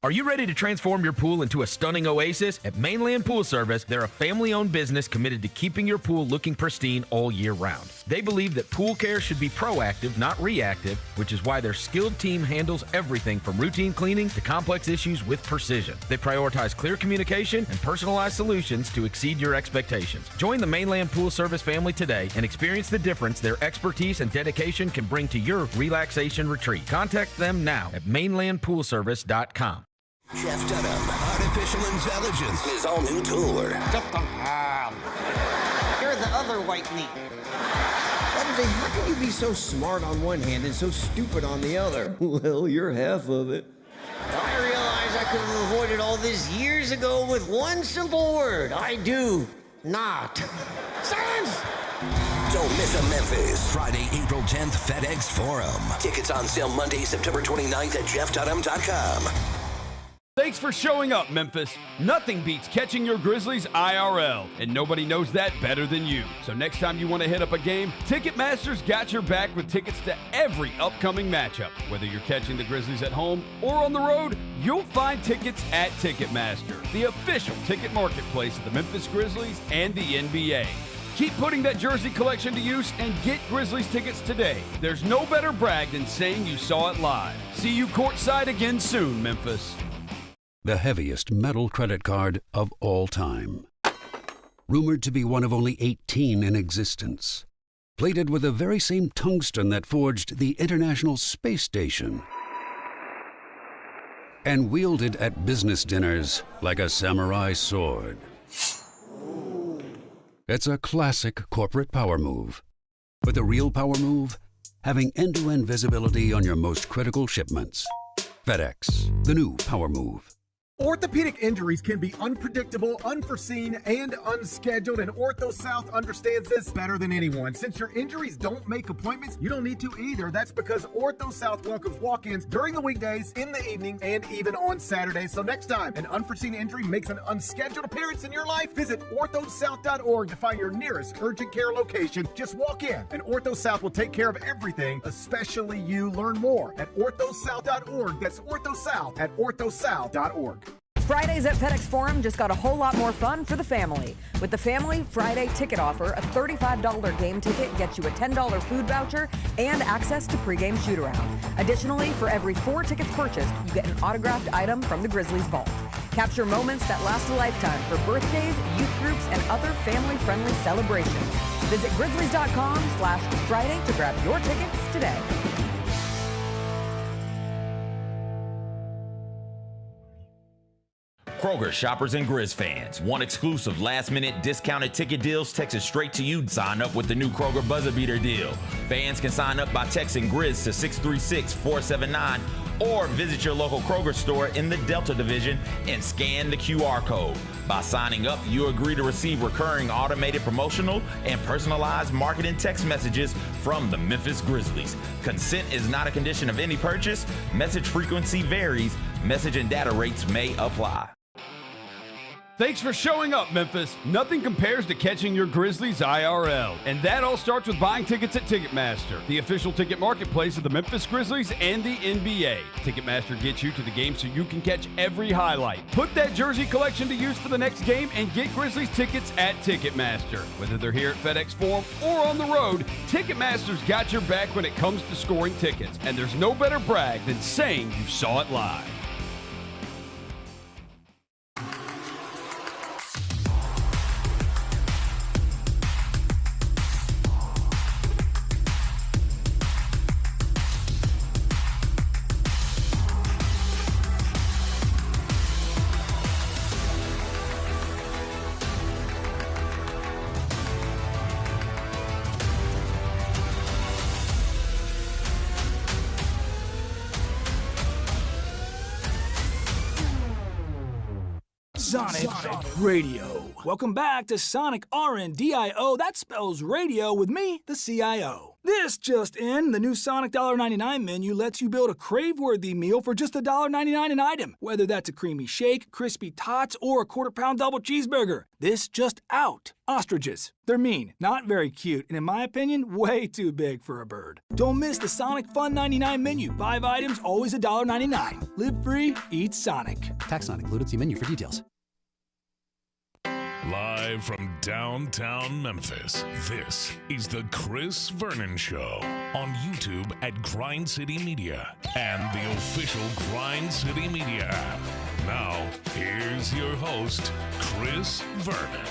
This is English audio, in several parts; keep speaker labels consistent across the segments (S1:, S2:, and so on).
S1: Are you ready to transform your pool into a stunning oasis? At Mainland Pool Service, they're a family-owned business committed to keeping your pool looking pristine all year round. They believe that pool care should be proactive, not reactive, which is why their skilled team handles everything from routine cleaning to complex issues with precision. They prioritize clear communication and personalized solutions to exceed your expectations. Join the Mainland Pool Service family today and experience the difference their expertise and dedication can bring to your relaxation retreat. Contact them now at mainlandpoolservice.com.
S2: Jeff Dunham, Artificial Intelligence, his all-new tour.
S3: You're the other white meat.
S4: How can you be so smart on one hand and so stupid on the other? Well, you're half of it.
S3: I realize I could have avoided all this years ago with one simple word. I do not. Silence!
S2: Don't miss a Memphis. Friday, April 10th, FedEx Forum. Tickets on sale Monday, September 29th at jeffdunham.com.
S5: Thanks for showing up, Memphis. Nothing beats catching your Grizzlies IRL, and nobody knows that better than you. So next time you want to hit up a game, Ticketmaster's got your back with tickets to every upcoming matchup. Whether you're catching the Grizzlies at home or on the road, you'll find tickets at Ticketmaster, the official ticket marketplace of the Memphis Grizzlies and the NBA. Keep putting that jersey collection to use and get Grizzlies tickets today. There's no better brag than saying you saw it live. See you courtside again soon, Memphis.
S6: The heaviest metal credit card of all time. Rumored to be one of only 18 in existence. Plated with the very same tungsten that forged the International Space Station. And wielded at business dinners like a samurai sword. It's a classic corporate power move. But the real power move? Having end-to-end visibility on your most critical shipments. FedEx, the new power move.
S7: Orthopedic injuries can be unpredictable, unforeseen, and unscheduled, and Ortho South understands this better than anyone. Since your injuries don't make appointments, you don't need to either. That's because Ortho South welcomes walk-ins during the weekdays, in the evenings, and even on Saturdays. So next time an unforeseen injury makes an unscheduled appearance in your life, visit orthosouth.org to find your nearest urgent care location. Just walk in, and Ortho South will take care of everything, especially you. Learn more at orthosouth.org. That's orthosouth at orthosouth.org.
S8: Fridays at FedEx Forum just got a whole lot more fun for the family. With the Family Friday ticket offer, a $35 game ticket gets you a $10 food voucher and access to pregame shoot-around. Additionally, for every 4 tickets purchased, you get an autographed item from the Grizzlies Vault. Capture moments that last a lifetime for birthdays, youth groups, and other family-friendly celebrations. Visit grizzlies.com/Friday to grab your tickets today.
S9: Kroger shoppers and Grizz fans. One exclusive last-minute discounted ticket deals texted straight to you. Sign up with the new Kroger Buzzer Beater deal. Fans can sign up by texting Grizz to 636-479 or visit your local Kroger store in the Delta Division and scan the QR code. By signing up, you agree to receive recurring automated promotional and personalized marketing text messages from the Memphis Grizzlies. Consent is not a condition of any purchase. Message frequency varies. Message and data rates may apply.
S5: Thanks for showing up, Memphis. Nothing compares to catching your Grizzlies IRL. And that all starts with buying tickets at Ticketmaster, the official ticket marketplace of the Memphis Grizzlies and the NBA. Ticketmaster gets you to the game so you can catch every highlight. Put that jersey collection to use for the next game and get Grizzlies tickets at Ticketmaster. Whether they're here at FedEx Forum or on the road, Ticketmaster's got your back when it comes to scoring tickets. And there's no better brag than saying you saw it live.
S10: Sonic Radio. Welcome back to Sonic RNDIO. That spells radio with me, the CIO. This just in, the new Sonic $1.99 menu lets you build a crave-worthy meal for just $1.99 an item, whether that's a creamy shake, crispy tots, or a quarter-pound double cheeseburger. This just out. Ostriches. They're mean, not very cute, and in my opinion, way too big for a bird. Don't miss the Sonic Fun 99 menu. 5 items, always $1.99. Live free, eat Sonic.
S11: Tax not included. See menu for details.
S12: Live from downtown Memphis, this is the Chris Vernon Show on YouTube at Grind City Media and the official Grind City Media app. Now, here's your host, Chris Vernon.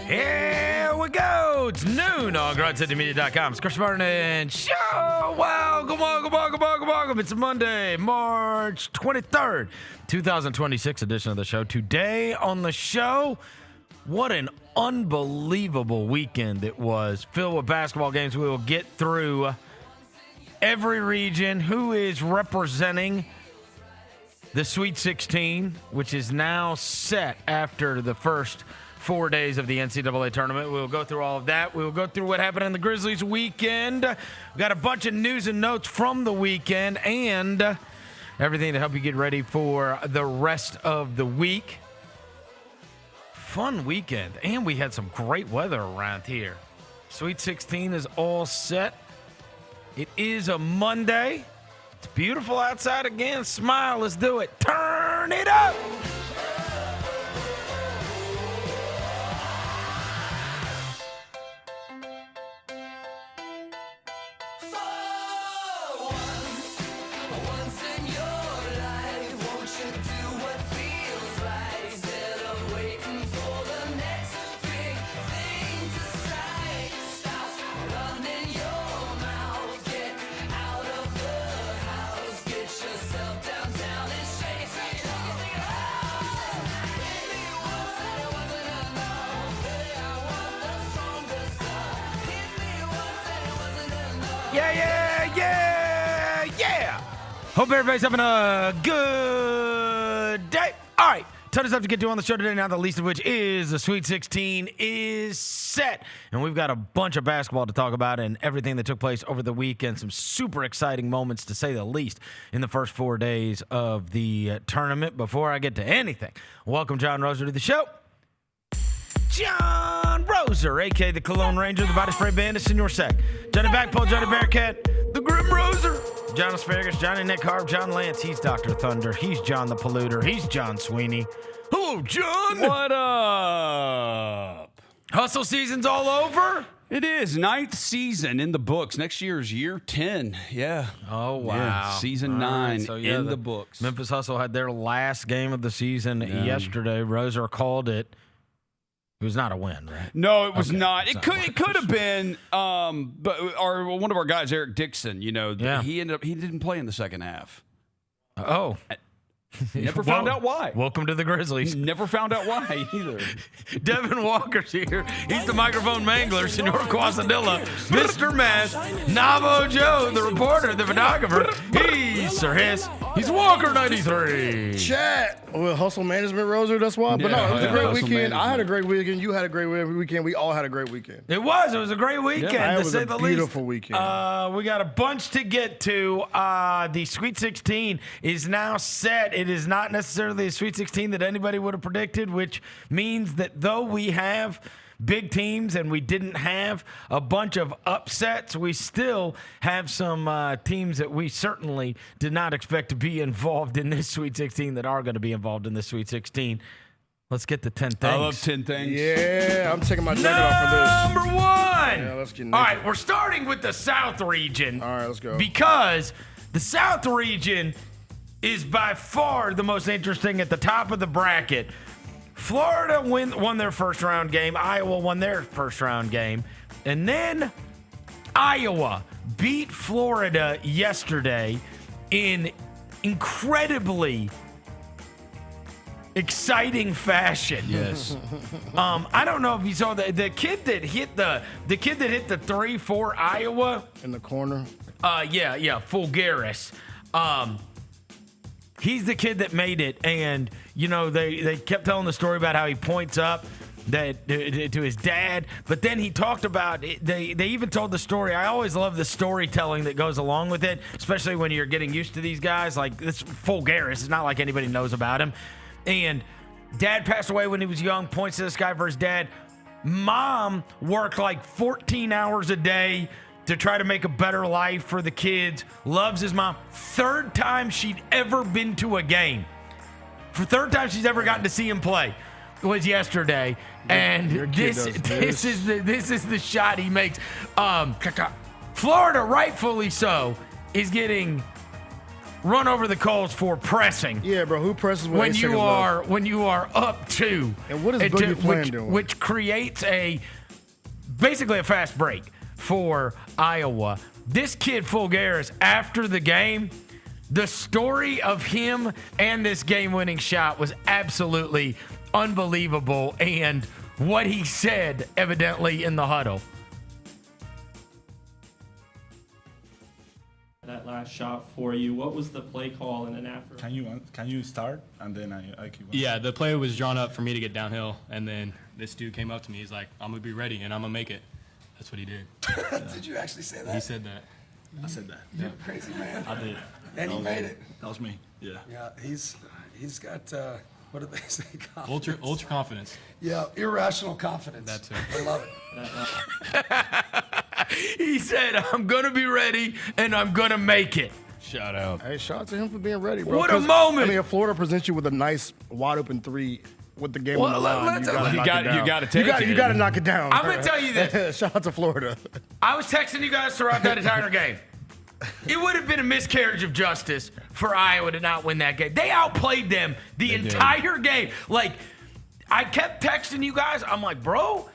S1: Here we go. It's noon on GrindCityMedia.com. It's Chris Vernon Show. Welcome. It's Monday, March 23rd, 2026 edition of the show. Today on the show, what an unbelievable weekend it was, filled with basketball games. We will get through every region, who is representing the Sweet 16, which is now set after the first 4 days of the NCAA tournament. We'll go through all of that. We'll go through what happened in the Grizzlies weekend. We've got a bunch of news and notes from the weekend and everything to help you get ready for the rest of the week. Fun weekend, and we had some great weather around here. Sweet 16 is all set. It is a Monday. It's beautiful outside again. Smile, let's do it. Turn it up. Yeah. Hope everybody's having a good day. All right. Ton of stuff to get to on the show today, not the least of which is the Sweet 16 is set. And we've got a bunch of basketball to talk about and everything that took place over the weekend. Some super exciting moments, to say the least, in the first 4 days of the tournament. Before I get to anything, welcome John Roser to the show. John Roser, a.k.a. the Cologne Ranger, the Body Spray Bandit, Senor Sack, Johnny Backpole, Johnny Bearcat, the Grim Roser, John Asparagus, Johnny Nick Harv, John Lance, he's Dr. Thunder, he's John the Polluter, he's John Sweeney. Hello, John.
S5: What up?
S1: Hustle season's all over?
S5: It is. 9th season in the books. Next year is year 10. Yeah.
S1: Oh, wow.
S5: Yeah, season 9 in the books.
S1: Memphis Hustle had their last game of the season yesterday. Roser called it. It was not a win, right?
S5: No, it was not. It could have been. But one of our guys, Eric Dixon, he didn't play in the second half.
S1: Oh.
S5: Never found out why.
S1: Welcome to the Grizzlies.
S5: Never found out why either.
S1: Devin Walker's here. He's the microphone mangler, Senor Quasadilla, Mr. Mass, Navo Joe, the reporter, the photographer. He's Sir Hiss. He's Walker 93.
S13: Chat. Well, hustle management, Roser, that's why. But no, it was a great weekend. Management. I had a great weekend. You had a great weekend. We all had a great weekend.
S1: It was a great weekend, to say the least.
S13: Beautiful weekend.
S1: We got a bunch to get to. The Sweet 16 is now set. It is not necessarily a Sweet 16 that anybody would have predicted, which means that though we have big teams and we didn't have a bunch of upsets, we still have some teams that we certainly did not expect to be involved in this Sweet 16 that are going to be involved in this Sweet 16. Let's get to 10 things.
S5: I love 10 things.
S13: Yeah, I'm taking my jacket off for this.
S1: Number one.
S13: Yeah, let's get
S1: all right, we're starting with the South region.
S13: All right, let's go.
S1: Because the South region is by far the most interesting at the top of the bracket. Florida won their first round game. Iowa won their first round game. And then Iowa beat Florida yesterday in incredibly exciting fashion.
S5: Yes.
S1: I don't know if you saw the kid that hit the 3 for Iowa
S13: in the corner.
S1: Fulgaris. He's the kid that made it, and they kept telling the story about how he points up to his dad, but then he talked about it. They even told the story. I always love the storytelling that goes along with it, especially when you're getting used to these guys. Like this Fulgaris, it's not like anybody knows about him. And dad passed away when he was young. Points to this guy for his dad. Mom worked like 14 hours a day to try to make a better life for the kids. Loves his mom. Third time she'd ever been to a game. For third time she's ever gotten to see him play was yesterday. And this is the shot he makes. Florida, rightfully so, is getting run over the coals for pressing.
S13: Yeah, bro. Who presses
S1: when you are up 2?
S13: And what is Boogie Flan doing?
S1: Which creates basically a fast break for Iowa. This kid Fulgaris, after the game, the story of him and this game-winning shot was absolutely unbelievable, and what he said evidently in the huddle.
S14: That last shot for you, what was the play call and then after?
S15: Can you start and then I keep on.
S16: Yeah, the play was drawn up for me to get downhill, and then this dude came up to me. He's like, "I'm gonna be ready and I'm gonna make it." That's what he did.
S15: Did you actually say that?
S16: He said that.
S15: I said that.
S16: Yeah.
S15: You're a crazy man.
S16: I did.
S15: And he made it. That was me. Yeah.
S17: Yeah, he's got what do they say?
S16: Ultra confidence.
S17: Yeah, irrational confidence.
S16: That's it.
S17: I love
S1: it. He said, "I'm gonna be ready and I'm gonna make it."
S5: Shout out.
S13: Hey, shout out to him for being ready, bro.
S1: What a moment!
S13: I mean, if Florida presents you with a nice wide open 3 with the game on the line, you got to knock it down.
S1: I'm gonna tell you this.
S13: Shout out to Florida.
S1: I was texting you guys throughout that entire game. It would have been a miscarriage of justice for Iowa to not win that game. They outplayed them the entire game. Like, I kept texting you guys. I'm like, bro,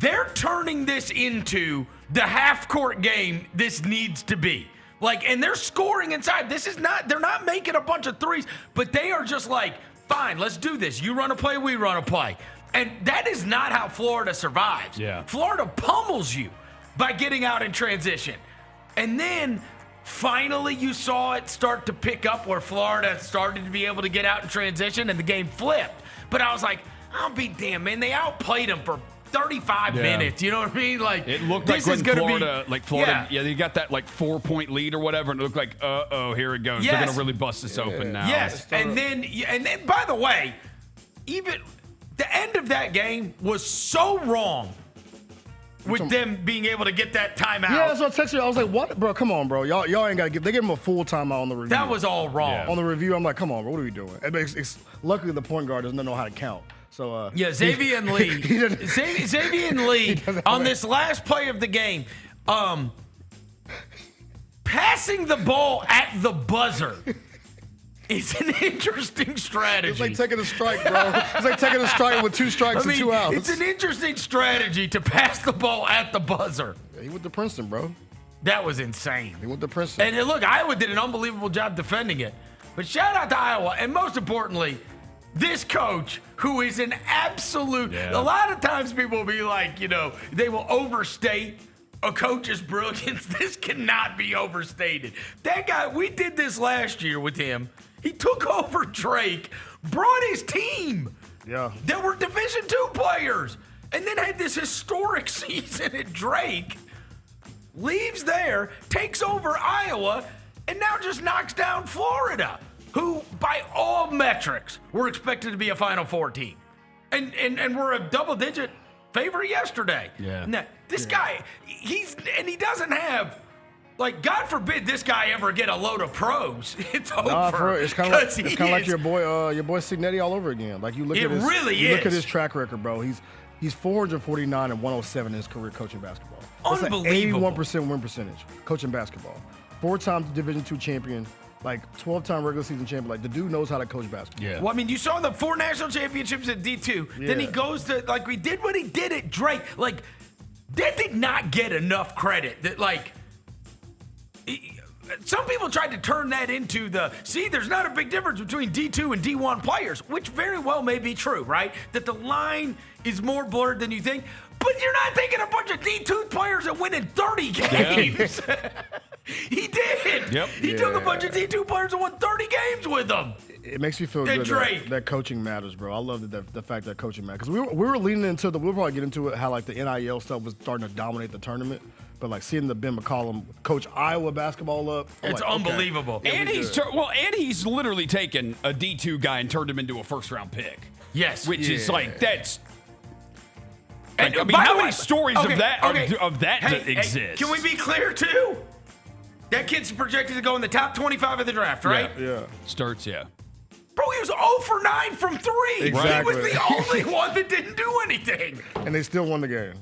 S1: they're turning this into the half-court game this needs to be. Like, and they're scoring inside. They're not making a bunch of threes, but they are just like, fine, let's do this. You run a play, we run a play. And that is not how Florida survives.
S5: Yeah.
S1: Florida pummels you by getting out in transition. And then finally you saw it start to pick up where Florida started to be able to get out in transition and the game flipped. But I was like, I'll be damned, man. They outplayed them for 35 minutes. You know what I mean? Like,
S5: it looked
S1: this
S5: like
S1: is
S5: when
S1: gonna
S5: Florida, they got that like 4-point lead or whatever, and it looked like, here it goes.
S1: Yes.
S5: They're gonna really bust this open now.
S1: Yes, and then by the way, even the end of that game was so wrong with them being able to get that timeout.
S13: Yeah, that's what I texted you. I was like, what? Bro, come on, bro. Y'all ain't got to give. They gave him a full timeout on the review.
S1: That was all wrong.
S13: Yeah. On the review, I'm like, come on, bro. What are we doing? Luckily, the point guard doesn't know how to count. So
S1: Xavier Lee on this last play of the game, passing the ball at the buzzer is an interesting strategy.
S13: It's like taking a strike, bro. It's like taking a strike with 2 strikes and 2 outs.
S1: It's an interesting strategy to pass the ball at the buzzer.
S13: Yeah, he went to Princeton, bro.
S1: That was insane.
S13: He went to Princeton.
S1: And look, Iowa did an unbelievable job defending it. But shout out to Iowa, and most importantly, this coach, who is an absolute. A lot of times people will be like, they will overstate a coach's brilliance. This cannot be overstated. That guy, we did this last year with him. He took over Drake, brought his team.
S13: Yeah.
S1: That were Division II players, and then had this historic season at Drake. Leaves there, takes over Iowa, and now just knocks down Florida, who, by all metrics, were expected to be a Final Four team. And were a double-digit favorite yesterday.
S5: Yeah.
S1: Now, this guy, he doesn't have, like, God forbid this guy ever get a load of pros. It's over.
S13: It's kind of like your boy Signetti all over again. Like, you look at his track record, bro. He's 449 and 107 in his career coaching basketball. That's
S1: Unbelievable.
S13: Like 81% win percentage coaching basketball. 4-time Division II champion, Like 12-time regular season champion. Like the dude knows how to coach basketball.
S1: Yeah. Well, I mean, you saw the 4 national championships at D2. Yeah. Then he goes to we did what he did at Drake. Like that did not get enough credit. That some people tried to turn that into there's not a big difference between D2 and D1 players, which very well may be true, right? That the line is more blurred than you think. But you're not taking a bunch of D2 players and winning 30 games. Yeah. He did. Yep. He took a bunch of D2 players and won 30 games with them.
S13: It makes me feel good that coaching matters, bro. I love the fact that coaching matters. Because we were leaning into we'll probably get into it, how like the NIL stuff was starting to dominate the tournament. But like seeing the Ben McCollum coach Iowa basketball up,
S1: it's like, unbelievable.
S5: Okay. And he's literally taken a D2 guy and turned him into a first-round pick.
S1: Yes.
S5: Which is like, that's... And, I mean, how many stories of that exist?
S1: Can we be clear, too? That kid's projected to go in the top 25 of the draft, right?
S13: Yeah.
S5: Starts, yeah.
S1: Bro, he was 0 for 9 from 3.
S13: Exactly.
S1: He was the only one that didn't do anything.
S13: And they still won the game.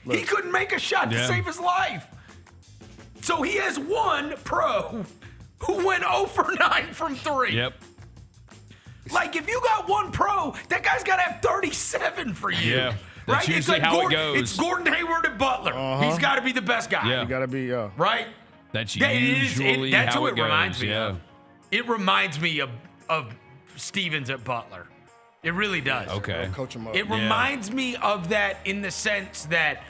S1: He couldn't make a shot to save his life. So he has one pro who went 0 for 9 from 3.
S5: Yep.
S1: Like, if you got one pro, that guy's got to have 37 for you.
S5: Yeah. That's
S1: right?
S5: usually how it goes.
S1: It's Gordon Hayward at Butler. He's got to be the best guy.
S5: Yeah.
S13: You got to be,
S1: right?
S5: That's usually
S1: that's
S5: how
S1: who
S5: it goes.
S1: Reminds me of. It reminds me of Stevens at Butler. It really does.
S5: Okay.
S13: Coach him up.
S1: It reminds me of that in the sense that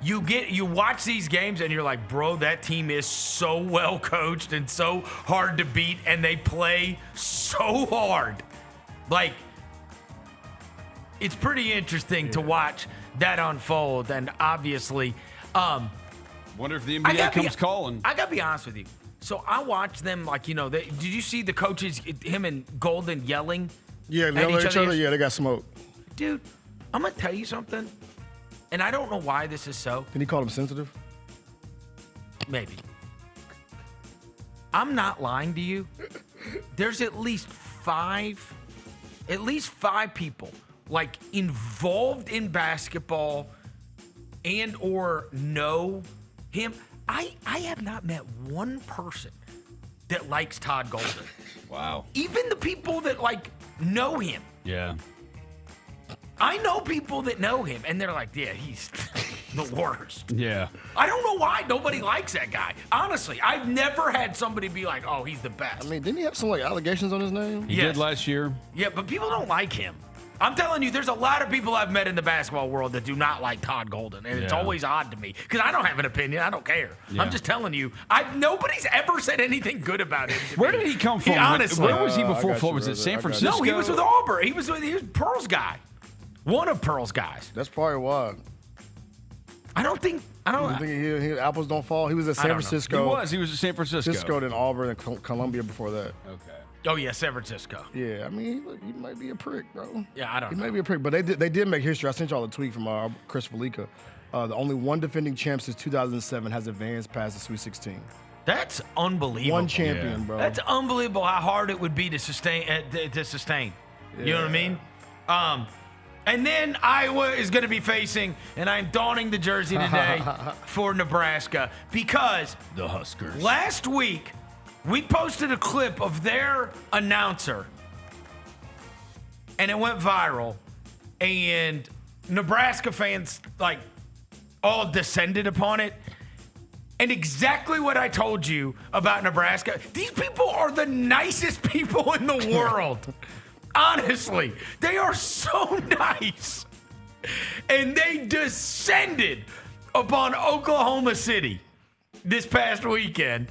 S1: you watch these games and you're like, bro, that team is so well coached and so hard to beat, and they play so hard. Like, it's pretty interesting to watch that unfold, and obviously,
S5: wonder if the NBA comes calling.
S1: I gotta be honest with you. So I watched them, like, did you see the coaches, him and Golden yelling?
S13: Yeah, they yelling at each other. Yeah, they got smoked.
S1: Dude, I'm gonna tell you something, and I don't know why this is so.
S13: Can he call him sensitive?
S1: Maybe. I'm not lying to you. There's at least five people like involved in basketball and or know him. I have not met one person that likes Todd Golden.
S5: Wow.
S1: Even the people that like know him.
S5: Yeah.
S1: I know people that know him and they're like, yeah, he's the worst.
S5: Yeah.
S1: I don't know why nobody likes that guy. Honestly, I've never had somebody be like, oh, he's the best.
S13: I mean, didn't he have some like allegations on his name?
S5: He did last year.
S1: Yeah, but people don't like him. I'm telling you, there's a lot of people I've met in the basketball world that do not like Todd Golden, and it's always odd to me because I don't have an opinion. I don't care. Yeah. I'm just telling you, nobody's ever said anything good about him.
S5: Where did he come from?
S1: Honestly,
S5: where was he before? Was it San Francisco?
S1: No, he was with Auburn. He was Pearl's guy, one of Pearl's guys.
S13: That's probably why.
S1: I don't think
S13: he apples don't fall. He was at San Francisco.
S5: He was at San Francisco.
S13: Then Auburn and Columbia before that.
S5: Okay.
S1: Oh yeah, San Francisco.
S13: Yeah, I mean, he might be a prick, bro.
S1: Yeah, I don't know.
S13: He might be a prick, but they did make history. I sent y'all a tweet from Chris Felica. The only one defending champ since 2007 has advanced past the Sweet 16.
S1: That's unbelievable.
S13: One champion, bro.
S1: That's unbelievable how hard it would be to sustain. Yeah. You know what I mean? And then Iowa is going to be facing, and I'm donning the jersey today for Nebraska because
S5: the Huskers.
S1: Last week, we posted a clip of their announcer, and it went viral, and Nebraska fans, like, all descended upon it. And exactly what I told you about Nebraska, these people are the nicest people in the world. Honestly, they are so nice. And they descended upon Oklahoma City this past weekend.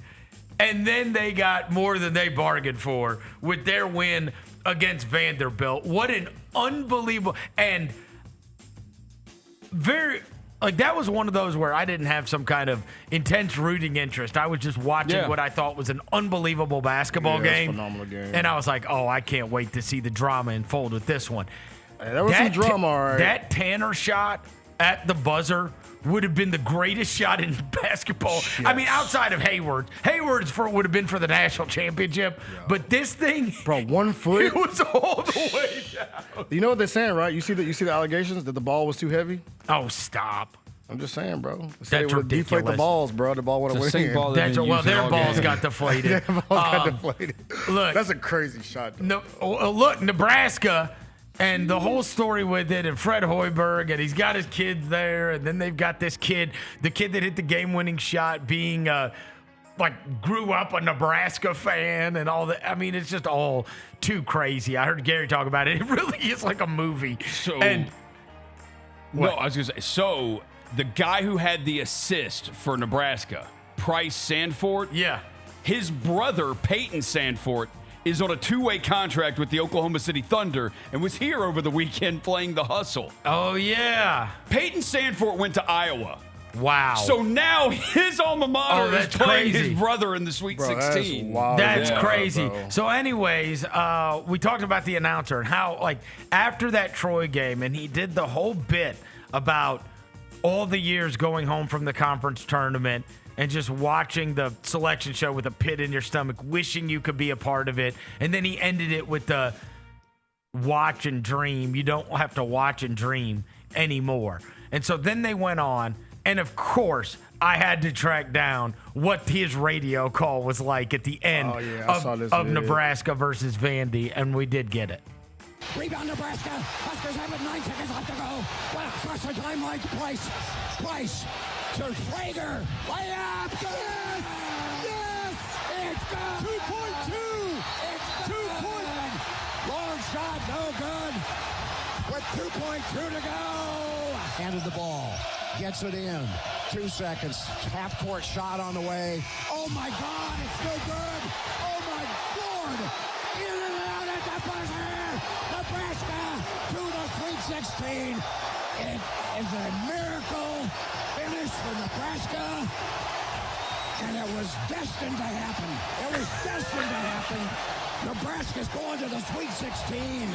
S1: And then they got more than they bargained for with their win against Vanderbilt. What an unbelievable and that was one of those where I didn't have some kind of intense rooting interest. I was just watching what I thought was an unbelievable basketball game.
S13: Phenomenal game.
S1: And I was like, oh, I can't wait to see the drama unfold with this one.
S13: Hey, there was some drama, all right.
S1: That Tanner shot at the buzzer would have been the greatest shot in basketball. Yes. I mean, outside of Hayward. Hayward's would have been for the national championship. Yeah. But this thing,
S13: bro, 1 foot.
S1: It was all the way down.
S13: You know what they're saying, right? You see the allegations that the ball was too heavy?
S1: Oh, stop.
S13: I'm just saying, bro.
S1: That's
S13: Deflate the
S1: ridiculous.
S13: balls, bro. The ball would have went in.
S1: Well, their balls got deflated.
S13: Their balls got deflated.
S1: Look,
S13: that's a crazy shot.
S1: No, look, Nebraska and the whole story with it, and Fred Hoiberg, and he's got his kids there, and then they've got this kid, the kid that hit the game-winning shot, being grew up a Nebraska fan and all that. I mean, it's just all too crazy. I heard Gary talk about it. It really is like a movie.
S5: I was gonna say. So the guy who had the assist for Nebraska, Price Sandfort.
S1: Yeah.
S5: His brother, Peyton Sandfort, is on a 2-way contract with the Oklahoma City Thunder and was here over the weekend playing the hustle.
S1: Oh, yeah.
S5: Peyton Sandfort went to Iowa.
S1: Wow.
S5: So now his alma mater is playing
S1: crazy.
S5: his brother in the Sweet 16.
S1: That's crazy. Bro. So anyways, we talked about the announcer and how, after that Troy game, and he did the whole bit about all the years going home from the conference tournament and just watching the selection show with a pit in your stomach, wishing you could be a part of it. And then he ended it with the watch and dream. You don't have to watch and dream anymore. And so then they went on. And of course, I had to track down what his radio call was like at the end of Nebraska versus Vandy. And we did get it.
S18: Rebound Nebraska. Huskers have it. 9 seconds left to go. Well, across the timeline to Price. To Schrager. Layup. Yes! Yes! It's good. 2.2. It's 2-point. Long shot. No good. With 2.2 to go. Handed the ball. Gets it in. 2 seconds. Half-court shot on the way. Oh, my God. It's no good. Oh, my Lord. In and out at the buzzer. Nebraska to the Sweet 16. It is a miracle finish for Nebraska. And it was destined to happen. It was destined to happen. Nebraska's going to the Sweet 16.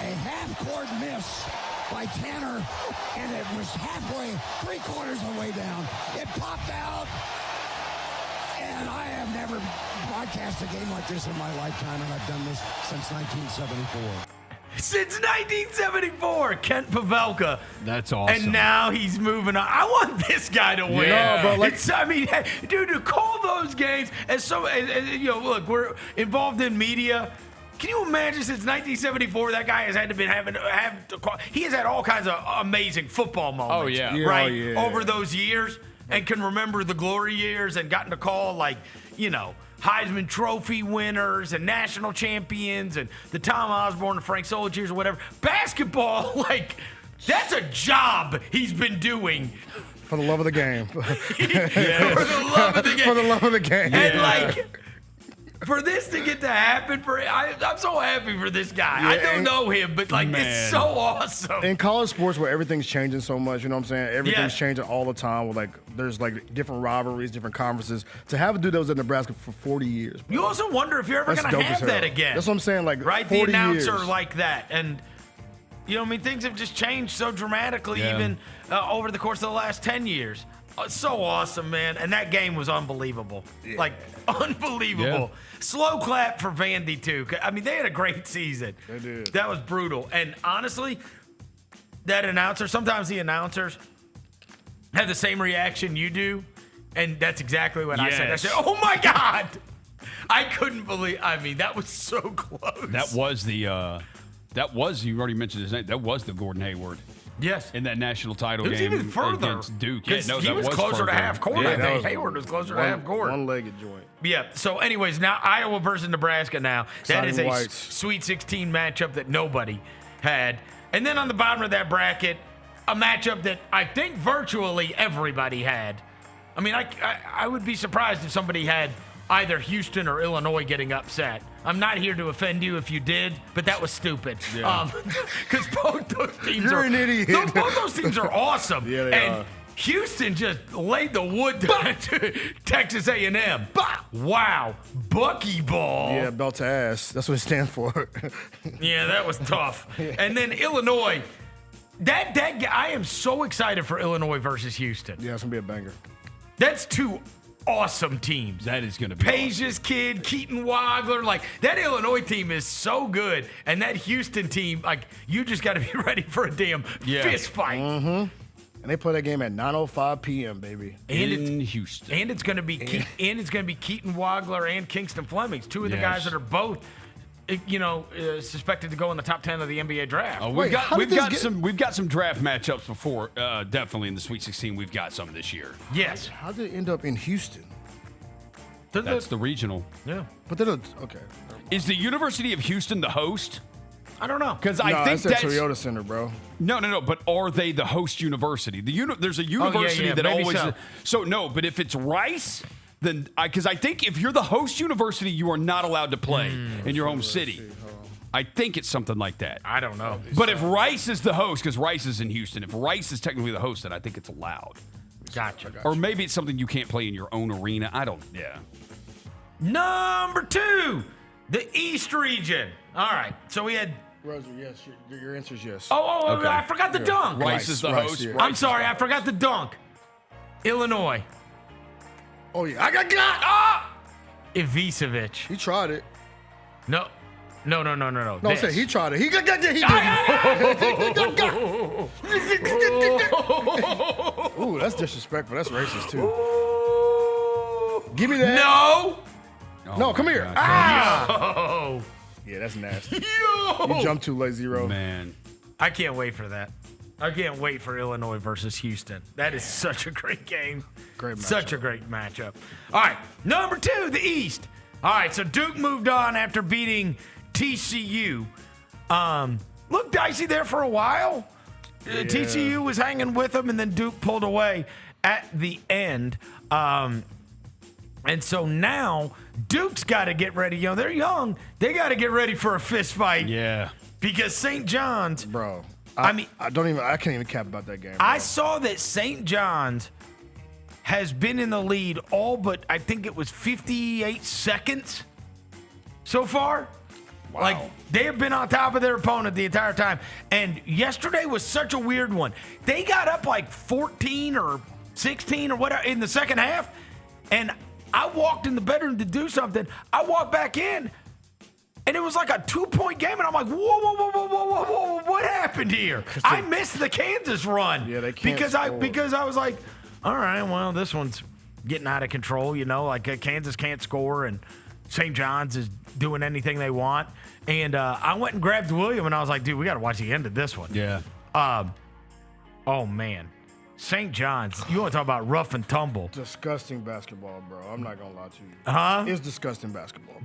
S18: A half-court miss by Tanner, and it was halfway, 3/4 of the way down. It popped out, and I have never broadcast a game like this in my lifetime, and I've done this since 1974.
S1: Since 1974, Kent Pavelka.
S5: That's awesome.
S1: And now he's moving on. I want this guy to win.
S5: Yeah,
S1: bro. Dude, to call those games, look, we're involved in media. Can you imagine since 1974 that guy has had to have to call? He has had all kinds of amazing football moments.
S5: Oh, yeah.
S1: Right?
S13: Oh, yeah.
S1: Over those years, and can remember the glory years and gotten to call Heisman Trophy winners and national champions and the Tom Osborne and Frank Solich years or whatever. Basketball, that's a job he's been doing.
S13: For the love of the game.
S1: For the love of the game.
S13: For the love of the game.
S1: And for this to get to happen, I'm so happy for this guy.
S13: Yeah,
S1: I don't know him, but it's so awesome.
S13: In college sports where everything's changing so much, you know what I'm saying? Everything's changing all the time. With there's different rivalries, different conferences. To have a dude that was at Nebraska for 40 years. Bro.
S1: You also wonder if you're ever going to have that again.
S13: That's what I'm saying.
S1: Right,
S13: 40
S1: the announcer
S13: years.
S1: like that, and things have just changed so dramatically, even over the course of the last 10 years. So awesome, man. And that game was unbelievable.
S13: Yeah.
S1: Unbelievable. Yeah. Slow clap for Vandy, too. I mean, they had a great season.
S13: They did.
S1: That was brutal. And honestly, sometimes the announcers have the same reaction you do. And that's exactly what I said. I said, oh, my God. I couldn't believe. I mean, that was so close.
S5: That was, you already mentioned his name, that was the Gordon Hayward.
S1: Yes.
S5: In that national title
S1: game. It was even further.
S5: Against Duke.
S1: He was closer
S5: further.
S1: to half court, I think. Hayward was closer to half court.
S13: One-legged joint.
S1: Yeah. So, anyways, now Iowa versus Nebraska now. That is a
S13: Whites.
S1: Sweet 16 matchup that nobody had. And then on the bottom of that bracket, a matchup that I think virtually everybody had. I mean, I would be surprised if somebody had either Houston or Illinois getting upset. I'm not here to offend you if you did, but that was stupid. Because both those teams
S13: You're an idiot.
S1: Both those teams are awesome.
S13: Yeah, they are.
S1: Houston just laid the wood to Texas A&M. Wow. Bucky ball.
S13: Yeah, belt to ass. That's what it stands for.
S1: Yeah, that was tough. And then Illinois. I am so excited for Illinois versus Houston.
S13: Yeah, it's going to be a banger.
S1: That's two awesome teams.
S5: That is going to be
S1: Page's kid, Keaton Wagler. That Illinois team is so good. And that Houston team, you just got to be ready for a damn fist fight.
S13: Mm-hmm. And they play that game at 9:05 p.m., baby.
S5: In Houston.
S1: And it's going to be Keaton Wagler and Kingston Fleming, two of the guys that are both suspected to go in the top 10 of the NBA draft.
S5: We've got some draft matchups before. Definitely in the Sweet 16, we've got some this year.
S1: Yes.
S13: How did it end up in Houston?
S5: That's the regional.
S1: Yeah.
S13: But then okay.
S5: Is the University of Houston the host?
S1: I don't know.
S5: Because I think
S13: that's Toyota Center, bro.
S5: No. But are they the host university? There's a university that always. But if it's Rice, then because I think if you're the host university, you are not allowed to play in your home city. I think it's something like that.
S1: I don't know.
S5: But if Rice is the host, because Rice is in Houston, if Rice is technically the host, then I think it's allowed.
S1: Gotcha.
S5: Or maybe it's something you can't play in your own arena. Yeah.
S1: Number 2, the East region. All right. So we had.
S13: Roser, yes. Your answer is yes.
S1: Okay. I forgot the dunk.
S5: Rice is the host.
S13: Yeah.
S1: I'm sorry. I forgot the dunk. Illinois.
S13: Oh, yeah. I got
S1: Ivicevic.
S13: He tried it.
S1: No. No,
S13: I said he tried it. He did. Ooh, that's disrespectful. That's racist, too. Give me that. No, come here. Yeah, that's nasty. You jumped too late, Zero.
S5: Man.
S1: I can't wait for that. I can't wait for Illinois versus Houston. That is such a great game.
S13: Great matchup.
S1: Such a great matchup. All right, number 2, the East. All right, so Duke moved on after beating TCU. Looked dicey there for a while.
S13: Yeah.
S1: TCU was hanging with them, and then Duke pulled away at the end. And so now Duke's got to get ready. They're young. They got to get ready for a fist fight.
S5: Yeah.
S1: Because St. John's.
S13: Bro. I can't even cap about that game. Bro.
S1: I saw that St. John's has been in the lead all but I think it was 58 seconds so far.
S5: Wow.
S1: Like, they have been on top of their opponent the entire time. And yesterday was such a weird one. They got up like 14 or 16 or whatever in the second half. And I walked in the bedroom to do something. I walked back in, and it was like a 2-point game. And I'm like, whoa, what happened here? I missed the Kansas run.
S13: Yeah, they can't
S1: because
S13: score.
S1: I was like, all right, well, this one's getting out of control. Like Kansas can't score, and St. John's is doing anything they want. And I went and grabbed William, and I was like, dude, we got to watch the end of this one.
S5: Yeah.
S1: Oh, man. St. John's, you want to talk about rough and tumble.
S13: Disgusting basketball, bro. I'm not going to lie to you.
S1: Huh?
S13: It's disgusting basketball,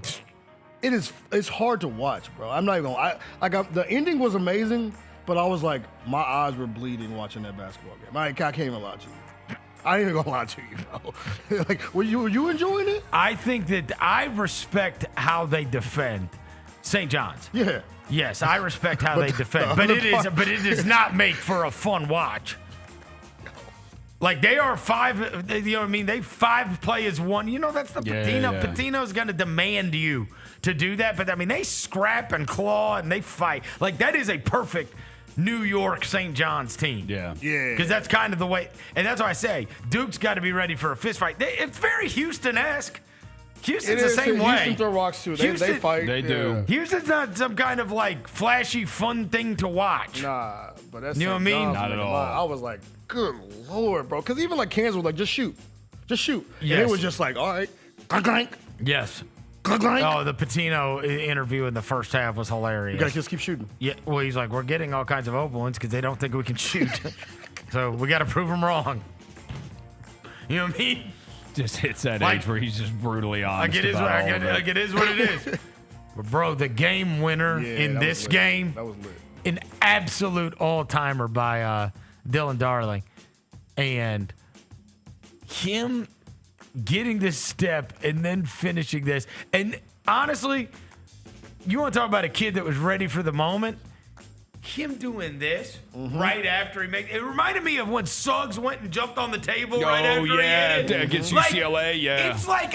S13: bro. It's hard to watch, bro. I'm not even going to. The ending was amazing, but I was like, my eyes were bleeding watching that basketball game. I can't even lie to you. I ain't even going to lie to you, bro. Like, were you enjoying it?
S1: I think that I respect how they defend St. John's.
S13: Yeah.
S1: Yes, I respect how they defend, but it does not make for a fun watch. Like, they are 5, you know what I mean? They 5 play as one. That's the Patino.
S5: Yeah.
S1: Patino's going to demand you to do that. But, I mean, they scrap and claw and they fight. Like, that is a perfect New York St. John's team.
S5: Yeah.
S13: Yeah.
S1: Because that's kind of the way. And that's why I say Duke's got to be ready for a fist fight. It's very Houston-esque. Houston's the same way.
S13: Houston throw rocks, too. They fight.
S5: They do.
S1: Houston's not some kind of, like, flashy, fun thing to watch.
S13: Nah, but that's
S1: You know what I mean?
S5: Not at all.
S13: I was like, good Lord, bro. Because even like Kansas was like, just shoot.
S1: Yes.
S13: And it was just like, all right.
S1: Yes.
S13: Clank.
S1: Oh, the Patino interview in the first half was hilarious.
S13: You gotta just keep shooting.
S1: Yeah, well, he's like, we're getting all kinds of open ones because they don't think we can shoot. So we got to prove them wrong. You know what I mean?
S5: Just hits that age where he's just brutally honest.
S1: It is what it is. But, bro, the game winner in this game,
S13: that was lit.
S1: An absolute all-timer by Dylan Darling. And him getting this step and then finishing this. And honestly, you want to talk about a kid that was ready for the moment? Him doing this right after he made it reminded me of when Suggs went and jumped on the table right after he hit it.
S5: Against UCLA,
S1: It's like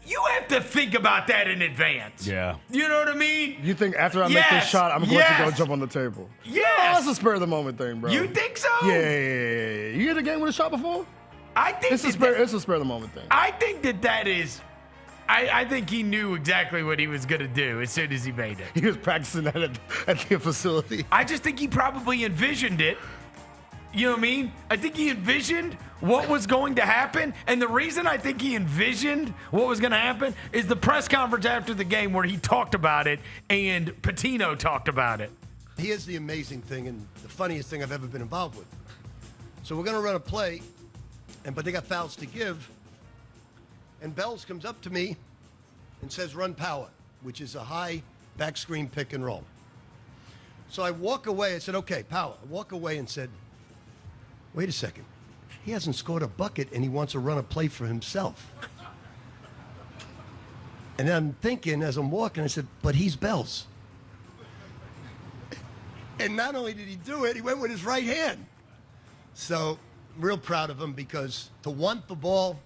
S1: you have to think about that in advance.
S5: Yeah.
S1: You know what I mean?
S13: You think after I make this shot, I'm going to go jump on the table?
S1: Yes.
S13: Oh, that's a spur of the moment thing, bro.
S1: You think so?
S13: Yeah. You hit a game with a shot before?
S1: I think
S13: it's a spur of the moment thing.
S1: I think that is. I think he knew exactly what he was going to do as soon as he made it.
S13: He was practicing that at the facility.
S1: I just think he probably envisioned it You know what I mean? I think he envisioned what was going to happen. And the reason I think he envisioned what was going to happen is the press conference after the game where he talked about it and Patino talked about it.
S19: Here's the amazing thing and the funniest thing I've ever been involved with. So we're going to run a play, but they got fouls to give. And Bells comes up to me and says, run power, which is a high back screen pick and roll. So I walk away. I said, okay, power. I walk away and said, wait a second. He hasn't scored a bucket, and he wants to run a play for himself. And then I'm thinking, as I'm walking, I said, but he's Bells. And not only did he do it, he went with his right hand. So real proud of him because to want the ball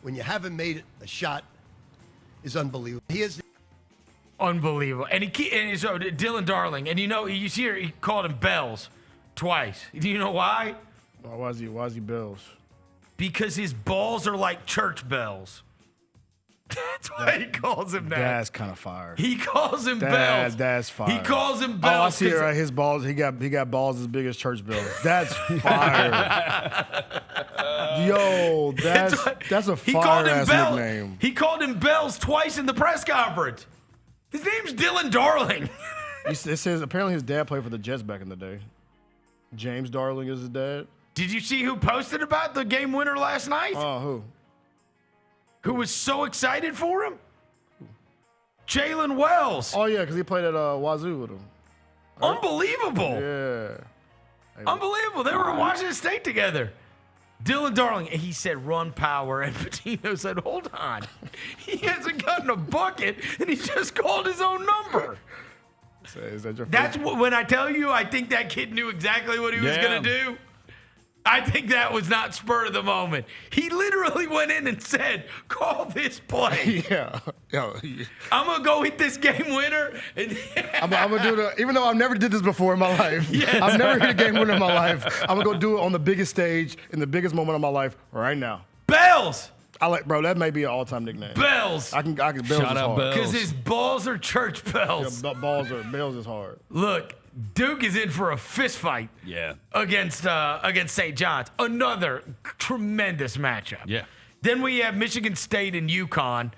S19: when you haven't made it a shot is unbelievable. He is
S1: unbelievable. And so Dylan Darling, and you see he called him Bells twice. Do you know why?
S13: Why is he Bells?
S1: Because his balls are like church bells. That's why he calls him that.
S13: That's kind of fire.
S1: He calls him Bells.
S13: That's fire.
S1: He calls him Bells.
S13: Oh, I see it right. His balls. He got balls as big as church bells. That's fire. Yo, that's a fire ass nickname.
S1: He called him Bells twice in the press conference. His name's Dylan Darling.
S13: It says apparently his dad played for the Jets back in the day. James Darling is his dad.
S1: Did you see who posted about the game winner last night?
S13: Oh, who?
S1: Who was so excited for him? Jaylon Wells.
S13: Oh, yeah, because he played at Wazoo with him.
S1: Right? Unbelievable.
S13: Yeah.
S1: Unbelievable. They were in Washington State together. Dylan Darling, he said run power, and Patino said, hold on. He hasn't gotten a bucket, and he just called his own number.
S13: So is that your
S1: That's when I tell you, I think that kid knew exactly what he was going to do. I think that was not spur of the moment. He literally went in and said, call this play.
S13: Yeah.
S1: I'm going to go hit this game winner. And
S13: I'm going to do it, even though I've never did this before in my life.
S1: Yes.
S13: I've never hit a game winner in my life. I'm going to go do it on the biggest stage in the biggest moment of my life right now.
S1: Bells.
S13: Bro, that may be an all-time nickname.
S1: Bells.
S13: I can Bells
S1: Shout
S13: is
S1: out
S13: hard.
S1: because his balls are church bells.
S13: Yeah, Bells is hard.
S1: Look, Duke is in for a fist fight. Against St. John's. Another tremendous matchup.
S5: Yeah.
S1: Then we have Michigan State and UConn.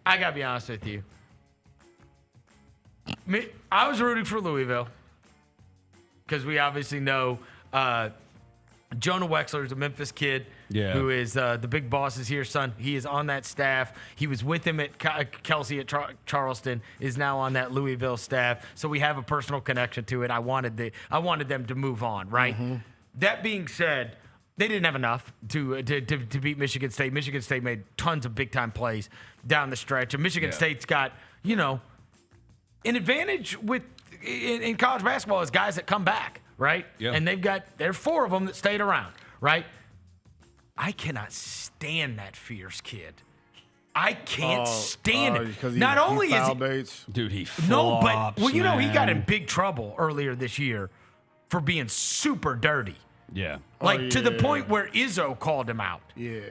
S1: I gotta be honest with you. I was rooting for Louisville because we obviously know Jonah Wexler is a Memphis kid who is the big boss's here son. He is on that staff. He was with him at Kelsey at Charleston, is now on that Louisville staff. So we have a personal connection to it. I wanted them to move on, right? Mm-hmm. That being said, they didn't have enough to beat Michigan State. Michigan State made tons of big-time plays down the stretch. And Michigan State's got, an advantage in college basketball is guys that come back. Right?
S5: Yep.
S1: And there are four of them that stayed around, right? I cannot stand that Fierce kid. I can't stand it. Not only is he
S13: Bates.
S5: Dude, he
S1: flops,
S5: he
S1: got in big trouble earlier this year for being super dirty.
S5: Yeah.
S1: To the point where Izzo called him out.
S13: Yeah.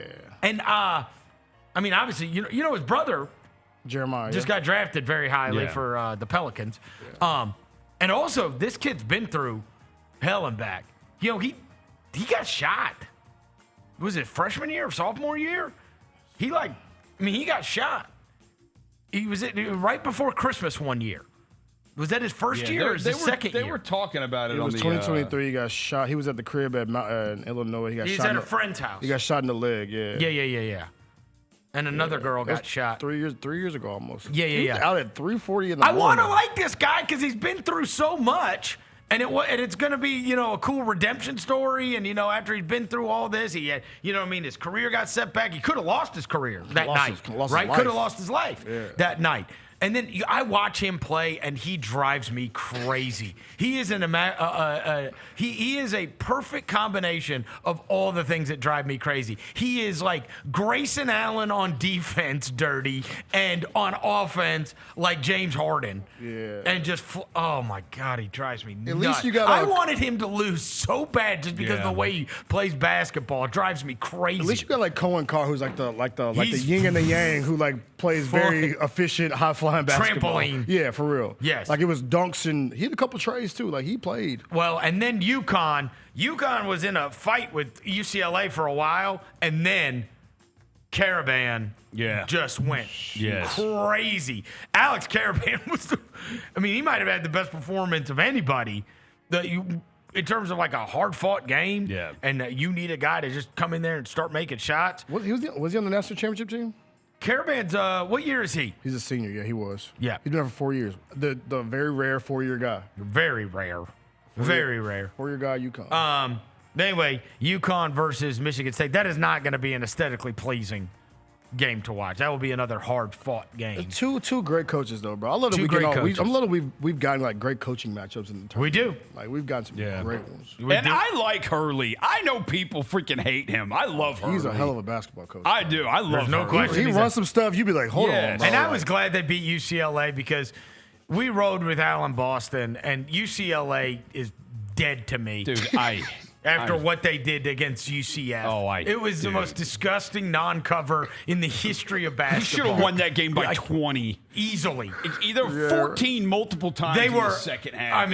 S1: And obviously, his brother
S13: Jeremiah
S1: just got drafted very highly for the Pelicans. Yeah. And also, this kid's been through hell and back. He got shot. Was it freshman year or sophomore year? He got shot. He was right before Christmas one year. Was that his first year or his second year?
S5: They were talking about it.
S13: It was 2023. He got shot. He was at the crib in Illinois. He was
S1: at a friend's house.
S13: He got shot in the leg. Yeah.
S1: And another girl got shot
S13: 3 years ago almost.
S1: Yeah.
S13: He was out at 3:40 in the morning.
S1: I want to like this guy because he's been through so much. And it's going to be, a cool redemption story. And, after he's been through all this, he had, his career got set back. He could have lost his career that night, right? Could have lost his life that night. And then I watch him play, and he drives me crazy. He is he is a perfect combination of all the things that drive me crazy. He is like Grayson Allen on defense, dirty, and on offense like James Harden.
S13: Yeah.
S1: And just oh my God, he drives me nuts.
S13: At least you got.
S1: I wanted him to lose so bad just because of the way he plays basketball. It drives me crazy.
S13: At least you got like Cohen Carr, who's like the yin and the yang, who like plays very efficient, high-flying basketball.
S20: Trampoline.
S13: Yeah, for real.
S20: Yes.
S13: Like, it was dunks, and he had a couple trays, too. Like, he played.
S20: Well, and then UConn was in a fight with UCLA for a while, and then Caravan just went crazy. Alex Caravan he might have had the best performance of anybody in terms of like a hard-fought game.
S5: Yeah.
S20: And you need a guy to just come in there and start making shots.
S13: Was he on the national championship team?
S20: Caravan's, what year is he?
S13: He's a senior. Yeah, he was.
S20: Yeah.
S13: He's been there for 4 years. The very rare 4-year guy.
S20: Very rare. Very rare.
S13: 4-year guy, UConn.
S20: Anyway, UConn versus Michigan State. That is not going to be an aesthetically pleasing game to watch. That will be another hard-fought game.
S13: Two great coaches, though, bro. I love that we've gotten like great coaching matchups in the tournament.
S20: We do.
S13: Like, we've got some great ones.
S5: I like Hurley. I know people freaking hate him. I love Hurley.
S13: He's a hell of a basketball coach.
S5: I do. I love
S20: There's no
S5: Hurley.
S20: question.
S13: He runs some stuff. You'd be like, hold on, bro.
S20: And I was glad they beat UCLA because we rode with Allen Boston, and UCLA is dead to me.
S5: Dude,
S20: After what they did against UCF. It was the most disgusting non-cover in the history of basketball.
S5: He should have won that game by 20.
S20: Easily.
S5: Either 14 multiple times in the second half.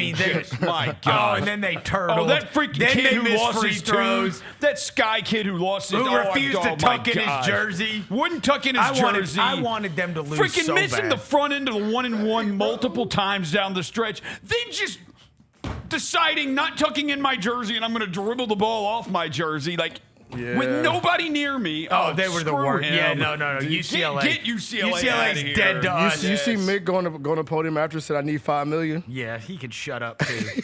S5: My God.
S20: Oh, and then they turtled.
S5: Oh, that freaking kid who lost his throws. That Sky kid who lost his
S20: Who refused to tuck in his jersey.
S5: Wouldn't tuck in his jersey.
S20: I wanted them to lose
S5: freaking
S20: so
S5: missing
S20: bad.
S5: the front end of the 1-and-1 multiple times down the stretch. Then just deciding not tucking in my jersey and I'm going to dribble the ball off my jersy with nobody near me.
S20: Oh, they were the worst.
S5: Him.
S20: Yeah, no. UCLA.
S5: Get UCLA
S20: UCLA's
S5: out of here.
S20: dead to us.
S13: You see Mick going to podium after said, I need $5 million?
S20: Yeah, he can shut up too.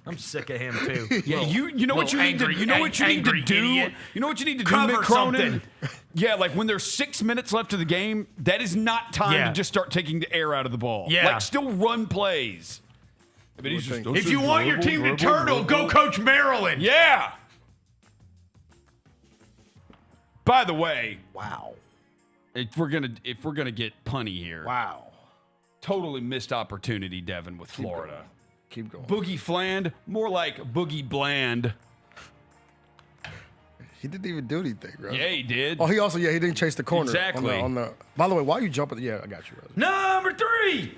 S20: I'm sick of him too.
S5: Yeah, you know what you need to do?
S20: Idiot.
S5: You know what you need to do,
S20: Cover
S5: Mick Cronin?
S20: something.
S5: Yeah, like when there's 6 minutes left of the game, that is not time to just start taking the air out of the ball.
S20: Yeah.
S5: Like still run plays.
S20: If you want your team to turtle, go coach Maryland.
S5: Yeah. By the way,
S20: wow.
S5: If we're gonna get punny here,
S20: wow.
S5: Totally missed opportunity, Devin, with Florida.
S13: Keep going.
S5: Boogie Fland, more like Boogie Bland.
S13: He didn't even do anything, bro.
S5: Yeah, he did.
S13: Oh, he didn't chase the corner.
S5: Exactly.
S13: By the way, why are you jumping? Yeah, I got you, brother.
S20: Number 3.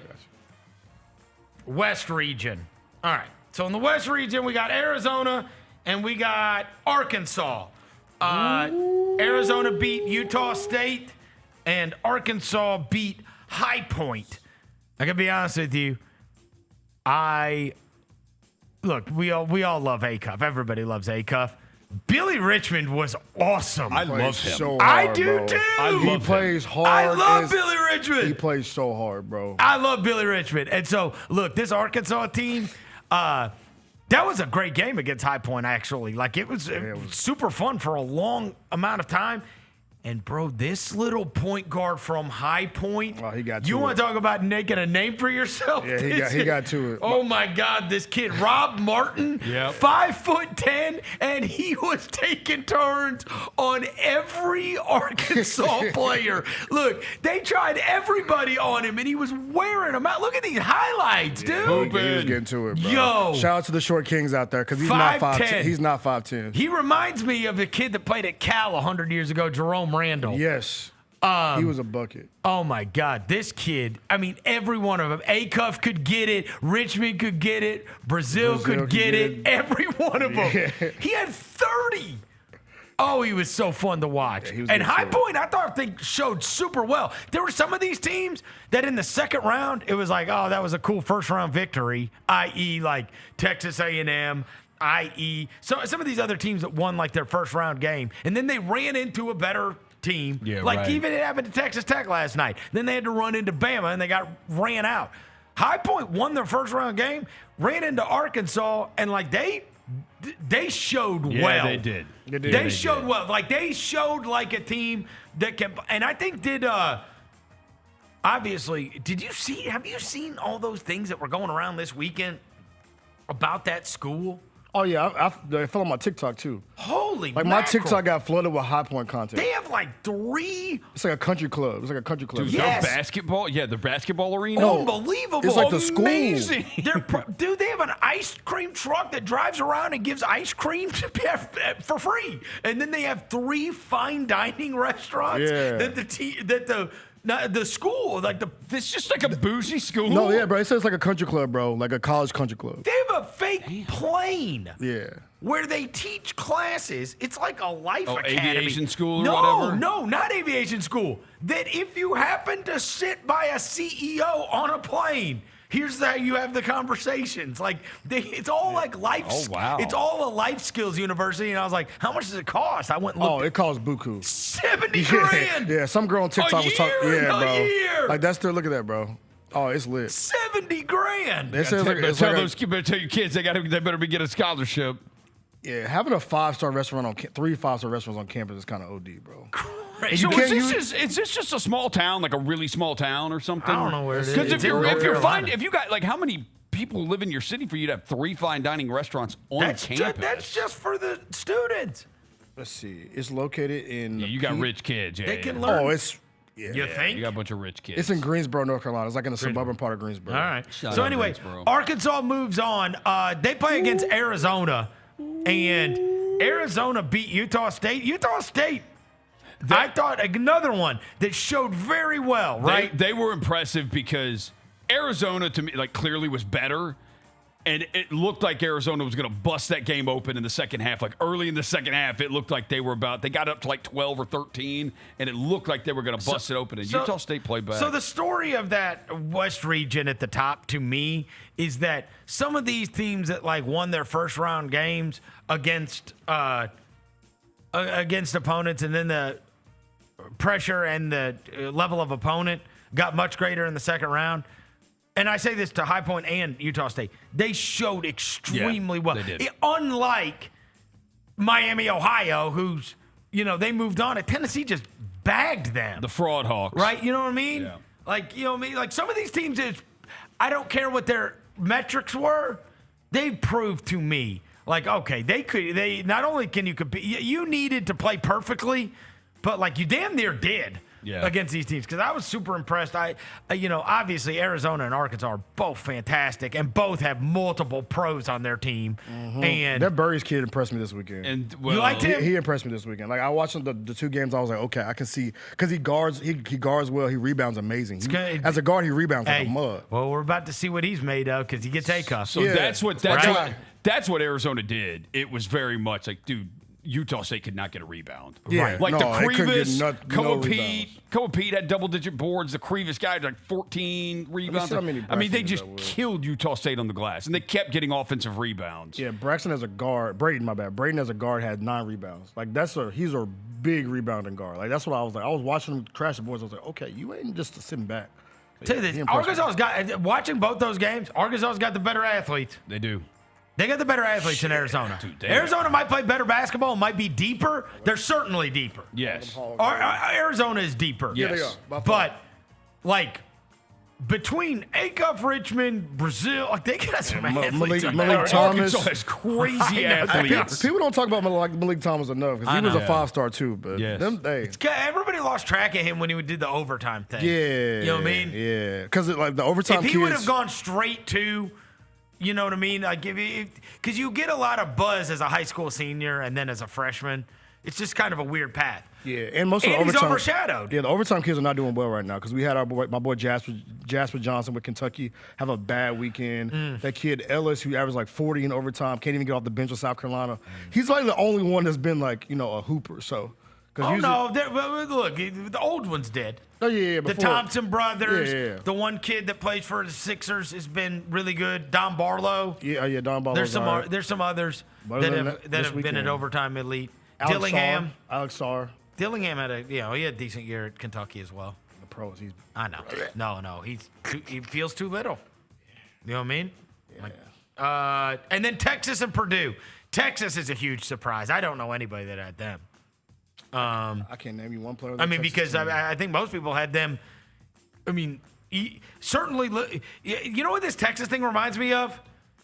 S20: West region. All right. So in the West region, we got Arizona and we got Arkansas. Arizona beat Utah State and Arkansas beat High Point. I gotta be honest with you. We all love A-Cuff. Everybody loves A-Cuff. Billy Richmond was awesome.
S5: I love him.
S13: So hard,
S20: I do
S13: bro.
S20: too.
S13: He plays hard.
S20: I love Billy Richmond.
S13: He plays so hard, bro.
S20: I love Billy Richmond. And so, look, this Arkansas team, that was a great game against High Point, actually. Like, it was super fun for a long amount of time. And, bro, this little point guard from High Point.
S13: Well, he got to
S20: You
S13: it.
S20: want to talk about making a name for yourself?
S13: Yeah, he got to it.
S20: Oh, my God, this kid, Rob Martin, 5'10", and he was taking turns on every Arkansas player. Look, they tried everybody on him, and he was wearing them out. Look at these highlights, dude.
S13: He was getting to it, bro.
S20: Yo.
S13: Shout out to the short kings out there, because he's not 5'10". He's not 5'10".
S20: He reminds me of the kid that played at Cal 100 years ago, Jerome Randall.
S13: Yes. He was a bucket.
S20: Oh, my God. This kid, I mean, every one of them. A-Cuff could get it. Richmond could get it. Brazil could get it. Every one of them.
S13: Yeah.
S20: He had 30. Oh, he was so fun to watch.
S13: Yeah,
S20: and High Point, I thought they showed super well. There were some of these teams that in the second round, it was like, oh, that was a cool first-round victory, i.e. like Texas A&M, i.e. So some of these other teams that won like their first-round game, and then they ran into a better team.
S5: Yeah,
S20: like
S5: right.
S20: even it happened to Texas Tech last night. Then they had to run into Bama, and they got ran out. High Point won their first-round game, ran into Arkansas, and like they showed well.
S5: Yeah, they did.
S20: They showed well. Like they showed like a team that can. And I think obviously, have you seen all those things that were going around this weekend about that school?
S13: Oh yeah, I fell on my TikTok too.
S20: Holy
S13: Like
S20: mackerel.
S13: my TikTok got flooded with High Point content.
S20: They have like 3.
S13: It's like a country club. It's like a country club.
S5: Dude,
S20: Yes.
S5: their basketball, the basketball arena.
S20: Unbelievable.
S13: It's like the school.
S5: Amazing.
S20: Dude, they have an ice cream truck that drives around and gives ice cream for free. And then they have 3 fine dining restaurants
S13: Yeah.
S20: that the school,
S5: it's just like a bougie school.
S13: No, yeah, bro. It says like a country club, bro. Like a college country club.
S20: they have a fake plane.
S13: Yeah.
S20: Where they teach classes. It's like a life academy.
S5: Aviation school or
S20: no,
S5: whatever?
S20: No, not aviation school. That if you happen to sit by a CEO on a plane, here's how you have the conversations. Like it's all like life.
S5: Oh, wow.
S20: It's all a life skills university. And I was like, how much does it cost? I went and looked.
S13: Oh, it costs buku.
S20: 70 grand.
S13: Yeah, some girl on TikTok was talking.
S20: year,
S13: Yeah,
S20: a
S13: bro.
S20: year.
S13: Like that's still look at that, bro. Oh, it's lit.
S20: 70 grand.
S13: It says like, it's
S5: tell
S13: like
S5: tell your kids they better be getting a scholarship.
S13: yeah, having a 5-star restaurant on 3 5-star restaurants on campus is kind of OD, bro.
S20: Crazy.
S5: So
S13: can't
S5: is this just a small town, like a really small town or something?
S20: I don't know where it is.
S5: Because
S20: It's in North Carolina.
S5: if you got like how many people live in your city for you to have 3 fine dining restaurants on campus?
S20: That's just for the students.
S13: Let's see. It's located in.
S5: Yeah, you got rich kids. Yeah,
S20: They can
S5: yeah.
S20: learn.
S13: Oh, it's. Yeah.
S20: You think?
S5: You got a bunch of rich kids.
S13: It's in Greensboro, North Carolina. It's like in the suburban part of Greensboro.
S20: All right.
S5: Shout
S20: So
S5: out
S20: anyway,
S5: Greensboro.
S20: Arkansas moves on. They play against Arizona, and Arizona beat Utah State. Utah State, I thought another one that showed very well, right?
S5: They were impressive because Arizona, to me, like clearly was better. And it looked like Arizona was going to bust that game open in the second half. Like early in the second half, it looked like they got up to like 12 or 13, and it looked like they were going to bust it open. And Utah State played back.
S20: So the story of that West region at the top, to me, is that some of these teams that like won their first round games against opponents, and then the pressure and the level of opponent got much greater in the second round. And I say this to High Point and Utah State. They showed extremely well.
S5: They did.
S20: Unlike Miami, Ohio, who's, they moved on. And Tennessee just bagged them.
S5: The Fraud Hawks.
S20: Right? You know what I mean?
S5: Yeah.
S20: Like, you know what I mean? Like some of these teams, I don't care what their metrics were. They proved to me, like, okay, they not only can you compete, you needed to play perfectly, but like you damn near did.
S5: Yeah.
S20: Against these teams, because I was super impressed. Obviously Arizona and Arkansas are both fantastic, and both have multiple pros on their team.
S13: Mm-hmm.
S20: And
S13: that Burries kid impressed me this weekend.
S5: And
S20: you liked him?
S13: He impressed me this weekend. Like I watched the 2 games, I was like, okay, I can see because he guards well. He rebounds amazing. As a guard, he rebounds like a mud.
S20: Well, we're about to see what he's made of because he gets A-cuffs.
S5: So that's what Arizona did. It was very much like, dude, Utah State could not get a rebound.
S13: Yeah,
S5: like the
S13: they couldn't get
S5: Krivas, Koa Pete had double-digit boards. The Krivas guy had like 14 rebounds. They just killed Utah State on the glass, and they kept getting offensive rebounds.
S13: Yeah, Braxton as a guard, Braden as a guard had 9 rebounds. Like he's a big rebounding guard. Like that's what I was like. I was watching him crash the boards. I was like, okay, you ain't just sitting back.
S20: Tell you this, Arkansas's watching both those games. Arkansas's got the better athletes.
S5: They do.
S20: They got the better athletes in Arizona.
S5: Dude,
S20: Arizona might play better basketball, might be deeper. They're certainly deeper.
S5: Yes.
S20: Arizona is deeper.
S5: Yes.
S13: Yeah, they are.
S20: But, like, between Acuff, Richmond, Brazil, like, they got some athletes.
S13: Malik Thomas.
S5: Arkansas has crazy athletes.
S13: People don't talk about Malik Thomas enough because he was a 5-star too. But
S20: everybody lost track of him when he did the overtime thing.
S13: Yeah.
S20: You know what I mean?
S13: Yeah. Because like the overtime
S20: if he would have gone straight to... You know what I mean? Like because you get a lot of buzz as a high school senior and then as a freshman. It's just kind of a weird path.
S13: Yeah, and most of the
S20: he's
S13: overtime
S20: overshadowed.
S13: Yeah, the overtime kids are not doing well right now because we had my boy Jasper Johnson with Kentucky have a bad weekend. That kid Ellis, who averaged like 40 in overtime, can't even get off the bench with South Carolina. He's like the only one that's been like a hooper. So.
S20: Look, the old ones did.
S13: Oh, yeah,
S20: the
S13: before.
S20: Thompson brothers.
S13: Yeah.
S20: The one kid that plays for the Sixers has been really good. Don Barlow.
S13: Yeah, Don Barlow.
S20: There's some others that have been at overtime elite. Dillingham.
S13: Alex Sarr.
S20: Dillingham had he had a decent year at Kentucky as well.
S13: The pros.
S20: I know. No, he feels too little. You know what I mean?
S13: Yeah.
S20: And then Texas and Purdue. Texas is a huge surprise. I don't know anybody that had them.
S13: I can't name you one player.
S20: Because I think most people had them. I mean, certainly. You know what this Texas thing reminds me of?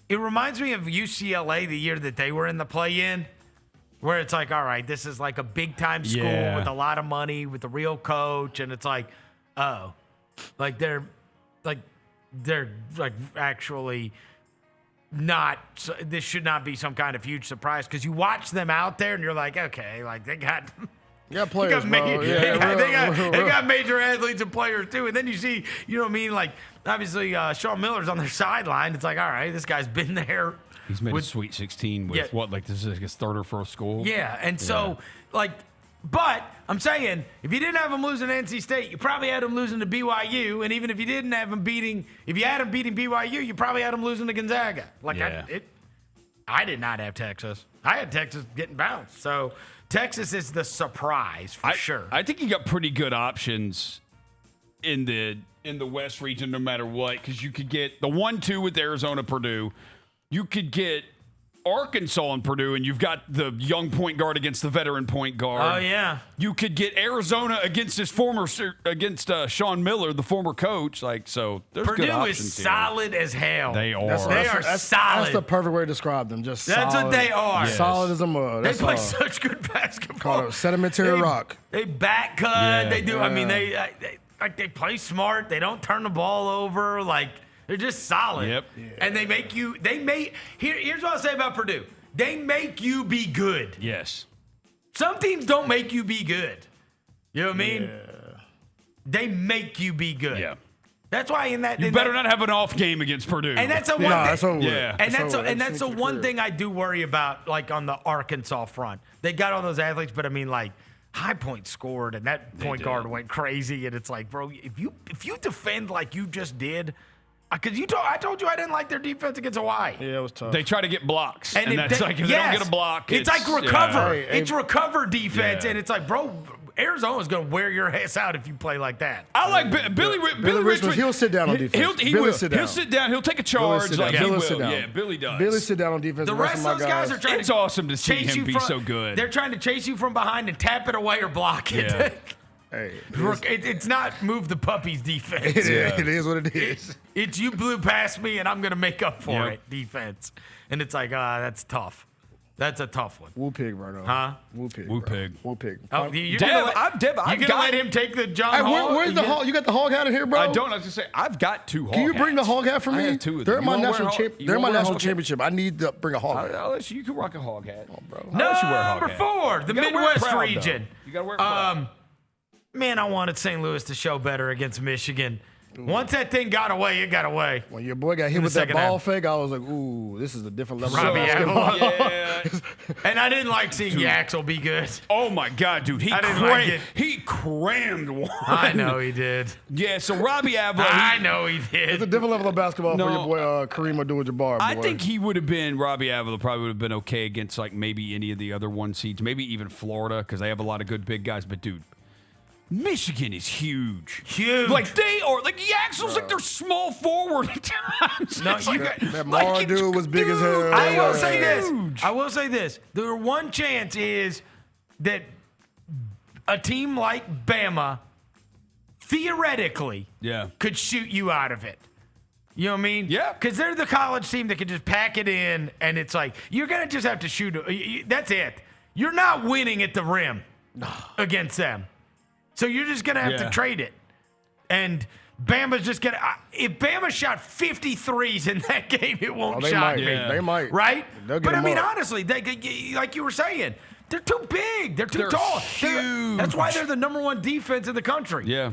S20: It reminds me of UCLA the year that they were in the play-in, where it's like, all right, this is like a big-time school with a lot of money, with a real coach, and it's like, oh, like they're actually not. This should not be some kind of huge surprise because you watch them out there and you're like, okay, like they got.
S13: Yeah, players, they
S20: got major athletes and players too. And then you see, you know what I mean? Like, obviously, Sean Miller's on their sideline. It's like, all right, this guy's been there.
S5: He's made a Sweet 16 with this is his third or fourth school?
S20: Yeah, and so, but I'm saying, if you didn't have him losing to NC State, you probably had him losing to BYU. And even if you didn't have him beating BYU, you probably had him losing to Gonzaga. I did not have Texas. I had Texas getting bounced. So Texas is the surprise for sure.
S5: I think you got pretty good options in the West region no matter what, because you could get the 1-2 with Arizona, Purdue. You could get Arkansas and Purdue, and you've got the young point guard against the veteran point guard.
S20: Oh, yeah.
S5: You could get Arizona against Sean Miller, the former coach. So there's
S20: Purdue
S5: good options
S20: is
S5: here.
S20: solid as hell.
S5: They are.
S20: They are solid.
S13: That's the perfect way to describe them. Just
S20: that's
S13: solid,
S20: what they are.
S13: Yes. Solid as a mud.
S20: They play such good basketball.
S13: Called a sedimentary rock.
S20: They back cut.
S5: Yeah.
S20: They do. I mean, they play smart. They don't turn the ball over. They're just solid.
S5: Yep.
S20: Yeah. And here's what I'll say about Purdue. They make you be good.
S5: Yes.
S20: Some teams don't make you be good. You know what I mean?
S13: Yeah.
S20: They make you be good.
S5: Yeah.
S20: That's why
S5: You better not have an off game against Purdue.
S20: And that's the one thing.
S5: Yeah.
S20: That's the one thing I do worry about, like on the Arkansas front. They got all those athletes, but I mean, like, High Point scored and that point guard went crazy, and it's like, bro, if you defend like you just did. Because I told you I didn't like their defense against Hawaii.
S13: Yeah, it was tough.
S5: They try to get blocks, and if they don't get a block,
S20: it's like recover.
S13: Yeah.
S20: It's recover defense,
S5: Yeah.
S20: and it's like, bro, Arizona's going to wear your ass out if you play like that.
S5: I like Billy Richmond.
S13: He'll sit down on defense.
S5: He'll sit down. He'll take a charge.
S13: He'll sit down.
S5: Yeah, Billy does.
S13: Billy sit down on defense.
S20: The rest of those guys are trying
S5: It's
S20: to
S5: awesome to see
S20: chase
S5: him
S20: you
S5: be
S20: from,
S5: so good.
S20: They're trying to chase you from behind and tap it away or block it.
S5: Yeah.
S13: Hey,
S20: it's not move the puppies defense.
S13: It is what it is.
S20: It's you blew past me and I'm going to make up for
S5: Yep.
S20: it defense. And it's like, that's tough. That's a tough one.
S13: Woo pig, Vernon.
S20: Huh?
S13: Woo pig.
S5: Woo pig.
S13: Woo pig.
S20: Oh, you're
S5: Dev,
S20: going
S5: I've
S20: to let him take the John Hall?
S13: Where's the hog? You got the hog hat in here, bro?
S5: I don't. I was just say I've got 2 hog
S13: Can you bring the
S5: hats.
S13: hog hat for me?
S5: I have 2 of them.
S13: They're in my
S5: You wanna
S13: national
S5: wear a hog- you
S13: They're in my
S5: wanna wear a
S13: national
S5: hog hat?
S13: championship. I need to bring a hog hat.
S5: I'll let you can rock a hog hat.
S13: Oh, bro.
S5: I'll let you wear a hog
S20: Number
S5: hat.
S20: 4, the
S5: You gotta wear it
S20: Midwest
S5: proud, though.
S20: region.
S5: You got to wear it proud.
S20: Man, I wanted St. Louis to show better against Michigan. Once that thing got away, it got away.
S13: When your boy got hit
S20: In the
S13: with that
S20: second
S13: ball
S20: half.
S13: fake, I was like, ooh, this is a different level
S20: Robbie
S13: of basketball.
S20: Avila. And I didn't like seeing Yaxel be good.
S5: Oh my God, dude!
S20: I didn't like it.
S5: He crammed one.
S20: I know he did.
S5: Yeah, so Robbie Avila.
S20: I know he
S13: It's
S20: did.
S13: a different level of basketball
S5: No,
S13: for your boy Kareem Abdul-Jabbar.
S5: I
S13: boy.
S5: think he would have been Robbie Avila. Probably would have been okay against like maybe any of the other 1 seeds, maybe even Florida because they have a lot of good big guys. But dude, Michigan is huge.
S20: Huge.
S5: Like they are. Like Yaxel's like their small forward at times.
S20: No,
S5: It's
S20: you
S5: like,
S20: got-
S13: that Mara dude was big as hell.
S20: I will say
S5: huge.
S20: this. I will say this. The one chance is that a team like Bama theoretically could shoot you out of it. You know what I mean?
S5: Yeah.
S20: Because they're the college team that can just pack it in, and it's like, you're going to just have to shoot. That's it. You're not winning at the rim against them. So you're just going to have to trade it. And Bama's just going to – if Bama shot 53s in that game, it won't shock me.
S13: They might.
S20: Right?
S13: They'll get
S20: But I
S13: them
S20: mean,
S13: up.
S20: honestly, like you were saying, they're too big. They're too tall.
S5: Huge.
S20: That's why they're the number 1 defense in the country.
S5: Yeah.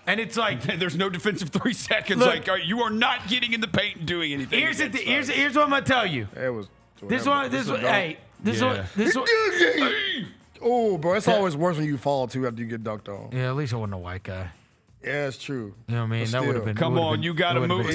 S20: And it's like –
S5: There's no defensive 3 seconds.
S20: Look,
S5: like you are not getting in the paint and doing anything.
S20: here's what I'm going to tell you.
S13: It was.
S20: This one.
S13: Oh, bro, it's always worse when you fall too after you get dunked on.
S20: Yeah, at least I wasn't a white guy.
S13: Yeah, it's true.
S20: You know what I mean?
S13: But
S20: That would have
S13: still.
S20: been.
S5: Come on, you got to move.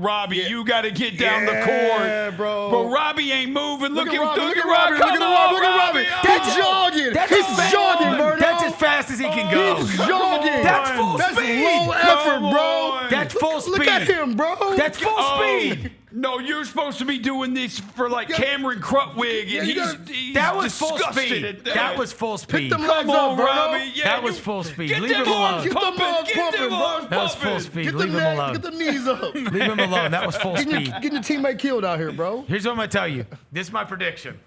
S5: Robbie, you got to get down the court.
S13: Bro.
S5: But Robbie ain't moving. Look at Robbie.
S13: Look at Robbie. He's jogging. He's jogging, Vernon.
S20: That's as fast as he can go.
S13: He's jogging.
S20: That's full
S13: That's
S20: speed.
S13: low effort, bro.
S20: That's full speed.
S13: Look at him, bro.
S20: That's full speed.
S5: No, you're supposed to be doing this for like Cameron Crutwig, and he's
S20: that was full
S5: disgusted
S20: speed.
S5: at
S20: That was full speed.
S13: Pick them legs up, bro.
S5: Robbie. Yeah,
S20: that was full speed.
S5: Get
S20: Leave
S5: them
S20: him
S5: arms
S20: alone.
S5: pumping. Get them arms
S20: That was
S5: pumping.
S20: full speed.
S13: Get
S20: Leave
S13: the
S20: him
S13: neck,
S20: alone.
S13: get the knees up.
S20: Leave him alone. That was full speed.
S13: Getting your teammate killed out here, bro.
S20: Here's what I'm going to tell you. This is my prediction.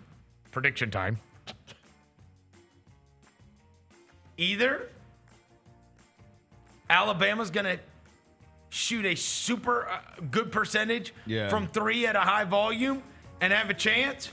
S20: Prediction time. Either Alabama's going to shoot a super good percentage from 3 at a high volume and have a chance,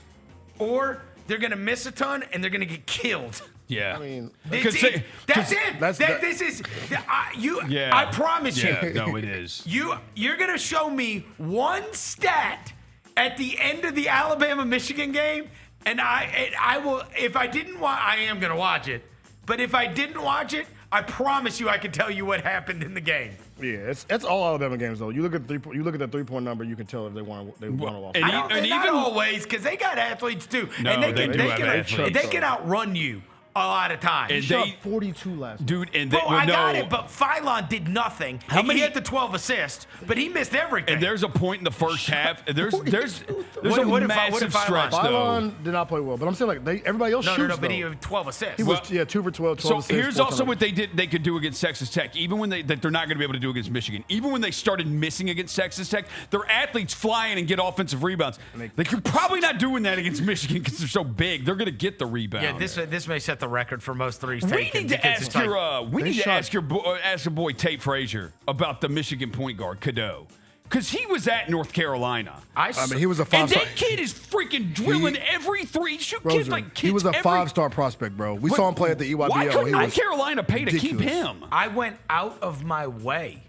S20: or they're going to miss a ton and they're going to get killed.
S5: Yeah.
S13: I mean,
S20: That's it. This is I promise you.
S5: No, it is.
S20: You're gonna show me one stat at the end of the Alabama-Michigan game, and I will. If I didn't watch, I am gonna watch it. But if I didn't watch it, I promise you, I can tell you what happened in the game.
S13: Yeah, it's all Alabama games though. You look at the 3-point number, you can tell if they want to loss.
S20: And not always, because they got athletes too,
S5: No,
S20: and
S5: they
S20: can outrun you a lot of times.
S13: He shot 42 last
S5: dude, and
S20: I got it, but Phylon did nothing. He had the 12 assists, but he missed everything.
S5: And there's a point in the first half. There's
S20: What
S5: a
S20: if
S5: massive
S20: Phylon-
S5: stretch though.
S13: Phylon did not play well, but I'm saying like everybody else shoots.
S20: No, but
S13: though.
S20: he had 12 assists.
S13: He was 2 for 12
S5: So
S13: assists.
S5: here's
S13: 4
S5: also what they could do against Texas Tech, even when that they're not going to be able to do against Michigan. Even when they started missing against Texas Tech, their athletes fly in and get offensive rebounds. Like you're probably not doing that against Michigan because they're so big. They're going to get the rebound.
S20: Yeah, this may set the record for most threes
S5: We
S20: taken.
S5: need to
S20: because
S5: ask
S20: it's
S5: your
S20: like-
S5: ask your boy Tate Frazier about the Michigan point guard Cadeau. Because he was at North Carolina.
S13: I mean, he was a 5-star.
S5: And that kid is freaking drilling every three.
S13: He was a 5-star prospect, bro. We saw him play at the EYBL.
S5: Why couldn't
S13: North
S5: Carolina pay to keep him?
S20: I went out of my way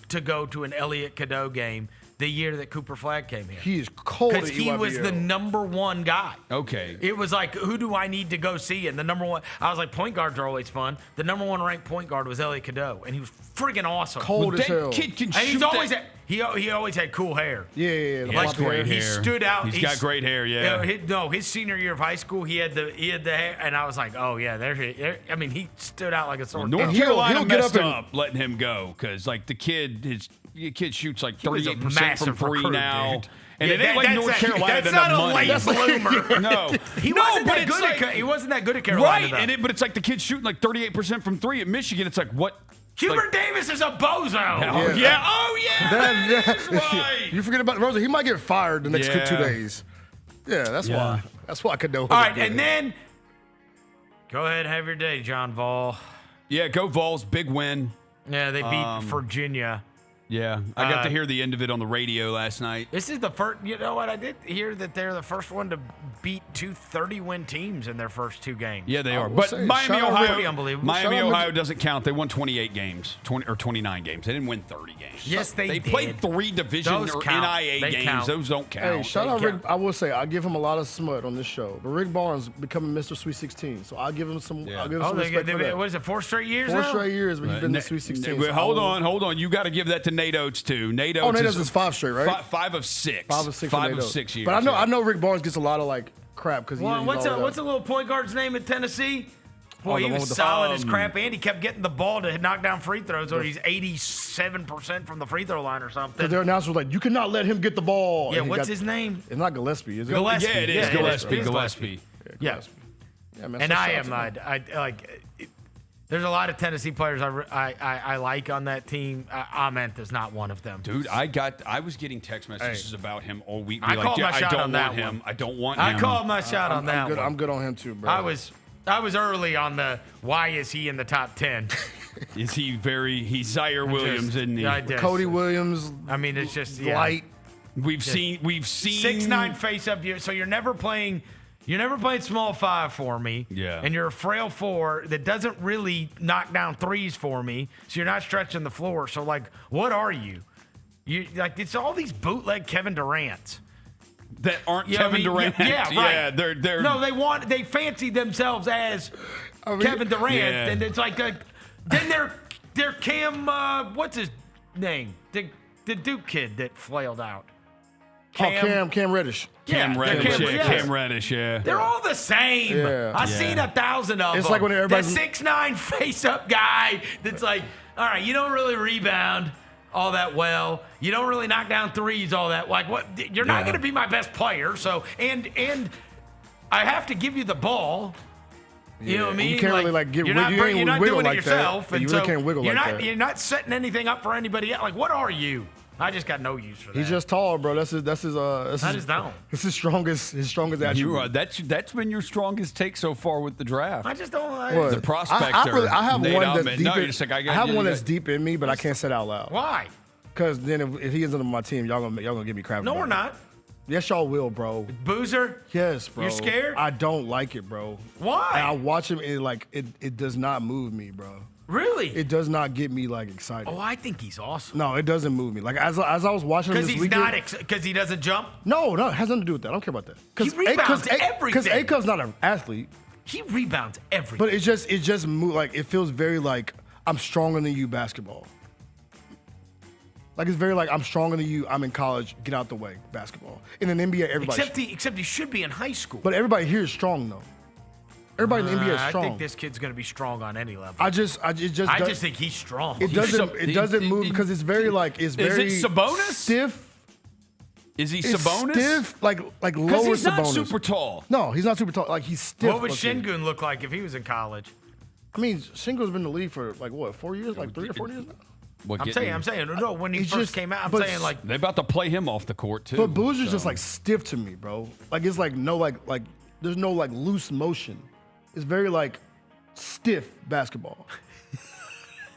S13: to
S20: go to an Elliott Cadeau game the year that Cooper Flagg came here.
S13: He is cold at
S20: Because he was the number one guy.
S5: Okay.
S20: It was like, who do I need to go see? And the number one, I was like, point guards are always fun. The number one ranked point guard was Elliott Cadeau, and he was friggin' awesome.
S13: Cold as hell.
S5: Kid can
S20: And
S5: shoot
S20: he's always
S5: that.
S20: he always had cool hair.
S13: Yeah.
S5: He has great
S20: He
S5: hair.
S20: stood out.
S5: He's got great hair. Yeah.
S20: His senior year of high school, he had the hair, and I was like, oh yeah, I mean, he stood out like a sore
S5: North
S20: thumb.
S5: Carolina messed up letting him go because like the kid shoots like 38% from three now.
S20: Dude.
S5: And
S20: Yeah,
S5: it ain't like North Carolina
S20: that's
S5: doesn't have
S20: not a
S5: money.
S20: late bloomer.
S5: No,
S20: He wasn't that good at he wasn't that good at Carolina.
S5: Right,
S20: though.
S5: but it's like the kid shooting like 38% from three at Michigan. It's like what?
S20: Hubert Davis is a bozo.
S5: That's right.
S13: You forget about Rosa. He might get fired the next 2 days. Yeah, that's why. That's why Cadeau.
S20: All right, and then go ahead and have your day, John Vol.
S5: Yeah, go Vols. Big win.
S20: Yeah, they beat Virginia.
S5: Yeah, I got to hear the end of it on the radio last night.
S20: This is the first, you know what? I did hear that they're the first one to beat 2 30-win teams in their first 2 games.
S5: Yeah, they are. But Miami,
S20: Pretty unbelievable.
S5: Miami, Ohio doesn't count. They won 28 games, 29 games. They didn't win 30 games.
S20: Yes, they did.
S5: played 3 division
S20: Those
S5: or
S20: count.
S5: NIA
S20: They
S5: games.
S20: count.
S5: Those don't count.
S13: Hey, shout out Rick. I will say I give him a lot of smut on this show, but Rick Barnes becoming Mr. Sweet 16, so I'll give him some. I'll give him some respect for that.
S20: What is it? 4 straight years?
S13: 4
S20: now?
S13: straight years, but he's been the Sweet 16. So
S5: Hold on. You got to give that to Nate Oates too. Nate Oates
S13: is 5 straight, right?
S5: 5 of 6.
S13: 5 of 6.
S5: 5 of 6 years.
S13: But I know Rick Barnes gets a lot of like crap because
S20: what's a little point guard's name in Tennessee? Boy, he was solid as crap, and he kept getting the ball to knock down free throws, or he's 87% from the free throw line or something.
S13: Because their announcer was like, "You cannot let him get the ball."
S20: Yeah, what's his name?
S13: It's not Gillespie, is it?
S20: Gillespie.
S5: Yeah, it is Gillespie.
S20: Yeah.
S13: Man,
S20: And I like. There's a lot of Tennessee players I like on that team. Ament is not one of them.
S5: Dude, I was getting text messages about him all week.
S20: I called my shot on that
S5: him.
S20: one.
S5: I don't want him.
S20: I called my shot on that one.
S13: I'm good on him too, bro.
S20: I was early on the why is he in the top 10?
S5: Is he he's Zaire Williams, isn't he?
S13: Cody Williams.
S20: I mean, it's just
S13: light.
S5: We've seen
S20: 6'9" face up. So you're never playing small 5 for me.
S5: Yeah.
S20: And you're a frail 4 that doesn't really knock down threes for me. So you're not stretching the floor. So like, what are you? You like it's all these bootleg Kevin Durants.
S5: That aren't Kevin Durant.
S20: Yeah, right.
S5: Yeah, they're
S20: No, they fancy themselves as Kevin Durant, and it's like then they're Cam. What's his name? The Duke kid that flailed out.
S13: Cam Reddish.
S5: Cam Reddish. Yeah.
S20: They're all the same.
S13: Yeah.
S20: I've seen 1,000 of them.
S13: It's like when everybody's
S20: that 6'9" face-up guy that's like, all right, you don't really rebound. all that well. You don't really knock down threes all that. Like what? You're not going to be my best player. So and I have to give you the ball. You know what I mean?
S13: You can't really like get.
S20: You're not doing it yourself, and
S13: you
S20: so
S13: really can't wiggle
S20: you're
S13: like
S20: not.
S13: that.
S20: You're not setting anything up for anybody else. Like what are you? I just got no use for that.
S13: He's just tall, bro. That's his.
S20: I just don't.
S13: It's his strongest attribute.
S5: That's been your strongest take so far with the draft.
S20: I just don't like
S13: What?
S5: The prospector.
S13: I have
S5: Nate
S13: one
S5: Altman.
S13: that's deep.
S5: No,
S13: in,
S5: you're just like,
S13: I have one that's deep in me, but I can't say it out loud.
S20: Why?
S13: Because then if he isn't on my team, y'all gonna give me crap.
S20: No,
S13: about
S20: we're
S13: it.
S20: not.
S13: Yes, y'all will, bro.
S20: Boozer?
S13: Yes, bro.
S20: You're scared?
S13: I don't like it, bro.
S20: Why?
S13: I watch him and it does not move me, bro.
S20: Really?
S13: It does not get me like excited.
S20: Oh, I think he's awesome.
S13: No, it doesn't move me. Like as I was watching him this weekend.
S20: Because he doesn't jump?
S13: No, it has nothing to do with that. I don't care about that.
S20: He rebounds everything.
S13: Because Akov's not an athlete.
S20: He rebounds everything.
S13: But it just move like it feels very like I'm stronger than you basketball. Like it's very like I'm stronger than you. I'm in college. Get out the way, basketball. In an NBA, everybody.
S20: Except he should be in high school.
S13: But everybody here is strong though. Everybody in the NBA is strong.
S20: I think this kid's gonna be strong on any level.
S13: I just
S20: think he's strong.
S13: It doesn't move because it's very
S5: Is it Sabonis?
S13: Stiff.
S5: Is he
S13: It's
S5: Sabonis?
S13: stiff, like lower Sabonis.
S5: Because he's not super tall.
S13: No, he's not super tall. Like he's stiff.
S20: What would
S13: looking.
S20: Şengün look like if he was in college?
S13: I mean, Şengün's been in the league for like what, 4 years? Like 3 or 4 years now?
S20: I'm saying, no, when he
S13: He's
S20: first
S13: just-
S20: came out, I'm
S13: but
S20: saying like
S5: They're about to play him off the court too.
S13: But Boozer's
S5: so.
S13: just like stiff to me, bro. Like it's like no like there's no like loose motion. It's very like stiff basketball.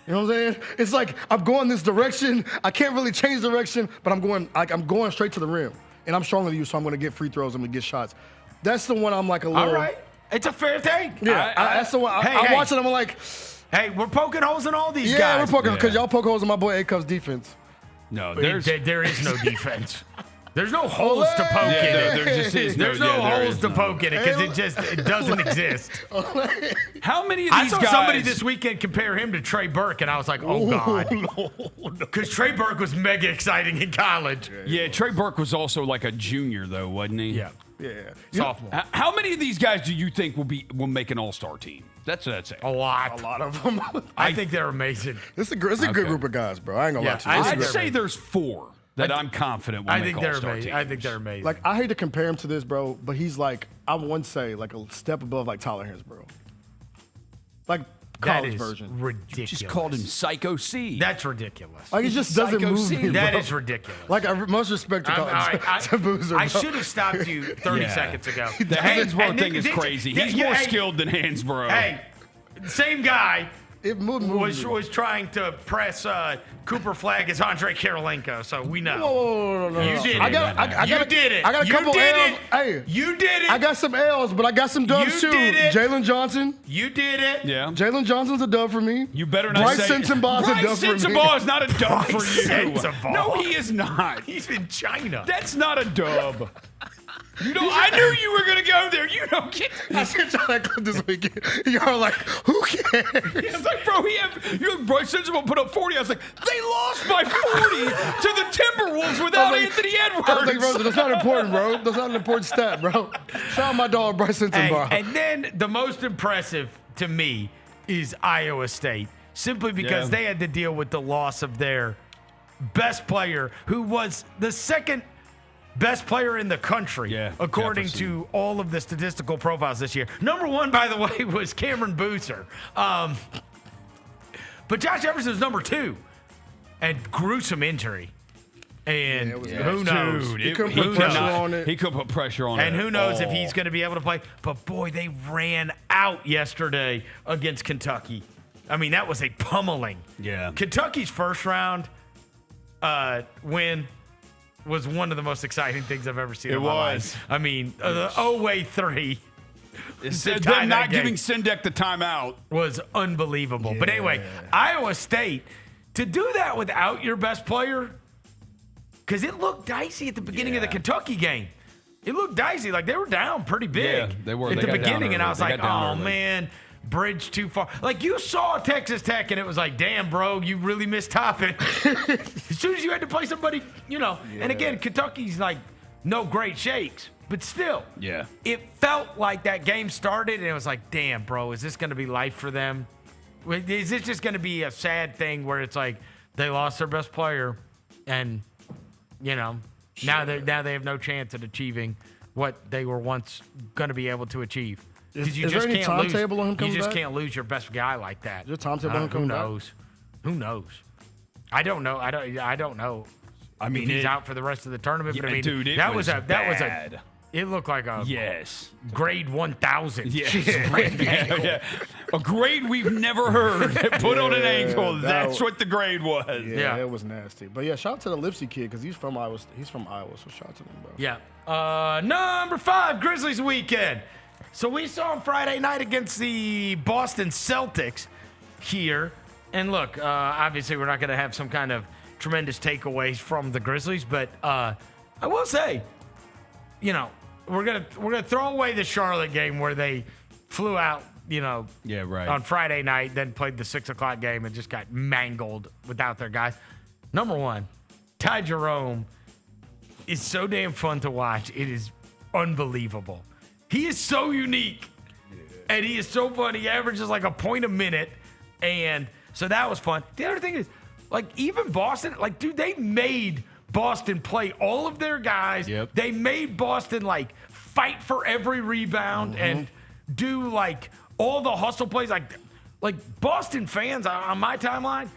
S13: You know what I'm saying? It's like I'm going this direction. I can't really change direction, but I'm going straight to the rim. And I'm stronger than you, so I'm gonna get free throws. I'm gonna get shots. That's the one I'm like a little.
S20: all right. It's a fair take.
S13: Yeah, that's the one. I watch it. I'm like,
S20: hey, we're poking holes in all these guys.
S13: yeah, we're poking because y'all poke holes in my boy Akov's defense.
S5: No,
S20: there is no defense. There's no holes to poke in it.
S5: There just is.
S20: There's no holes to poke in it because it doesn't exist.
S5: How many of
S20: I
S5: these
S20: saw
S5: guys?
S20: somebody this weekend compare him to Trey Burke, and I was like, oh, God. Because Trey Burke was mega exciting in college.
S5: Yeah, Trey Burke was also like a junior, though, wasn't he?
S20: Yeah.
S13: Yeah.
S20: Sophomore.
S5: How many of these guys do you think will make an all-star team? That's it.
S20: A lot.
S13: A lot of them.
S20: I think they're amazing.
S13: It's a good group of guys, bro. I ain't gonna lie to you.
S5: I'd say there's 4 that I'm confident will make all-star teams.
S20: I think they're amazing.
S13: Like I hate to compare him to this, bro, but he's like I wouldn't say like a step above like Tyler Hansborough. Like college version.
S20: Ridiculous.
S5: Just called him Psycho C.
S20: That's ridiculous.
S13: Like it just doesn't
S5: Psycho
S13: move
S5: C.
S13: me.
S20: That
S13: bro.
S20: is ridiculous.
S13: Like most respect to Boozer.
S20: I
S13: bro.
S20: should have stopped you 30 seconds ago.
S5: The Hansborough thing is crazy. He's more skilled than Hansborough.
S20: Hey, same guy
S13: It
S20: was trying to press Cooper Flagg as Andre Kirilenko, so we know.
S13: Whoa.
S20: You did it.
S13: You
S20: did it.
S13: I got a
S20: You
S13: couple
S20: did
S13: L's.
S20: it.
S13: Hey,
S20: You did it.
S13: I got some L's, but I got some dubs
S20: You
S13: too.
S20: did it.
S13: Jalen Johnson.
S20: You did it.
S5: Yeah.
S13: Jalen Johnson's a dub for me.
S5: You better not
S13: Bryce
S5: say
S13: Sensabaugh is a dub for me.
S5: Sensabaugh is not a dub for
S20: Bryce
S5: you.
S20: Sensabaugh.
S5: No, he is not.
S20: He's in China.
S5: That's not a dub. You know, I knew you were gonna go there. You don't get.
S13: I sent y'all that clip this weekend. Y'all like, who cares?
S5: It's like, bro, Bryce Sensabaugh put up 40. I was like, they lost by 40 to the Timberwolves without Anthony Edwards.
S13: I was like, bro, that's not important, bro. That's not an important stat, bro. Shout out my dog, Bryce Sensabaugh.
S20: And then the most impressive to me is Iowa State, simply because they had to deal with the loss of their best player, who was the second best player in the country, according to all of the statistical profiles this year. Number 1, by the way, was Cameron Boozer. But Josh Jefferson was number 2. And gruesome injury. And who knows?
S5: Dude,
S13: he couldn't put pressure on it.
S5: He could put pressure on it.
S20: And who knows if he's going to be able to play. But, boy, they ran out yesterday against Kentucky. I mean, that was a pummeling.
S5: Yeah.
S20: Kentucky's first round win was one of the most exciting things I've ever seen in my life. I mean, the 0-way 3.
S5: Them not giving Sendek the timeout
S20: was unbelievable. But anyway, Iowa State, to do that without your best player, because it looked dicey at the beginning of the Kentucky game. It looked dicey. Like, they were down pretty big
S5: they were.
S20: at
S5: They
S20: the
S5: got
S20: beginning.
S5: down
S20: And I was
S5: early.
S20: like, oh, man, bridge too far. Like, you saw Texas Tech, and it was like, damn, bro, you really missed Toppin. As soon as you had to play somebody, you know. And again, Kentucky's like no great shakes. But still, it felt like that game started, and it was like, damn, bro, is this going to be life for them? Is this just going to be a sad thing where it's like they lost their best player, and now they have no chance at achieving what they were once going to be able to achieve.
S13: Is there any timetable on him coming back?
S20: You just can't lose your best guy like that.
S13: Is there a timetable on him coming back?
S20: Who knows? I don't know. I don't know. I mean, if he's out for the rest of the tournament. But I mean,
S5: dude,
S20: that was bad. It looked like a grade 1,000.
S5: Yeah. A grade we've never heard put on an ankle. That's what the grade was.
S13: Yeah, it was nasty. But yeah, shout out to the Lipsy kid because he's from Iowa. He's from Iowa, so shout out to him, bro.
S20: Yeah. Number 5, Grizzlies weekend. So we saw him Friday night against the Boston Celtics here. And look, obviously we're not going to have some kind of tremendous takeaways from the Grizzlies, but I will say, we're gonna throw away the Charlotte game where they flew out, on Friday night, then played the 6 o'clock game and just got mangled without their guys. Number 1, Ty Jerome is so damn fun to watch. It is unbelievable. He is so unique, and he is so fun. He averages like a point a minute, and so that was fun. The other thing is, even Boston, dude, they made Boston play all of their guys.
S5: Yep.
S20: They made Boston, fight for every rebound and do, all the hustle plays. Like Boston fans on my timeline,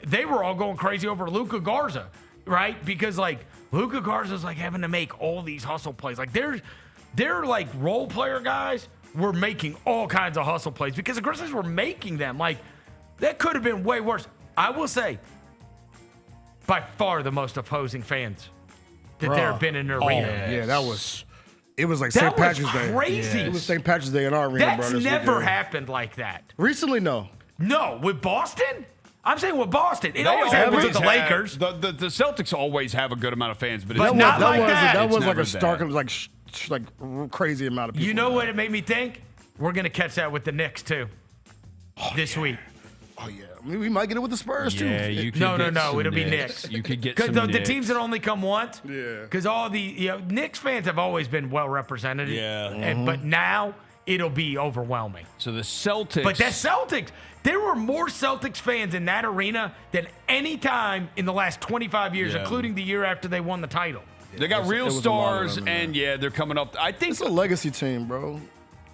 S20: they were all going crazy over Luka Garza, right? Because, Luka Garza's, having to make all these hustle plays. Their role player guys were making all kinds of hustle plays because the Grizzlies were making them. That could have been way worse. I will say, by far the most opposing fans that there have been in the arena.
S13: It was like St. Patrick's Day.
S20: Crazy.
S13: It was St. Patrick's Day in our arena, bro.
S20: That's never happened like that.
S13: Recently, no.
S20: No, with Boston? I'm saying with Boston. It always happens with the Lakers.
S5: The Celtics always have a good amount of fans, but
S20: not like that.
S13: That was like a stark, crazy amount of people.
S20: You know what it made me think? We're going to catch that with the Knicks, too, this week.
S13: Oh, yeah. We might get it with the Spurs, too.
S5: You could
S20: No. It'll be Knicks.
S5: You could get some
S20: Because the
S5: Knicks.
S20: teams that only come once.
S13: Yeah.
S20: Because all the Knicks fans have always been well represented.
S5: Yeah.
S20: But now it'll be overwhelming.
S5: So the Celtics.
S20: But that Celtics, there were more Celtics fans in that arena than any time in the last 25 years, including the year after they won the title.
S5: They got real stars, and they're coming up. I think
S13: it's a legacy team, bro.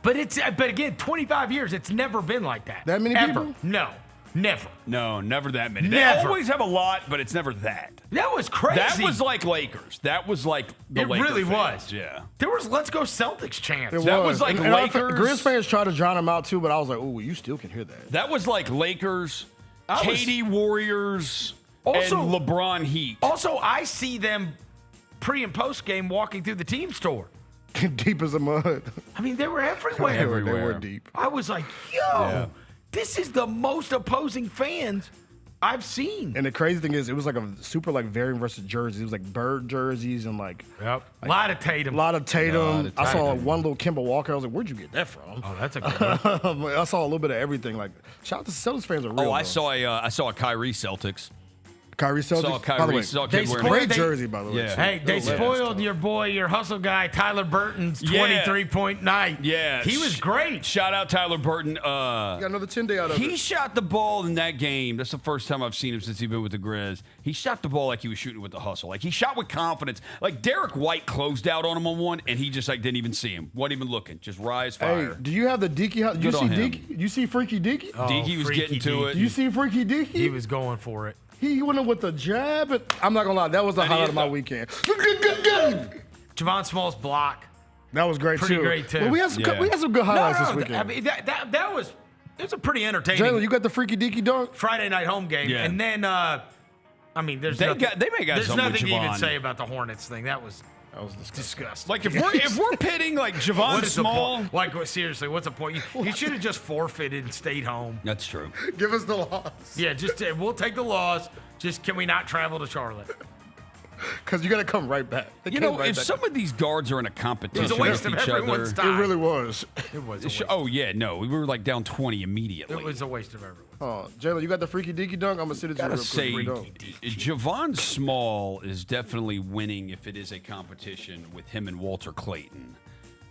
S20: But again, 25 years, it's never been like that.
S13: That many people?
S20: No, never.
S5: No, never that many.
S20: Never.
S5: They always have a lot, but it's never that.
S20: That was crazy.
S5: That was like Lakers. That was like the Lakers.
S20: It really
S5: fans.
S20: was.
S5: Yeah.
S20: There was "Let's go Celtics" chants.
S5: That was like Lakers.
S13: Grizz fans tried to drown them out too, but I was like, "Oh, you still can hear that."
S5: That was like Lakers, KD Warriors, and LeBron Heat.
S20: Also, I see them pre and post game walking through the team store.
S13: Deep as a mud.
S20: I mean, they were everywhere.
S13: They were deep.
S20: I was like, yo, this is the most opposing fans I've seen.
S13: And the crazy thing is, it was like a super variant versus jerseys. It was like Bird jerseys and
S20: a lot of Tatum.
S13: I saw one little Kemba Walker. I was like, where'd you get that from?
S20: Oh, that's a good one.
S13: I saw a little bit of everything. Shout out to Celtics fans are real.
S5: Oh, I saw a Kyrie Celtics.
S13: Kyrie Celtics?
S5: Saw Kyrie.
S13: Great jersey, by the way.
S5: Yeah.
S20: Hey, they spoiled your hustle guy, Tyler Burton's 23-point night.
S5: Yeah.
S20: He was great.
S5: Shout out Tyler Burton.
S13: Got another 10-day out of it.
S5: He shot the ball in that game. That's the first time I've seen him since he's been with the Grizz. He shot the ball like he was shooting with the hustle. He shot with confidence. Derek White closed out on him on one, and he just didn't even see him. Wasn't even looking. Just rise fire.
S13: Hey, do you have the Deaky? You see Deaky? You see Freaky Deaky?
S20: Oh,
S5: Deaky was getting to it.
S13: You see Freaky Deaky?
S20: He was going for it.
S13: He went in with the jab. I'm not going to lie. That was the highlight of my weekend.
S20: Javon Small's block.
S13: That was great,
S20: Pretty
S13: too.
S20: great, too.
S13: Well, we had some good highlights this weekend.
S20: I mean, that was a pretty entertaining.
S13: Jaylon, you got the Freaky Deaky dunk?
S20: Friday night home game. Yeah. And then, there's nothing to even say about the Hornets thing. That was disgusting.
S5: If we're pitting Javon Small,
S20: seriously, what's the point? You should have just forfeited and stayed home.
S5: That's true.
S13: Give us the loss.
S20: Yeah, we'll take the loss. Just can we not travel to Charlotte?
S13: Because you got to come right back.
S5: If some of these guards are in a competition,
S20: it was a waste of everyone's time.
S13: It really was.
S20: It was. A waste.
S5: Oh yeah, no, we were down 20 immediately.
S20: It was a waste of everyone.
S13: Oh, Jaylon, you got the Freaky Deaky dunk? I'm gonna sit it to you real quick.
S5: Javon Small is definitely winning if it is a competition with him and Walter Clayton.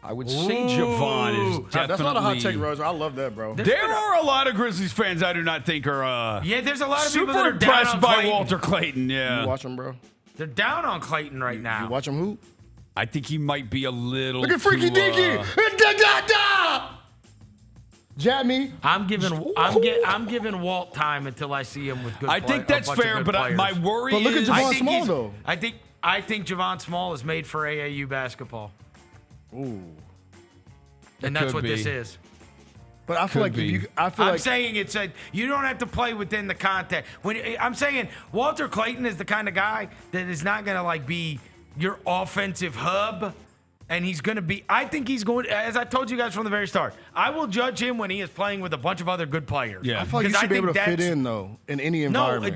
S5: I would say Javon is definitely.
S13: That's not a hot take, Roger. I love that, bro.
S5: There are a lot of Grizzlies fans I do not think are.
S20: Yeah, there's a lot of
S5: super
S20: people that are down
S5: impressed
S20: on
S5: by
S20: Clayton.
S5: Walter Clayton. Yeah,
S13: You watch him, bro.
S20: They're down on Clayton right now.
S13: You watch him hoop?
S5: I think he might be a little.
S13: Look at Freaky
S5: too,
S13: Dinky. Jab me.
S20: I'm giving Walt time until I see him with good.
S5: I think that's fair, but my worry
S13: But look at
S5: is.
S13: Javon Small, though.
S20: I think Javon Small is made for AAU basketball.
S13: Ooh.
S20: And that's
S5: could
S20: what this
S5: be.
S20: is.
S13: But I feel
S5: Could
S13: like if
S5: be.
S13: you, I feel
S20: I'm
S13: like
S20: saying you don't have to play within the context. I'm saying Walter Clayton is the kind of guy that is not going to like be your offensive hub, and he's going to be. I think he's going. As I told you guys from the very start, I will judge him when he is playing with a bunch of other good players.
S5: Yeah.
S13: I feel like you should be able to fit in though in any environment.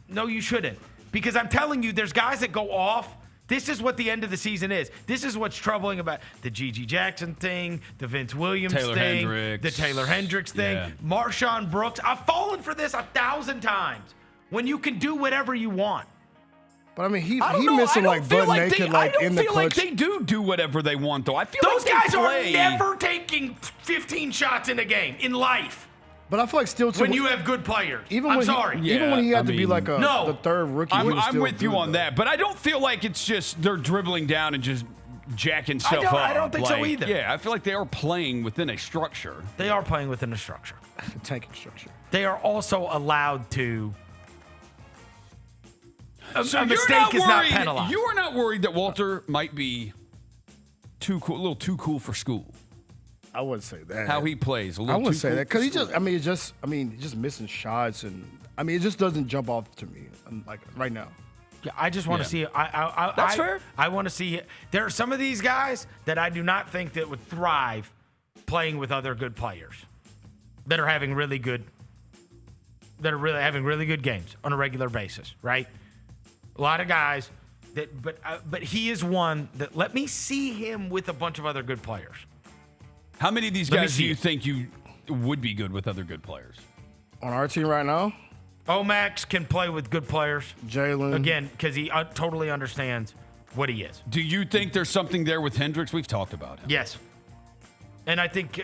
S20: No, you shouldn't, because I'm telling you, there's guys that go off. This is what the end of the season is. This is what's troubling about the G.G. Jackson thing, the Vince Williams thing, the Taylor Hendricks thing, Marshawn Brooks. I've fallen for this 1,000 times. When you can do whatever you want.
S13: But I mean, he
S5: know.
S13: missing
S5: I
S13: like
S5: don't feel
S13: butt
S5: like
S13: naked
S5: I
S13: like
S5: don't
S13: in the
S5: feel
S13: clutch.
S5: like they do whatever they want though. I feel
S20: Those
S5: like
S20: guys
S5: they
S20: are
S5: play.
S20: never taking 15 shots in a game in life.
S13: But I feel like still too.
S20: When you have good players.
S13: Even
S20: I'm
S13: when
S20: sorry.
S13: Even when he had to be like the third rookie.
S5: I'm with you on that, but I don't feel like it's just they're dribbling down and just jacking stuff up.
S20: I don't think so either.
S5: Yeah, I feel like they are playing within a structure.
S20: They are playing within a structure.
S13: Tanking structure.
S20: They are also allowed to.
S5: So
S20: a mistake is not penalized.
S5: You are not worried that Walter might be too cool, a little too cool for school.
S13: I wouldn't say that.
S5: How he plays, a little
S13: I wouldn't
S5: too
S13: say
S5: cool
S13: that because
S5: for
S13: he just.
S5: school.
S13: He's just missing shots and. I mean, it just doesn't jump off to me like right now.
S20: Yeah, I just want to see.
S5: That's fair.
S20: I want to see. There are some of these guys that I do not think that would thrive playing with other good players that are having really good games on a regular basis, right? A lot of guys that, but he is one that let me see him with a bunch of other good players.
S5: How many of these
S20: Let me
S5: guys
S20: see
S5: do you
S20: it.
S5: think you would be good with other good players?
S13: On our team right now,
S20: Omax can play with good players.
S13: Jaylon.
S20: Again, because he totally understands what he is.
S5: Do you think there's something there with Hendricks? We've talked about him.
S20: Yes. And I think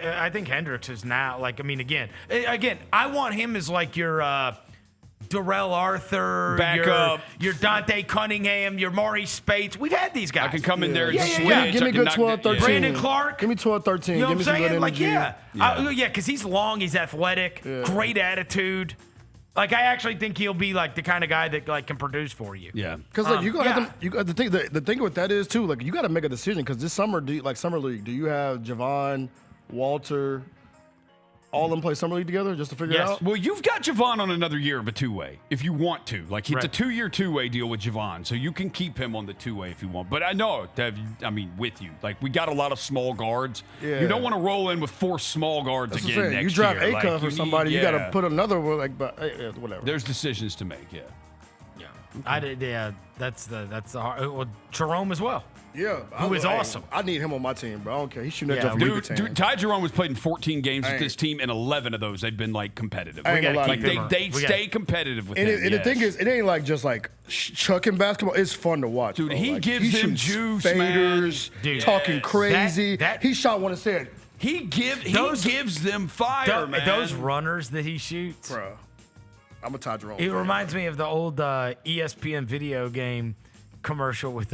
S20: Hendricks is now, like, I mean, again, I want him as like your Darrell Arthur, your Dante Cunningham, your Maurice Spates. We've had these guys.
S5: I can come in there and
S20: Yeah,
S5: switch.
S20: yeah.
S13: Give me
S5: I
S13: a
S5: can
S13: good 12, 13.
S20: Brandon Clark.
S13: Give me 12, 13.
S20: You know
S13: Give me
S20: what I'm
S13: some good
S20: saying?
S13: energy.
S20: Like, because he's long, he's athletic, great attitude. Like, I actually think he'll be like the kind of guy that like can produce for you.
S5: Yeah.
S13: Because like you gonna have to, the thing with that is too, like you got to make a decision because this summer, summer league, do you have Javon, Walter, all of them play summer league together just to figure it out?
S5: Well, you've got Javon on another year of a two-way if you want to. Like, it's a 2-year two-way deal with Javon, so you can keep him on the two-way if you want. But I know, with you. Like, we got a lot of small guards.
S13: Yeah.
S5: You don't want to roll in with 4 small guards
S13: That's
S5: again
S13: what I'm saying.
S5: next
S13: You draft
S5: year.
S13: Acuff or somebody, you got to put another one, like, but whatever.
S5: There's decisions to make, yeah.
S20: That's the hard. Well, Jerome as well.
S13: Yeah.
S20: Who is awesome.
S13: I need him on my team, bro. I don't care. He's shooting that Jeff
S5: Dude,
S13: Wiggins.
S5: Ty Jerome was played in 14 games with
S13: Hey.
S5: this team, and 11 of those they've been like competitive.
S13: I ain't gonna lie
S5: Like
S13: to you.
S5: they stay competitive with
S13: And,
S5: him.
S13: and the thing is, it ain't like just like chucking basketball. It's fun to watch.
S5: Dude,
S13: bro.
S5: he
S13: Like,
S5: gives them
S13: shoots
S5: juice,
S13: faders,
S5: man. Dude,
S13: talking crazy. He shot one and said,
S5: He gives them fire, man.
S20: Those runners that he shoots.
S13: Bro, I'm a Ty Jerome.
S20: It reminds me of the old ESPN video game commercial with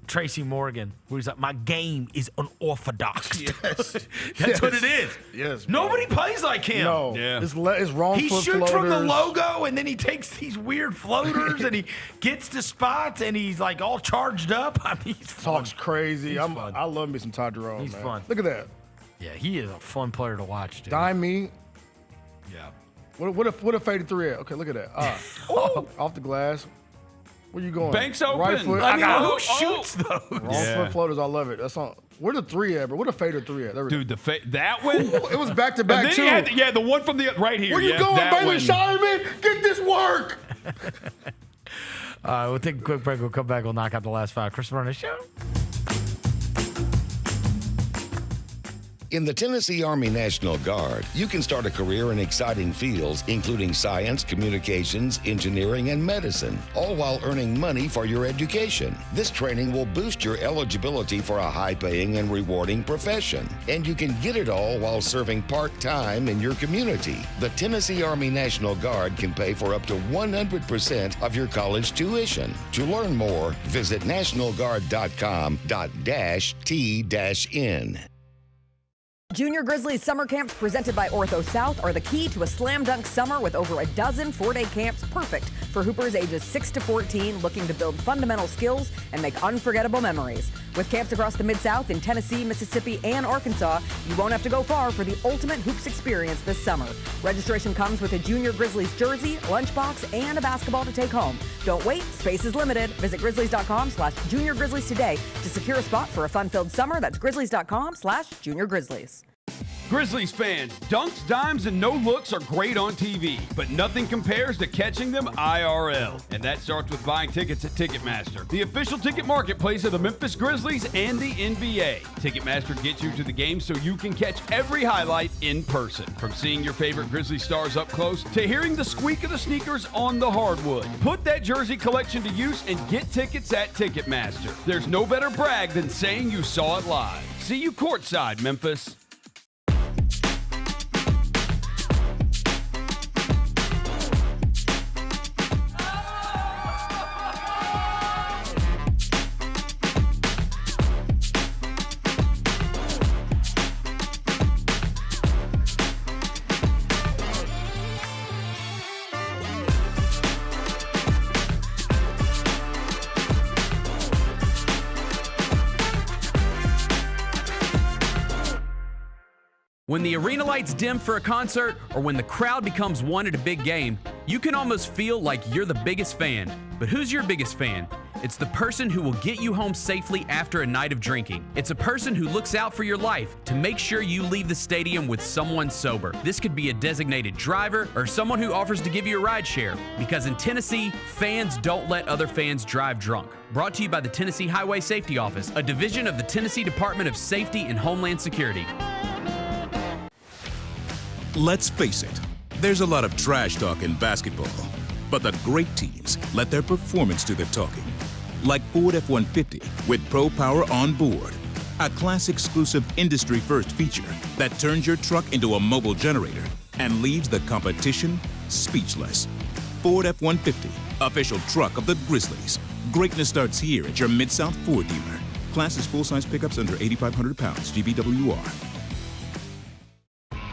S20: Tracy Morgan, where he's like, "My game is unorthodox."
S13: Yes.
S20: That's what it is.
S13: Yes. Bro.
S20: Nobody plays like him.
S13: No.
S5: Yeah.
S13: It's wrong
S20: He
S13: foot
S20: shoots from the
S13: floaters.
S20: logo, and then he takes these weird floaters, and he gets to spots, and he's like all charged up. I mean, he's fun.
S13: Talks crazy.
S20: He's fun.
S13: I love me some Ty Jerome.
S20: He's
S13: man.
S20: fun.
S13: Look at that.
S20: Yeah, he is a fun player to watch, dude.
S13: Dime me.
S20: Yeah.
S13: What a faded three at? Okay, look at that. Off the glass. Where you going?
S5: Bank's open.
S13: Right foot.
S20: I mean,
S13: got
S20: who
S13: it.
S20: shoots those?
S13: Wrong foot floaters. I love it. That's on. Where the three at, bro? Where the fader three at? There we go.
S5: Dude, that one?
S13: It was back to
S5: And
S13: back
S5: then
S13: too.
S5: he had the one from the right here.
S13: Where you going,
S5: that
S13: Bailey
S5: one.
S13: Shireman? Get this work.
S20: We'll take a quick break. We'll come back. We'll knock out the last 5. Chris Vernon Show.
S21: In the Tennessee Army National Guard, you can start a career in exciting fields, including science, communications, engineering, and medicine, all while earning money for your education. This training will boost your eligibility for a high-paying and rewarding profession, and you can get it all while serving part-time in your community. The Tennessee Army National Guard can pay for up to 100% of your college tuition. To learn more, visit nationalguard.com/T-N.
S8: Junior Grizzlies summer camps presented by Ortho South are the key to a slam dunk summer with over a dozen 4-day camps perfect for Hoopers ages 6 to 14 looking to build fundamental skills and make unforgettable memories. With camps across the Mid-South in Tennessee, Mississippi, and Arkansas, you won't have to go far for the ultimate hoops experience this summer. Registration comes with a Junior Grizzlies jersey, lunchbox, and a basketball to take home. Don't wait, space is limited. Visit grizzlies.com/Junior Grizzlies today to secure a spot for a fun-filled summer. That's grizzlies.com/Junior Grizzlies.
S5: Grizzlies fans, dunks, dimes, and no-looks are great on TV, but nothing compares to catching them IRL. And that starts with buying tickets at Ticketmaster, the official ticket marketplace of the Memphis Grizzlies and the NBA. Ticketmaster gets you to the game so you can catch every highlight in person. From seeing your favorite Grizzlies stars up close to hearing the squeak of the sneakers on the hardwood. Put that jersey collection to use and get tickets at Ticketmaster. There's no better brag than saying you saw it live. See you courtside, Memphis.
S22: When the arena lights dim for a concert or when the crowd becomes one at a big game, you can almost feel like you're the biggest fan. But who's your biggest fan? It's the person who will get you home safely after a night of drinking. It's a person who looks out for your life to make sure you leave the stadium with someone sober. This could be a designated driver or someone who offers to give you a ride share. Because in Tennessee, fans don't let other fans drive drunk. Brought to you by the Tennessee Highway Safety Office, a division of the Tennessee Department of Safety and Homeland Security.
S23: Let's face it, there's a lot of trash talk in basketball, but the great teams let their performance do the talking. Like Ford F-150 with Pro Power on board, a class-exclusive industry-first feature that turns your truck into a mobile generator and leaves the competition speechless. Ford F-150, official truck of the Grizzlies. Greatness starts here at your Mid-South Ford dealer. Class is full-size pickups under 8,500 pounds, GVWR.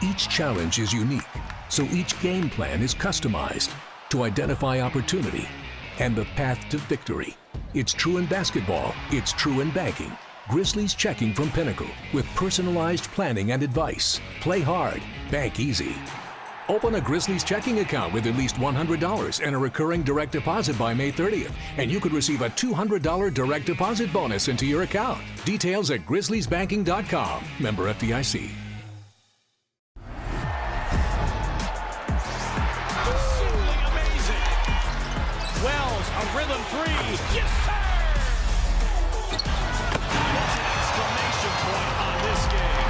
S24: Each challenge is unique, so each game plan is customized to identify opportunity and the path to victory. It's true in basketball, it's true in banking. Grizzlies Checking from Pinnacle with personalized planning and advice. Play hard, bank easy. Open a Grizzlies checking account with at least $100 and a recurring direct deposit by May 30th, and you could receive a $200 direct deposit bonus into your account. Details at grizzliesbanking.com. Member FDIC.
S25: Wells, a rhythm three. Yes, sir! That's an exclamation point on this game.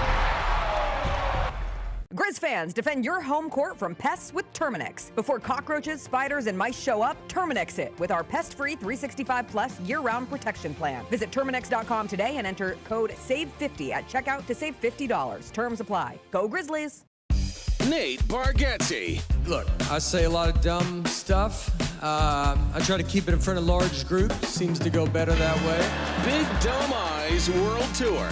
S8: Grizz fans, defend your home court from pests with Terminix. Before cockroaches, spiders, and mice show up, Terminix it with our pest-free 365-plus year-round protection plan. Visit Terminix.com today and enter code SAVE50 at checkout to save $50. Terms apply. Go Grizzlies!
S26: Nate Bargatze.
S27: Look, I say a lot of dumb stuff. I try to keep it in front of large groups. Seems to go better that way.
S26: Big Dumb Eyes World Tour.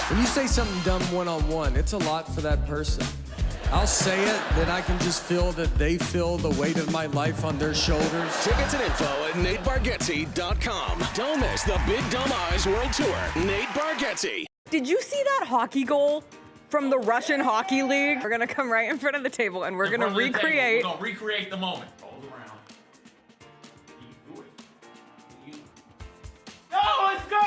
S27: When you say something dumb one-on-one, it's a lot for that person. I'll say it, then I can just feel that they feel the weight of my life on their shoulders.
S26: Tickets and info at NateBargatze.com. Don't miss the Big Dumb Eyes World Tour. Nate Bargatze.
S8: Did you see that hockey goal from the Russian Hockey League? We're going to come right in front of the table and we're going to recreate.
S9: We're going to recreate the moment. Hold around. Do it. Go, let's go!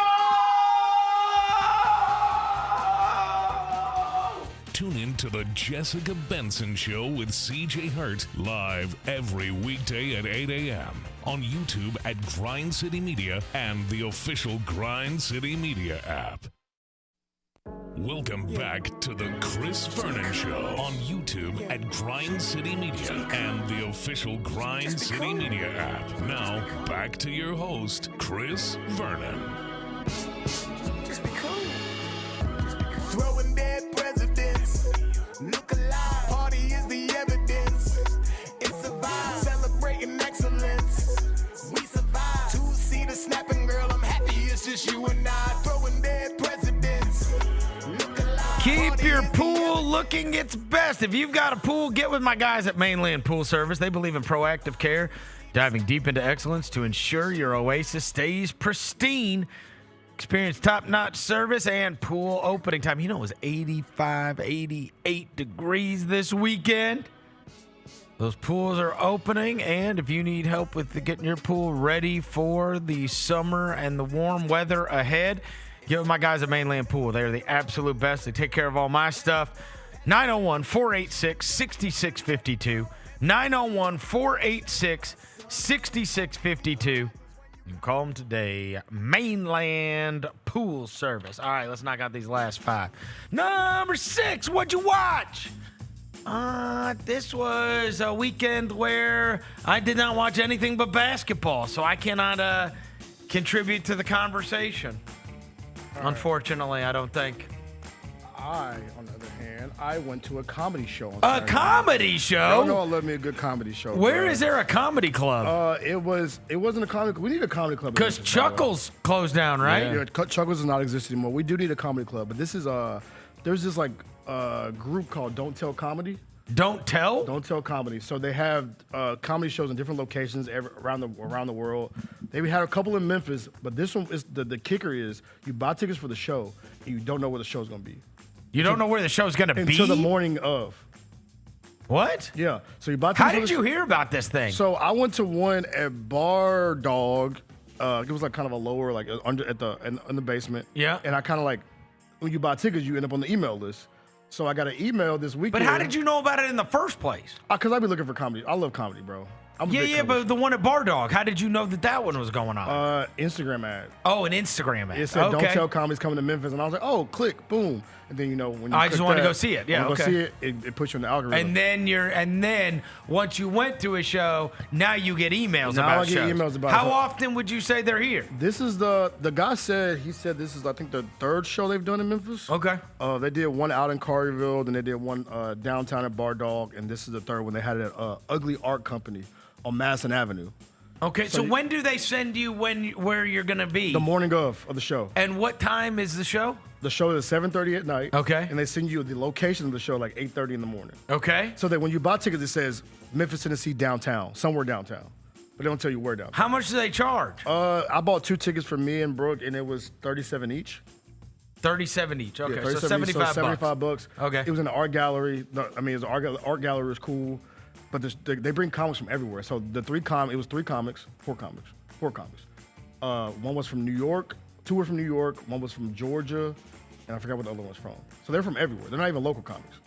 S12: tune in to the Jessica Benson Show with CJ Hurt live every weekday at 8 a.m. on YouTube at Grind City Media and the official Grind City Media app. Welcome back to the Chris Vernon Show on YouTube at Grind City Media and the official Grind City Media app. Now, back to your host, Chris Vernon.
S2: Just be cool. Throwing dead presidents. Look alive. Party is the evidence. It's a vibe. Celebrating excellence. We survive. Two-seater snapping, girl. I'm happy it's just you and I. Throwing dead presidents.
S20: Keep your pool looking its best. If you've got a pool, get with my guys at Mainland Pool Service. They believe in proactive care, diving deep into excellence to ensure your oasis stays pristine. Experience top-notch service and pool opening time. You know, it was 85, 88 degrees this weekend. Those pools are opening, and if you need help with getting your pool ready for the summer and the warm weather ahead, get with my guys at Mainland Pool. They're the absolute best. They take care of all my stuff. 901-486-6652. 901-486-6652. You can call them today. Mainland Pool Service. All right, let's knock out these last 5. Number 6, what'd you watch? This was a weekend where I did not watch anything but basketball, so I cannot contribute to the conversation. Unfortunately, I don't think.
S13: On the other hand, I went to a comedy show.
S20: A comedy show?
S13: No, I love me a good comedy show.
S20: Where is there a comedy club?
S13: It wasn't a comedy club. We need a comedy club.
S20: Because Chuckles closed down, right?
S13: Yeah, Chuckles does not exist anymore. We do need a comedy club, but this is there's this like group called Don't Tell Comedy.
S20: Don't Tell?
S13: Don't Tell Comedy. So they have comedy shows in different locations around the world. They had a couple in Memphis, but this one is the kicker is you buy tickets for the show and you don't know where the show's gonna be.
S20: You don't know where the show's gonna be
S13: until the morning of.
S20: What?
S13: Yeah. So you buy tickets.
S20: How did you hear about this thing?
S13: So I went to one at Bar Dog. It was like kind of a lower, like under in the basement.
S20: Yeah.
S13: And I kind of like when you buy tickets, you end up on the email list. So I got an email this weekend.
S20: But how did you know about it in the first place?
S13: Because I be looking for comedy. I love comedy, bro.
S20: But the one at Bar Dog, how did you know that one was going on?
S13: Instagram ad.
S20: Oh, an Instagram ad.
S13: It said, Don't Tell Comedy's coming to Memphis. And I was like, oh, click, boom. And then, when you
S20: I just wanted to go see it. Yeah,
S13: go see it, it puts you in the algorithm.
S20: And then once you went to a show, now you get emails about shows.
S13: Now I get emails about
S20: How often would you say they're here?
S13: This is the guy said this is, I think, the 3rd show they've done in Memphis.
S20: Okay.
S13: They did one out in Carterville, then they did one downtown at Bar Dog, and this is the 3rd one. They had it at Ugly Art Company on Madison Avenue.
S20: Okay, so when do they send you where you're going to be?
S13: The morning of the show.
S20: And what time is the show?
S13: The show is 7:30 at night.
S20: Okay.
S13: And they send you the location of the show like 8:30 in the morning.
S20: Okay.
S13: So that when you buy tickets, it says Memphis, Tennessee, downtown, somewhere downtown. But they don't tell you where downtown.
S20: How much do they charge?
S13: I bought 2 tickets for me and Brooke, and it was $37 each.
S20: 37 each. Okay,
S13: yeah,
S20: so 75
S13: bucks.
S20: Okay.
S13: It was in the art gallery. Art gallery was cool, but they bring comics from everywhere. So it was 4 comics. One was from New York, 2 were from New York, one was from Georgia, and I forgot what the other one was from. So they're from everywhere. They're not even local comics.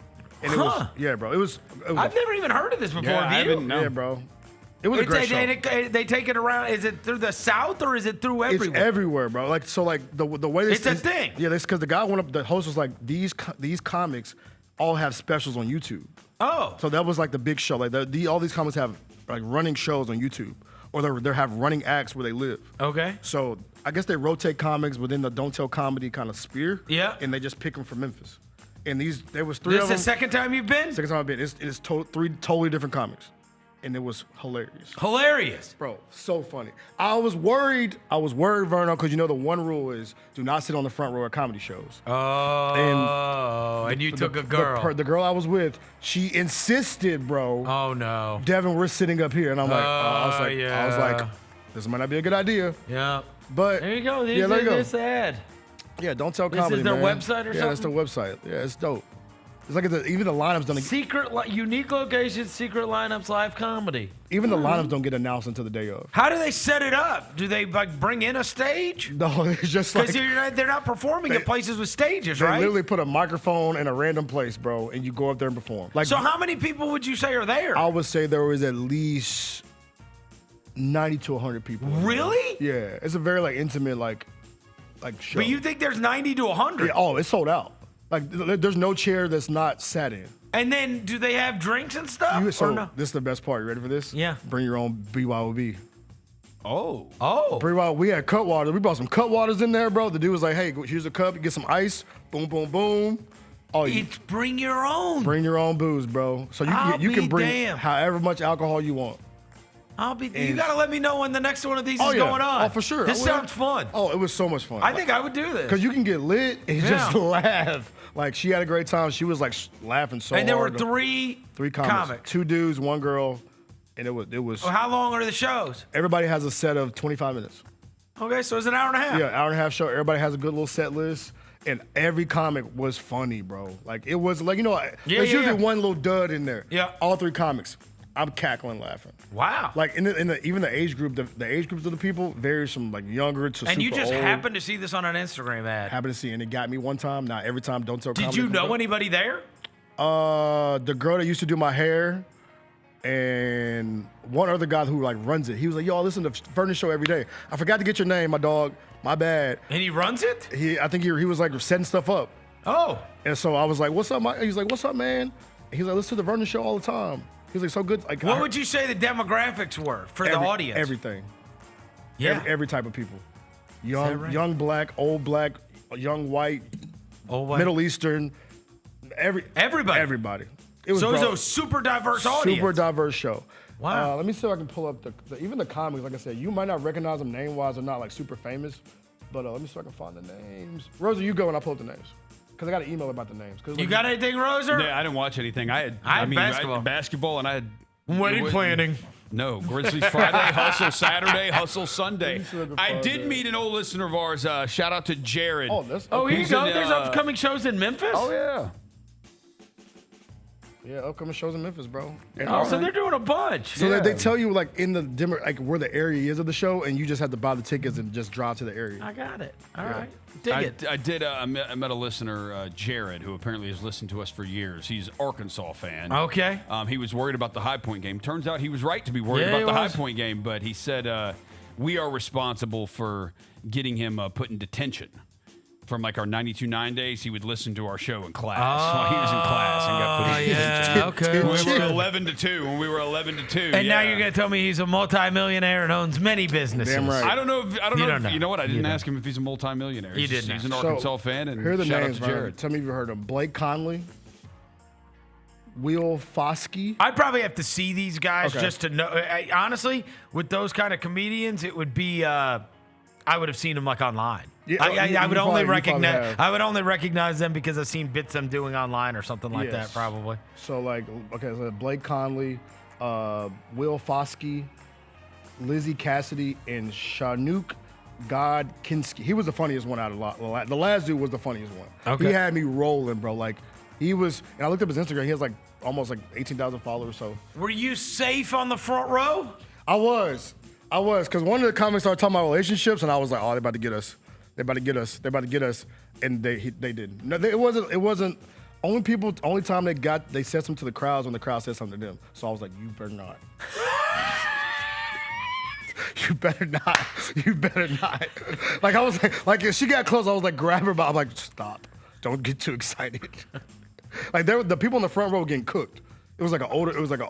S13: And it was, bro. It was
S20: I've never even heard of this before.
S13: Yeah, yeah, bro. It was a great show.
S20: They take it around. Is it through the South or is it through everywhere?
S13: It's everywhere, bro. The way they.
S20: It's a thing.
S13: Yeah, that's because the guy went up. The host was like, these comics all have specials on YouTube.
S20: Oh.
S13: So that was like the big show. Like all these comics have like running shows on YouTube, or they have running acts where they live.
S20: Okay.
S13: So I guess they rotate comics within the Don't Tell Comedy kind of sphere.
S20: Yeah.
S13: And they just pick them from Memphis. And there was 3 of them.
S20: This is the second time you've been?
S13: Second time I've been. It's 3 totally different comics. And it was hilarious.
S20: Hilarious.
S13: Bro, so funny. I was worried, Vernon, because the one rule is do not sit on the front row at comedy shows.
S20: Oh, and you took a girl.
S13: The girl I was with, she insisted, bro.
S20: Oh, no.
S13: Devin, we're sitting up here. And I'm like, I was like, this might not be a good idea.
S20: Yeah.
S13: But
S20: there you go.
S13: There you go.
S20: This ad.
S13: Yeah, Don't Tell
S20: This
S13: Comedy,
S20: is their
S13: man.
S20: website or something?
S13: Yeah, that's their website. Yeah, it's dope. It's like even the lineups don't.
S20: Unique locations, secret lineups, live comedy.
S13: Even the lineups don't get announced until the day of.
S20: How do they set it up? Do they like bring in a stage?
S13: No, it's just like
S20: because they're not performing at places with stages,
S13: they
S20: right?
S13: They literally put a microphone in a random place, bro, and you go up there and perform. Like,
S20: so how many people would you say are there?
S13: I would say there was at least 90 to 100 people.
S20: Really?
S13: Yeah, it's a very like intimate like show.
S20: But you think there's 90 to 100?
S13: Yeah, oh, it's sold out. Like there's no chair that's not sat in.
S20: And then do they have drinks and stuff?
S13: So
S20: or no?
S13: This is the best part. You ready for this?
S20: Yeah.
S13: Bring your own BYOB.
S5: Oh.
S13: We had cut waters. We brought some cut waters in there, bro. The dude was like, hey, here's a cup. You get some ice. Boom, boom, boom. Oh,
S20: it's bring your own.
S13: Bring your own booze, bro. So you can bring however much alcohol you want.
S20: You gotta let me know when the next one of these is going on.
S13: Oh, for sure.
S20: This sounds fun.
S13: Oh, it was so much fun.
S20: I think I would do this.
S13: Because you can get lit and just laugh. Like, she had a great time. She was, like, laughing so hard.
S20: And there were three comics.
S13: 2 dudes, 1 girl, and it was.
S20: Well, how long are the shows?
S13: Everybody has a set of 25 minutes.
S20: Okay, so it's an hour and a half.
S13: Yeah, hour and a half show. Everybody has a good little set list. And every comic was funny, bro. Like, it was, like, there's usually one little dud in there.
S20: Yeah.
S13: All 3 comics. I'm cackling laughing.
S20: Wow.
S13: Like even the age group, the age groups of the people varies from like younger to super old.
S20: And you just happened to see this on an Instagram ad.
S13: Happened to see, and it got me one time. Not every time. Don't tell.
S20: Did you know anybody there?
S13: The girl that used to do my hair, and one other guy who like runs it. He was like, "Yo, I listen to Vernon show every day. I forgot to get your name, my dog. My bad."
S20: And he runs it?
S13: I think he was like setting stuff up.
S20: Oh.
S13: And so I was like, "What's up, He's like, "What's up, man?" And he's like, "Listen to the Vernon show all the time." He's like, "So good." Like,
S20: what would you say the demographics were for the audience?
S13: Everything.
S20: Yeah.
S13: Every type of people. Young black, old black, young white, Middle Eastern. Everybody. It was
S20: a super diverse audience.
S13: Super diverse show.
S20: Wow.
S13: Let me see if I can pull up even the comics. Like I said, you might not recognize them name-wise. They're not like super famous. But let me see if I can find the names. Rosa, you go and I'll pull up the names. Because I got an email about the names.
S20: You got anything, Roser?
S5: Yeah, I didn't watch anything. I had basketball and I had
S20: wedding planning.
S5: No, Grizzlies Friday, Hustle Saturday, Hustle Sunday. I did meet an old listener of ours. Shout out to Jared.
S20: Oh, here you go. There's upcoming shows in Memphis?
S5: Oh, yeah.
S13: Yeah, upcoming shows in Memphis, bro.
S20: And so they're doing a bunch.
S13: So they tell you like in the like where the area is of the show, and you just have to buy the tickets and just drive to the area.
S20: I got it. All right. Dig it.
S5: I met a listener, Jared, who apparently has listened to us for years. He's an Arkansas fan.
S20: Okay.
S5: He was worried about the High Point game. Turns out he was right to be worried about the High Point game, but he said we are responsible for getting him put in detention. From like our 92.9 days, he would listen to our show in class while he was in class and got put in detention.
S20: Okay.
S5: We were 11 to 2. When we were 11 to 2.
S20: And now you're gonna tell me he's a multimillionaire and owns many businesses.
S13: Damn right.
S5: I don't know. You know what? I didn't ask him if he's a multimillionaire.
S20: You didn't.
S5: He's an Arkansas fan. And
S13: here are the
S5: shout
S13: names,
S5: out to Jared.
S13: Tell me if you've heard of Blake Conley, Will Foskey.
S20: I'd probably have to see these guys just to know. Honestly, with those kind of comedians, it would be. I would have seen them like online.
S13: Yeah,
S20: I would only recognize. I would only recognize them because I've seen bits them doing online or something like that. Probably.
S13: So so Blake Conley, Will Foskey, Lizzie Cassidy, and Shanuk Godkinski. He was the funniest one out of lot. The last dude was the funniest one.
S20: Okay.
S13: He had me rolling, bro. Like he was, and I looked up his Instagram. He has like almost like 18,000 followers. So.
S20: Were you safe on the front row?
S13: I was, because one of the comics started talking about relationships, and I was like, "Oh, they're about to get us. They're about to get us. They're about to get us." And they didn't. No, it wasn't. Only time they said something to the crowds when the crowd said something to them. So I was like, "You better not. You better not. You better not." Like I was like if she got close, I was like, grab her, but I'm like, stop. Don't get too excited. Like the people in the front row were getting cooked. It was like an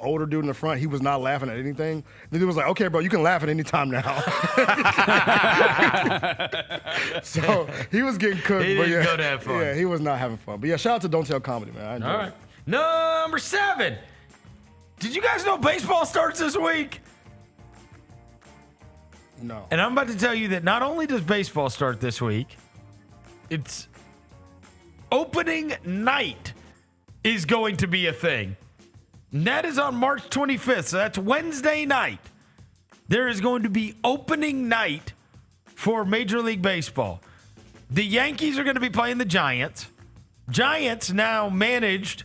S13: older dude in the front. He was not laughing at anything. The dude was like, "Okay, bro, you can laugh at any time now." So he was getting cooked.
S20: He didn't go to have fun.
S13: Yeah, he was not having fun. But yeah, shout out to Don't Tell Comedy, man. I enjoyed
S20: All right.
S13: it.
S20: Number 7. Did you guys know baseball starts this week?
S13: No.
S20: And I'm about to tell you that not only does baseball start this week, it's opening night is going to be a thing. And that is on March 25th, so that's Wednesday night. There is going to be opening night for Major League Baseball. The Yankees are going to be playing the Giants. Giants now managed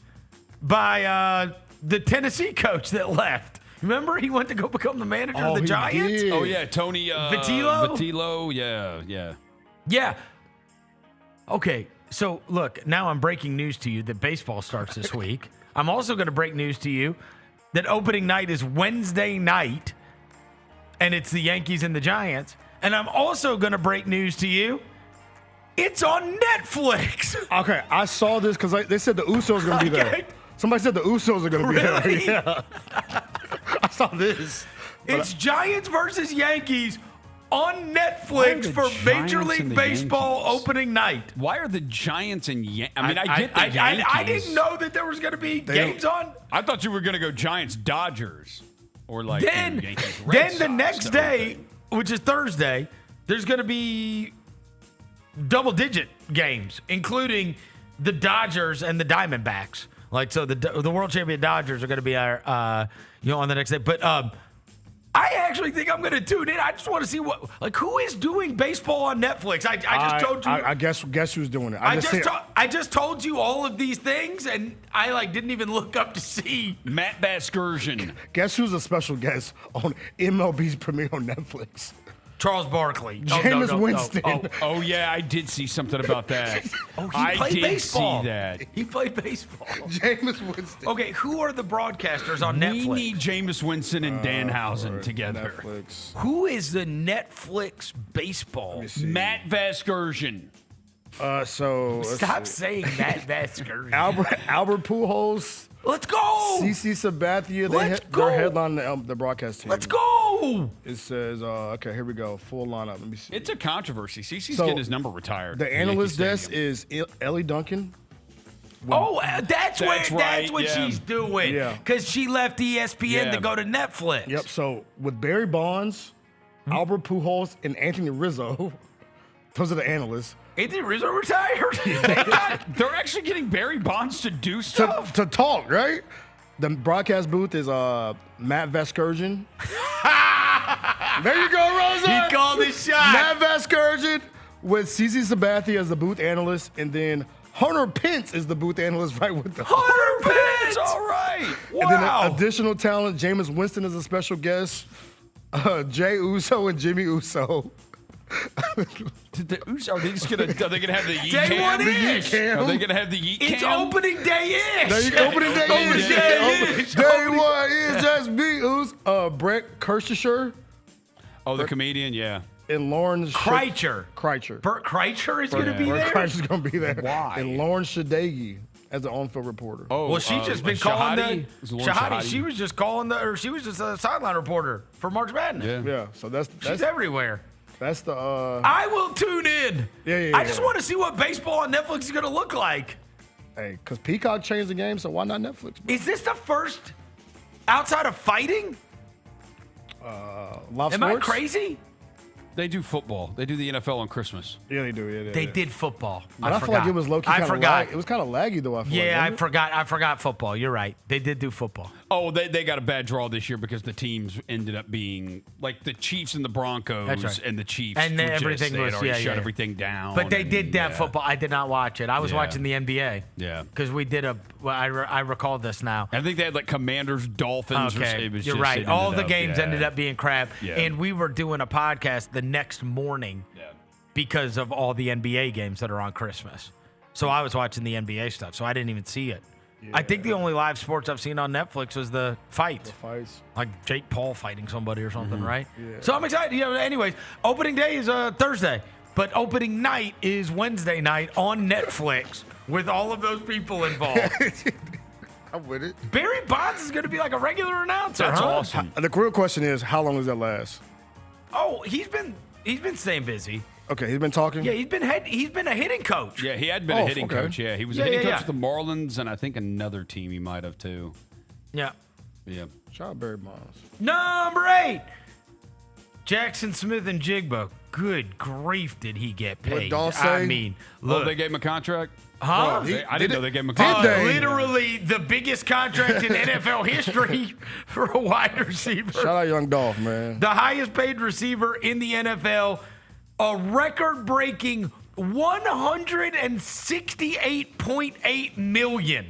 S20: by the Tennessee coach that left. Remember, he went to go become the manager of the Giants?
S5: Oh, yeah, Tony
S20: Vitello?
S5: Vitello, yeah.
S20: Yeah. Okay, so look, now I'm breaking news to you that baseball starts this week. I'm also going to break news to you that opening night is Wednesday night, and it's the Yankees and the Giants. And I'm also going to break news to you. It's on Netflix.
S13: Okay, I saw this because they said the Usos are going to be there. Somebody said the Usos are going to be
S20: Really?
S13: there. Yeah. I saw this.
S20: It's Giants versus Yankees on Netflix for Major League Baseball opening night.
S5: Why are the Giants and Yankees? I mean, I get the Yankees.
S20: I didn't know that there was going to be games on.
S5: I thought you were going to go Giants-Dodgers or like
S20: Then
S5: Yankees-Red
S20: the
S5: Sox
S20: next day, which is Thursday, there's going to be double-digit games, including the Dodgers and the Diamondbacks. Like, so the world champion Dodgers are going to be our, on the next day. But I actually think I'm going to tune in. I just want to see who is doing baseball on Netflix. I just told you.
S13: I guess who's doing it.
S20: I just told you all of these things, and I didn't even look up to see.
S5: Matt Vasgersian.
S13: Guess who's a special guest on MLB's premiere on Netflix?
S20: Charles Barkley.
S13: Jameis Winston.
S5: Oh, yeah, I did see something about that.
S20: He
S5: I
S20: played
S5: did
S20: baseball.
S5: see that.
S20: He played baseball.
S13: Jameis Winston.
S20: Okay, who are the broadcasters on Netflix?
S5: We need Jameis Winston and Danhausen together.
S13: Netflix.
S20: Who is the Netflix baseball?
S5: Matt Vasgersian.
S20: Stop saying Matt Vasgersian.
S13: Albert Pujols.
S20: Let's go.
S13: CC Sabathia. They're headlining the broadcast team.
S20: Let's go.
S13: It says, okay, here we go. Full lineup. Let me see.
S5: It's a controversy. CC's getting his number retired.
S13: The analyst desk is Ellie Duncan.
S20: That's what she's doing.
S13: Yeah.
S20: Because she left ESPN to go to Netflix.
S13: Yep. So with Barry Bonds, Albert Pujols, and Anthony Rizzo, those are the analysts.
S20: Anthony Rizzo retired?
S5: They're actually getting Barry Bonds to do stuff?
S13: To talk, right? The broadcast booth is Matt Vasgersian. There you go, Rosa.
S20: He called his shot.
S13: Matt Vasgersian with CC Sabathia as the booth analyst, and then Hunter Pence is the booth analyst right with them.
S20: Hunter Pence!
S5: All right.
S20: Wow.
S13: And then additional talent, Jameis Winston is a special guest. Jay Uso and Jimmy Uso.
S5: Are they gonna have the yeet
S20: Day
S5: cam?
S20: one-ish.
S5: Are they gonna have the yeet
S20: It's
S5: cam?
S20: opening day-ish.
S13: There you go. Opening day-ish. Day one is just me, Uso. Brett Kirschner.
S5: Oh, the comedian, yeah.
S13: And Lauren
S20: Kreitcher.
S13: Bert
S20: Kreitcher is going to be there?
S13: Kreitcher's going to be there.
S5: Why?
S13: And Lauren Shadeghi as an on-field reporter.
S5: Oh,
S20: well, she's just been calling
S5: Shahadi.
S20: She was just she was just a sideline reporter for March Madness.
S13: Yeah, so that's
S20: She's everywhere.
S13: That's the.
S20: I will tune in.
S13: Yeah.
S20: I just want to see what baseball on Netflix is going to look like.
S13: Hey, because Peacock changed the game, so why not Netflix?
S20: Is this the first outside of fighting?
S13: Live
S20: Am
S13: sports?
S20: I crazy?
S5: They do football. They do the NFL on Christmas.
S13: Yeah, they do. Yeah,
S20: They did football.
S13: But I feel like it was low-key kind of
S20: forgot.
S13: It was kind of laggy, though, I feel
S20: Yeah,
S13: like.
S20: I forgot football. You're right. They did do football.
S5: Oh, they got a bad draw this year because the teams ended up being like the Chiefs and the Broncos
S20: That's right.
S5: and the Chiefs.
S20: And then everything
S5: they had
S20: was
S5: already shut everything down.
S20: But they did that football. I did not watch it. I was watching the NBA.
S5: Yeah.
S20: Because we did I recall this now.
S5: I think they had like Commanders, Dolphins.
S20: Okay,
S5: It was
S20: you're
S5: just,
S20: right.
S5: it
S20: All
S5: ended
S20: the
S5: up-
S20: games ended up being crap.
S5: Yeah.
S20: And we were doing a podcast the next morning because of all the NBA games that are on Christmas. So I was watching the NBA stuff, so I didn't even see it. Yeah. I think the only live sports I've seen on Netflix was the fight.
S13: The fights.
S20: Like Jake Paul fighting somebody or something, right?
S13: Yeah.
S20: So I'm excited. Anyways, opening day is Thursday, but opening night is Wednesday night on Netflix with all of those people involved.
S13: I'm with it.
S20: Barry Bonds is going to be like a regular announcer.
S5: That's
S20: huh?
S5: awesome.
S13: The real question is, how long does that last?
S20: Oh, he's been staying busy.
S13: Okay, he's been talking?
S20: Yeah, he's been a hitting coach.
S5: Yeah, he had been a hitting coach. Yeah, he was a hitting coach with the Marlins and I think another team he might have too.
S20: Yeah.
S5: Yeah.
S13: Shout out Barry Bonds.
S20: Number 8, Jackson Smith and Jigba. Good grief, did he get paid?
S13: What Dahl say?
S20: I mean, look.
S5: they gave him a contract?
S20: Huh?
S5: I didn't know they gave him a contract.
S20: Literally the biggest contract in NFL history for a wide receiver.
S13: Shout out Young Dolph, man.
S20: The highest paid receiver in the NFL, a record-breaking $168.8 million.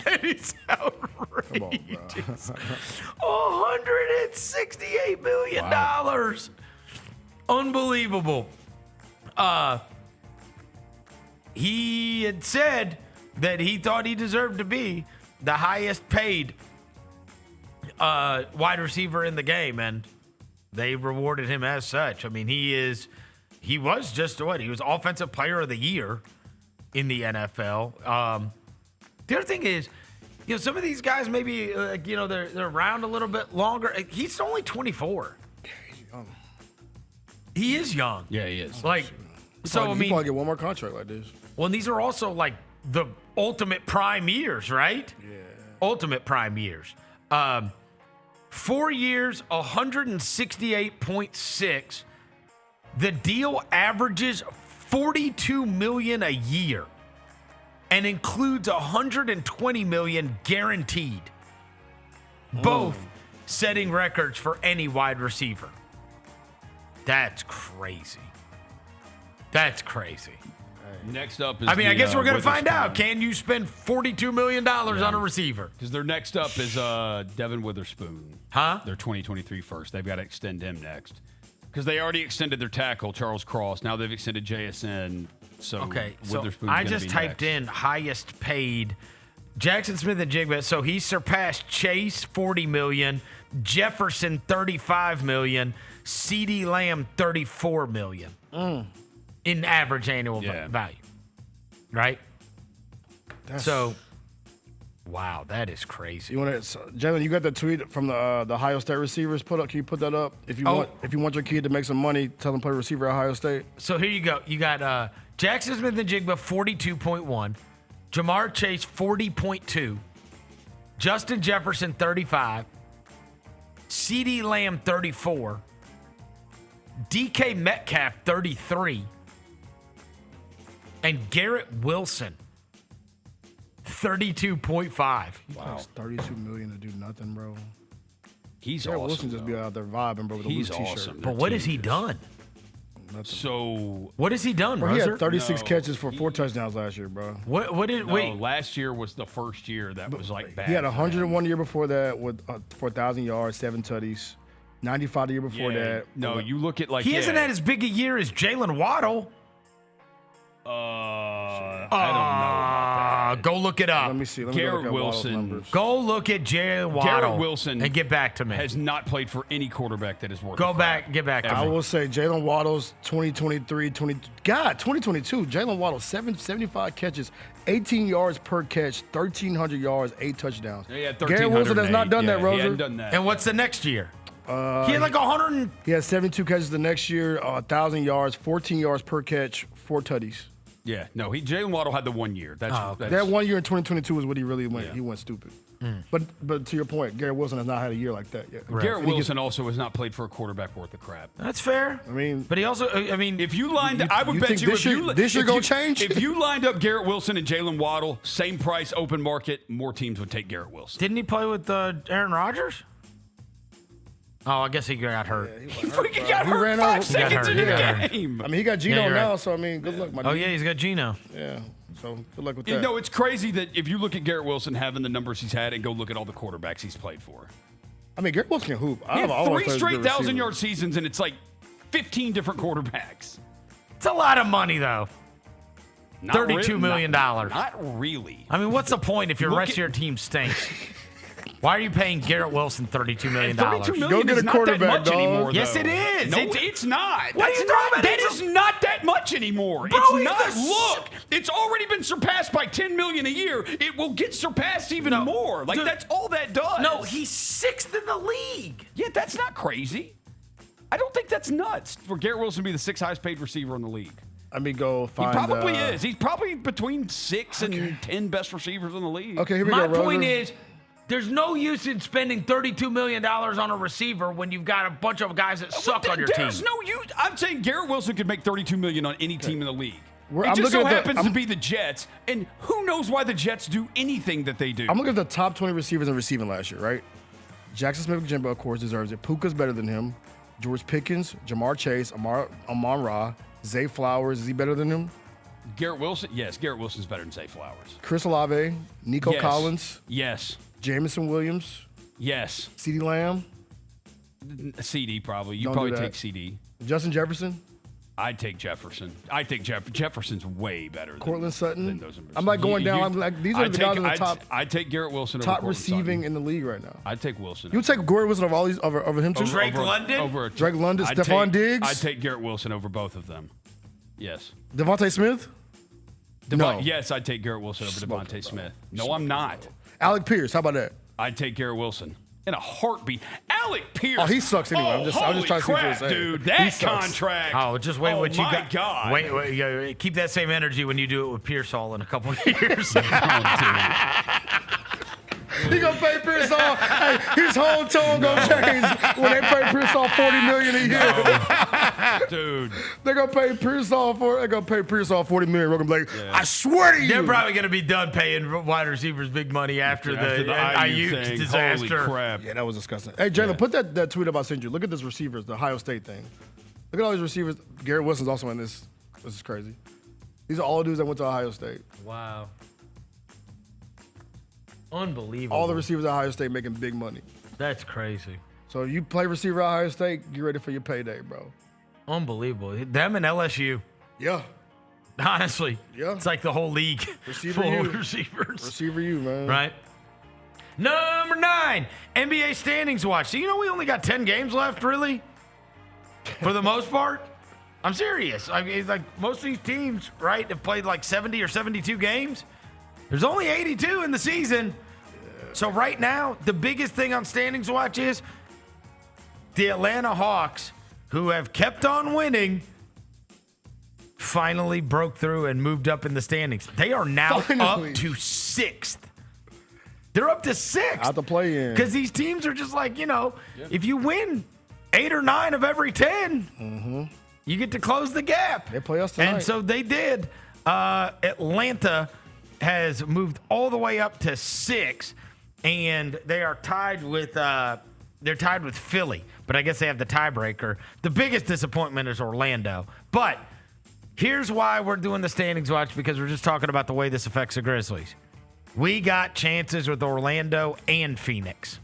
S20: That is outrageous. $168 million. Wow. Unbelievable. He had said that he thought he deserved to be the highest paid wide receiver in the game, and they rewarded him as such. I mean, he was just what? He was Offensive Player of the Year in the NFL. The other thing is, some of these guys maybe, they're around a little bit longer. He's only 24.
S13: Yeah, he's young.
S20: He is young.
S5: Yeah, he is.
S20: Like,
S13: He probably get one more contract like this.
S20: Well, and these are also like the ultimate prime years, right?
S13: Yeah.
S20: Ultimate prime years. 4 years, 168.6. The deal averages $42 million a year and includes $120 million guaranteed. Both setting records for any wide receiver. That's crazy. That's crazy.
S5: Next up is
S20: I guess we're going to find out. Can you spend $42 million on a receiver?
S5: Because their next up is Devin Witherspoon.
S20: Huh?
S5: Their 2023 first. They've got to extend him next. Because they already extended their tackle, Charles Cross. Now they've extended JSN. So Witherspoon's
S20: I just typed
S5: next.
S20: in highest paid Jackson Smith-Njigba. So he surpassed Chase, $40 million, Jefferson, $35 million, CeeDee Lamb, $34 million in average annual value. Right? Wow, that is crazy.
S13: You want to, Jaylon? You got the tweet from the Ohio State receivers put up? Can you put that up? If you want your kid to make some money, tell them play receiver at Ohio State.
S20: So here you go. You got Jackson Smith-Njigba 42.1, Jamar Chase 40.2, Justin Jefferson 35, CeeDee Lamb 34, DK Metcalf 33, and Garrett Wilson 32.5.
S13: Wow, $32 million to do nothing, bro.
S5: He's
S13: Garrett
S5: awesome.
S13: Wilson just be out there vibing, bro, with a loose t-shirt.
S5: Awesome.
S20: But what has he done?
S13: Nothing.
S5: So
S20: what has he done,
S13: bro? He had 36
S5: No,
S13: catches for 4 touchdowns last year, bro.
S20: Wait.
S5: Last year was the first year that was like bad.
S13: He had 101 the year before that with for 1,000 yards, 7 tutties. 95 the year before that.
S5: No, you look at like
S20: he hasn't had as big a year as Jalen Waddle.
S5: I don't know about that.
S20: Go look it up.
S13: Let me see.
S5: Garrett Wilson.
S20: Go look at Jalen Waddle.
S5: Garrett Wilson
S20: and get back to me.
S5: Has not played for any quarterback that is worth.
S20: Get back to me.
S13: I will say Jalen Waddle's 2022. Jalen Waddle 75 catches, 18 yards per catch, 1,300 yards, 8 touchdowns.
S5: Yeah,
S13: Garrett Wilson has not done that, Roser.
S5: He hasn't done that.
S20: And what's the next year? He had like 100.
S13: He had 72 catches the next year, 1,000 yards, 14 yards per catch, 4 tutties.
S5: Yeah, no, Jalen Waddle had the 1 year. That's
S13: that 1 year in 2022 is what he really went. Yeah. He went stupid. But to your point, Garrett Wilson has not had a year like that yet.
S5: Right. Garrett Wilson also has not played for a quarterback worth of crap.
S20: That's fair.
S13: I mean,
S20: but he also,
S5: if you lined, I would bet
S13: this year gonna change.
S5: If you lined up Garrett Wilson and Jalen Waddle, same price, open market, more teams would take Garrett Wilson.
S20: Didn't he play with Aaron Rodgers? Oh, I guess he got hurt.
S5: He freaking got hurt
S13: ran
S5: 5
S13: over.
S5: seconds into the game.
S13: I mean, he got Geno now, so I mean, good luck, my dude.
S20: Oh, yeah, he's got Geno.
S13: Yeah, so good luck with that.
S5: No, it's crazy that if you look at Garrett Wilson having the numbers he's had and go look at all the quarterbacks he's played for.
S13: I mean, Garrett Wilson can hoop.
S5: He had 3 straight 1,000-yard seasons, and it's like 15 different quarterbacks.
S20: It's a lot of money, though. $32 million.
S5: Not really.
S20: I mean, what's the point if your rest of your team stinks? Why are you paying Garrett Wilson $32 million?
S5: $32 million
S13: Go get
S5: is
S13: a
S5: not
S13: quarterback,
S5: that much anymore,
S13: dog.
S20: Yes,
S5: though.
S20: it is.
S5: No, it's not.
S20: What are you talking about?
S5: That is not that much anymore.
S20: Bro,
S5: It's not. Look, it's already been surpassed by $10 million a year. It will get surpassed even more. Like, that's all that does.
S20: No, he's 6th in the league.
S5: Yeah, that's not crazy. I don't think that's nuts for Garrett Wilson to be the 6th highest paid receiver in the league.
S13: I mean, go find.
S5: He probably is. He's probably between 6 and 10 best receivers in the league.
S13: Okay, here we
S20: My
S13: go.
S20: point
S13: Roser.
S20: is, there's no use in spending $32 million on a receiver when you've got a bunch of guys that suck on your team.
S5: There's no use. I'm saying Garrett Wilson could make $32 million on any team in the league. It
S13: I'm
S5: just so
S13: looking at
S5: happens to be the Jets, and who knows why the Jets do anything that they do.
S13: I'm looking at the top 20 receivers in receiving last year, right? Jackson Smith-Njigba, of course, deserves it. Puka's better than him. George Pickens, Jamar Chase, Amon Ra, Zay Flowers, is he better than him?
S5: Garrett Wilson? Yes, Garrett Wilson's better than Zay Flowers.
S13: Chris Olave, Nico
S5: Yes.
S13: Collins,
S5: Yes.
S13: Jamison Williams,
S5: Yes.
S13: CeeDee Lamb,
S5: CD probably. You
S13: Don't
S5: probably
S13: do that.
S5: take CD.
S13: Justin Jefferson,
S5: I'd take Jefferson. I think Jefferson's way better
S13: Cortland Sutton.
S5: than those.
S13: I'm like going down. I'm like, these are the guys in the top.
S5: I'd take Garrett Wilson over
S13: top
S5: Cortland
S13: receiving
S5: Sutton.
S13: in the league right now.
S5: I'd take Wilson.
S13: You would take Garrett Wilson over all these over him too?
S20: Drake London?
S13: Drake London,
S5: I'd
S13: Stephon
S5: take-
S13: Diggs?
S5: I'd take Garrett Wilson over both of them. Yes.
S13: Devontae Smith? No.
S5: Yes, I'd take Garrett Wilson over Devontae Smith. No, I'm not.
S13: Alec Pierce, how about that?
S5: I'd take Garrett Wilson in a heartbeat. Alec Pierce.
S13: Oh, he sucks anyway. I'm just trying to see what
S5: crap,
S13: you're saying.
S5: dude.
S13: He
S5: That
S13: sucks.
S5: contract.
S20: Oh, just wait what you
S5: my
S20: got.
S5: God.
S20: Wait, keep that same energy when you do it with Pearsall in a couple of years.
S13: He gonna pay Pearsall. Hey, his whole tone gonna change when they pay Pearsall $40 million a year.
S5: Dude.
S13: They're gonna pay Pearsall $40 million. We're gonna be like, I swear to you.
S20: They're probably going to be done paying wide receivers big money after the IU
S5: thing.
S20: disaster.
S5: Holy crap.
S13: Yeah, that was disgusting. Hey, Jaylen, put that tweet up I sent you. Look at this receivers, the Ohio State thing. Look at all these receivers. Garrett Wilson's also in this. This is crazy. These are all dudes that went to Ohio State.
S20: Wow. Unbelievable.
S13: All the receivers at Ohio State making big money.
S20: That's crazy.
S13: So you play receiver at Ohio State, get ready for your payday, bro.
S20: Unbelievable. Them and LSU.
S13: Yeah.
S20: Honestly.
S13: Yeah.
S20: It's like the whole league
S13: Receiver
S20: full
S13: you.
S20: of receivers.
S13: Receiver you, man.
S20: Right? Number 9, NBA standings watch. So you know we only got 10 games left, really? For the most part? I'm serious. I mean, like most of these teams, right, have played like 70 or 72 games. There's only 82 in the season. So right now, the biggest thing on standings watch is the Atlanta Hawks, who have kept on winning, finally broke through and moved up in the standings. They are now up to 6th. They're up to 6th.
S13: Out the play in.
S20: Because these teams are just like, if you win 8 or 9 of every 10, you get to close the gap.
S13: They play us tonight.
S20: And so they did. Atlanta has moved all the way up to 6, and they are tied with Philly. But I guess they have the tiebreaker. The biggest disappointment is Orlando. But here's why we're doing the standings watch, because we're just talking about the way this affects the Grizzlies. We got chances with Orlando and Phoenix.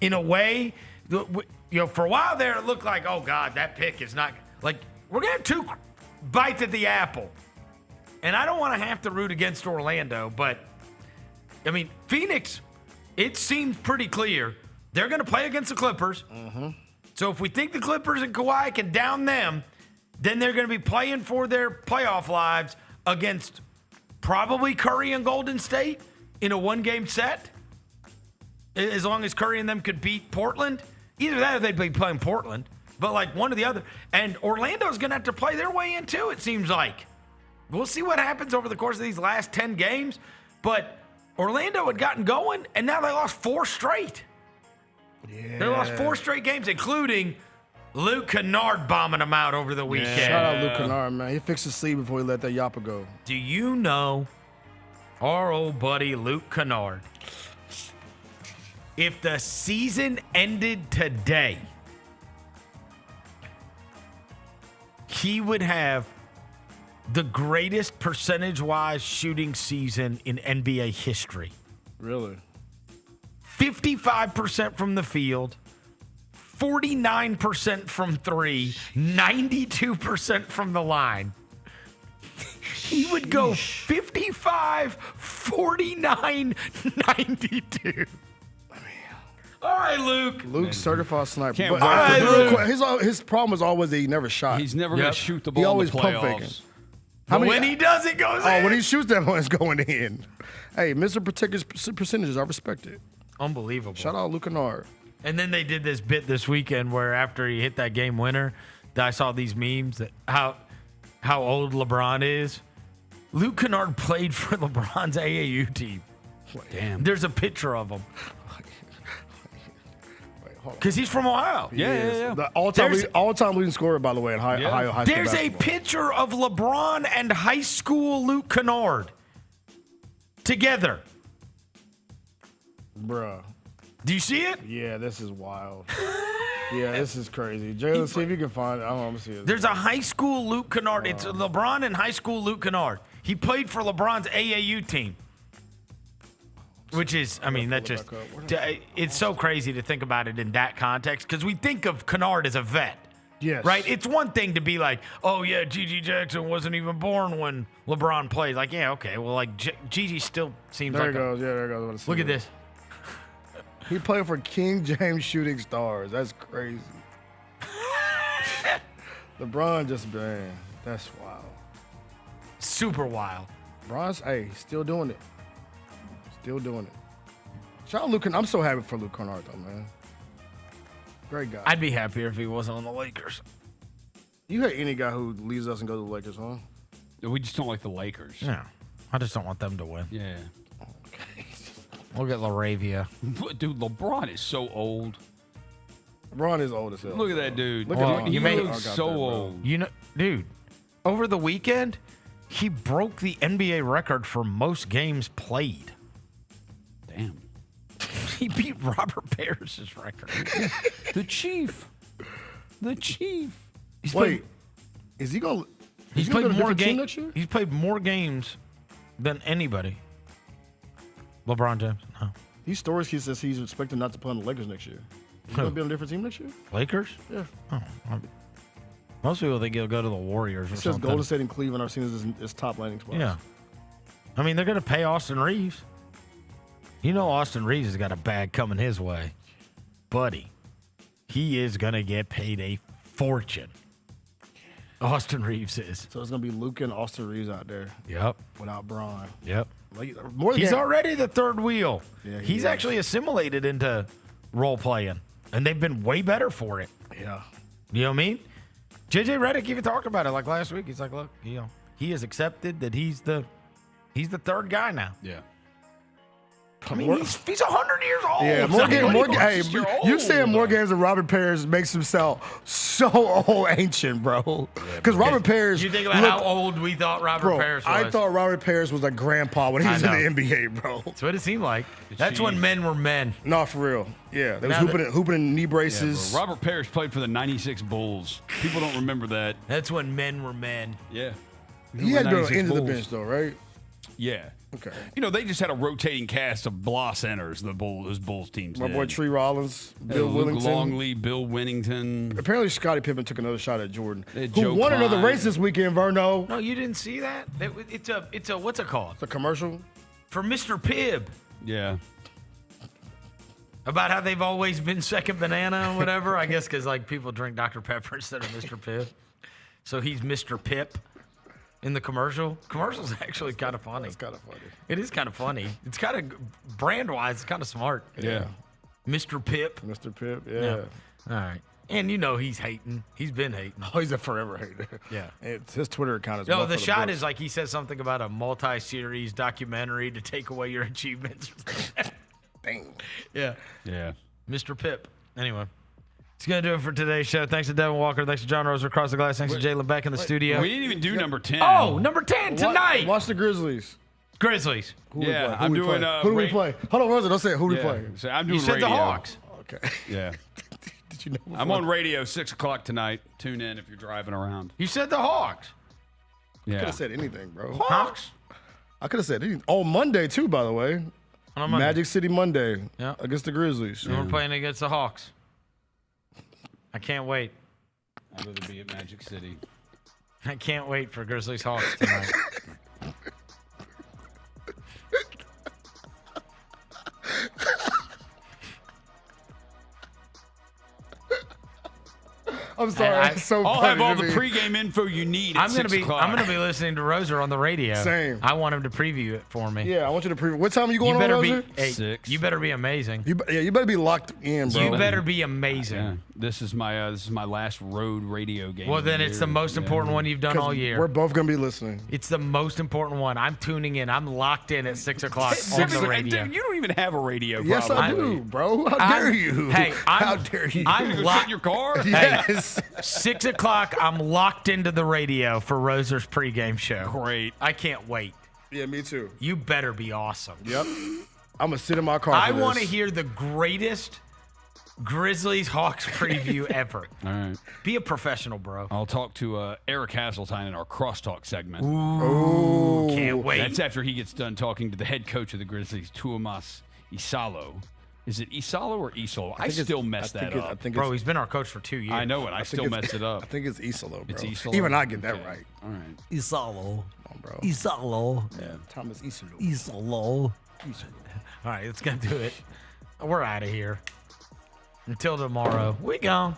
S20: In a way, for a while there, it looked like, oh, God, that pick is not – like, we're going to have 2 bites at the apple. And I don't want to have to root against Orlando, but, I mean, Phoenix, it seems pretty clear. They're going to play against the Clippers. So if we think the Clippers and Kawhi can down them, then they're going to be playing for their playoff lives against probably Curry and Golden State in a 1-game set, as long as Curry and them could beat Portland. Either that or they'd be playing Portland, but like one or the other. And Orlando's going to have to play their way in too, it seems like. We'll see what happens over the course of these last 10 games, but Orlando had gotten going, and now they lost 4 straight.
S13: Yeah.
S20: They lost 4 straight games, including Luke Kennard bombing them out over the weekend.
S13: Shout out Luke Kennard, man. He fixed his sleeve before he let that yappa go.
S20: Do you know our old buddy Luke Kennard? If the season ended today, he would have the greatest percentage-wise shooting season in NBA history.
S13: Really?
S20: 55% from the field, 49% from 3, 92% from the line. He would go 55, 49, 92. All right, Luke.
S13: Luke's certified sniper.
S5: Can't
S13: But,
S5: wait for
S13: his problem was always that he never shot.
S5: He's never going to shoot the ball
S13: He always
S5: in the
S13: pump
S5: playoffs.
S13: faking.
S20: But when he does, it goes in.
S13: Oh, when he shoots that one, it's going in. Hey, Mr. Particular's percentages are respected.
S20: Unbelievable.
S13: Shout out Luke Kennard.
S20: And then they did this bit this weekend where after he hit that game winner, I saw these memes that how old LeBron is. Luke Kennard played for LeBron's AAU team.
S5: Damn.
S20: There's a picture of him. Because he's from Ohio.
S5: Yeah.
S13: The all-time leading scorer, by the way, in Ohio high school
S20: There's a
S13: basketball.
S20: picture of LeBron and high school Luke Kennard together.
S13: Bruh.
S20: Do you see it?
S13: Yeah, this is wild. Yeah, this is crazy. Jaylon, see if you can find it. I'm gonna see it.
S20: There's a high school Luke Kennard. It's LeBron and high school Luke Kennard. He played for LeBron's AAU team. Which is, I mean, that just, it's so crazy to think about it in that context because we think of Kennard as a vet.
S13: Yes.
S20: Right? It's one thing to be like, oh, yeah, Gigi Jackson wasn't even born when LeBron played. Like, yeah, okay. Well, like, Gigi still seems
S13: There
S20: like.
S13: it goes. Yeah, there it goes.
S20: Look at this.
S13: He played for King James Shooting Stars. That's crazy. LeBron just, man, that's wild.
S20: Super wild.
S13: LeBron's, hey, still doing it. Still doing it. Shout out Luke. I'm so happy for Luke Kennard, though, man. Great guy.
S20: I'd be happier if he wasn't on the Lakers.
S13: You hate any guy who leaves us and goes to the Lakers, huh?
S5: We just don't like the Lakers.
S20: No. I just don't want them to win.
S5: Yeah.
S13: Okay.
S20: Look at LaRavia.
S5: Dude, LeBron is so old.
S13: LeBron is old as hell.
S5: Look at that dude.
S13: Look
S5: Well,
S13: at
S5: he
S20: made-
S5: looks so old.
S20: You know, dude, over the weekend, he broke the NBA record for most games played.
S5: Damn.
S20: He beat Robert Parrish's record.
S5: The Chief.
S13: Wait, is he going?
S20: He's
S13: gonna
S20: played
S13: go to a
S20: more
S13: different team
S20: games.
S13: next year?
S20: He's played more games than anybody. LeBron James, no.
S13: These stories he says he's expected not to play on the Lakers next year. He's going to be on a different team next year?
S20: Lakers?
S13: Yeah.
S20: Oh, most people think he'll go to the Warriors or
S13: It says
S20: something.
S13: Golden State and Cleveland are seen as his top landing spots.
S20: Yeah. I mean, they're going to pay Austin Reeves. You know Austin Reeves has got a bag coming his way. Buddy, he is going to get paid a fortune. Austin Reeves is.
S13: So it's going to be Luka and Austin Reeves out there.
S20: Yep.
S13: Without Bron.
S20: Yep.
S13: He's
S20: already the third wheel.
S13: Yeah,
S20: He's actually assimilated into role playing, and they've been way better for it.
S13: Yeah.
S20: You know what I mean? JJ Redick even talked about it like last week. He's like, look, he has accepted that he's the third guy now.
S5: Yeah.
S20: I mean, he's 100 years old.
S13: Yeah, you saying more games than Robert Parrish makes him sound so old, ancient, bro. Because Robert Parrish.
S20: You think about how old we thought Robert Parrish was.
S13: I thought Robert Parrish was a grandpa when he was in the NBA, bro.
S20: That's what it seemed like. That's when men were men.
S13: No, for real. Yeah, they was hooping in knee braces.
S5: Yeah, Robert Parrish played for the '96 Bulls. People don't remember that.
S20: That's when men were men.
S5: Yeah.
S13: He had to be on the end of the bench, though, right?
S5: Yeah.
S13: Okay.
S5: You know, they just had a rotating cast of blah centers, those Bulls teams.
S13: My boy Tree Rollins, Bill
S5: Luke
S13: Willington.
S5: Longley, Bill Winnington.
S13: Apparently, Scottie Pippen took another shot at Jordan, who
S5: Joe
S13: won another
S5: Klein.
S13: race this weekend, Verno.
S20: No, you didn't see that? It's a what's it called?
S13: It's a commercial.
S20: For Mr. Pibb.
S5: Yeah.
S20: About how they've always been second banana or whatever. I guess because like people drink Dr. Pepper instead of Mr. Pibb. So he's Mr. Pip in the commercial. Commercial's actually kind of funny.
S13: It's kind of funny.
S20: It is kind of funny. It's kind of brand-wise, it's kind of smart.
S5: Yeah.
S20: Mr. Pip.
S13: Mr. Pip, yeah.
S20: All right. And you know he's hating. He's been hating.
S13: Oh, he's a forever hater.
S20: Yeah.
S13: His Twitter account is
S20: No,
S13: one
S20: the
S13: for
S20: shot
S13: books.
S20: is like he says something about a multi-series documentary to take away your achievements.
S13: Dang.
S20: Yeah.
S5: Yeah.
S20: Mr. Pip. Anyway. It's going to do it for today's show. Thanks to Devin Walker. Thanks to John Roser across the glass. Thanks to Jaylon back in the studio.
S5: We didn't even do number 10.
S20: Oh, number 10 tonight.
S13: Watch the Grizzlies.
S20: Grizzlies.
S13: Who we play?
S5: I'm
S13: Who we
S5: doing.
S13: play? Who do we play? Hold on, Rosa. Don't say it. Who do we play?
S5: So I'm doing
S20: You said
S5: radio.
S20: the Hawks.
S13: Okay.
S5: Yeah.
S13: Did you know?
S5: I'm on radio 6 o'clock tonight. Tune in if you're driving around.
S20: You said the Hawks.
S13: Could
S5: Yeah.
S13: have said anything, bro.
S20: Hawks.
S13: I could have said anything. On Monday too, by the way.
S20: On Monday.
S13: Magic City Monday.
S20: Yeah.
S13: Against the Grizzlies.
S20: And we're playing against the Hawks. I can't wait.
S5: I'd rather be at Magic City.
S20: I can't wait for Grizzlies Hawks tonight.
S13: I'm sorry. It's so
S5: I'll
S13: funny
S5: have all
S13: to
S5: the
S13: me.
S5: pregame info you need at
S20: I'm gonna
S5: 6
S20: be
S5: o'clock.
S20: I'm gonna be listening to Roser on the radio.
S13: Same.
S20: I want him to preview it for me.
S13: Yeah, I want you to preview. What time are you going
S20: You better
S13: on,
S20: be
S13: Roser?
S20: hey,
S5: 6.
S20: You better be amazing.
S13: You better be locked in, bro.
S20: You better be amazing.
S5: Yeah. This is my last road radio game.
S20: Well,
S5: of the
S20: then it's
S5: year.
S20: the most important one you've done
S13: 'Cause
S20: all year.
S13: We're both gonna be listening.
S20: It's the most important one. I'm tuning in. I'm locked in at 6 o'clock on
S5: Dude,
S20: the radio.
S5: you don't even have a radio.
S13: Yes, I
S5: probably.
S13: do, bro. How dare you?
S20: Hey,
S13: how dare you?
S20: I'm
S5: You go
S20: locked
S5: sit in your car.
S13: Yes.
S20: 6 o'clock. I'm locked into the radio for Roser's pregame show.
S5: Great.
S20: I can't wait.
S13: Yeah, me too.
S20: You better be awesome.
S13: Yep. I'm gonna sit in my car.
S20: I
S13: for
S20: want to
S13: this.
S20: hear the greatest Grizzlies Hawks preview ever.
S5: All right.
S20: Be a professional, bro.
S5: I'll talk to Eric Hasseltine in our crosstalk segment.
S20: Ooh, can't wait.
S5: That's after he gets done talking to the head coach of the Grizzlies, Tuomas Isalo. Is it Isalo or Isolo? I still mess that up.
S20: Bro, he's been our coach for 2 years.
S5: I know it. I still mess it up.
S13: I think it's Isolo, bro.
S5: It's Isolo.
S13: Even I get that right.
S5: All right.
S3: Isalo.
S13: Come on, bro.
S3: Isalo.
S13: Yeah, Thomas Isolo.
S3: Isalo.
S20: All right, let's go do it. We're out of here. Until tomorrow, we gone.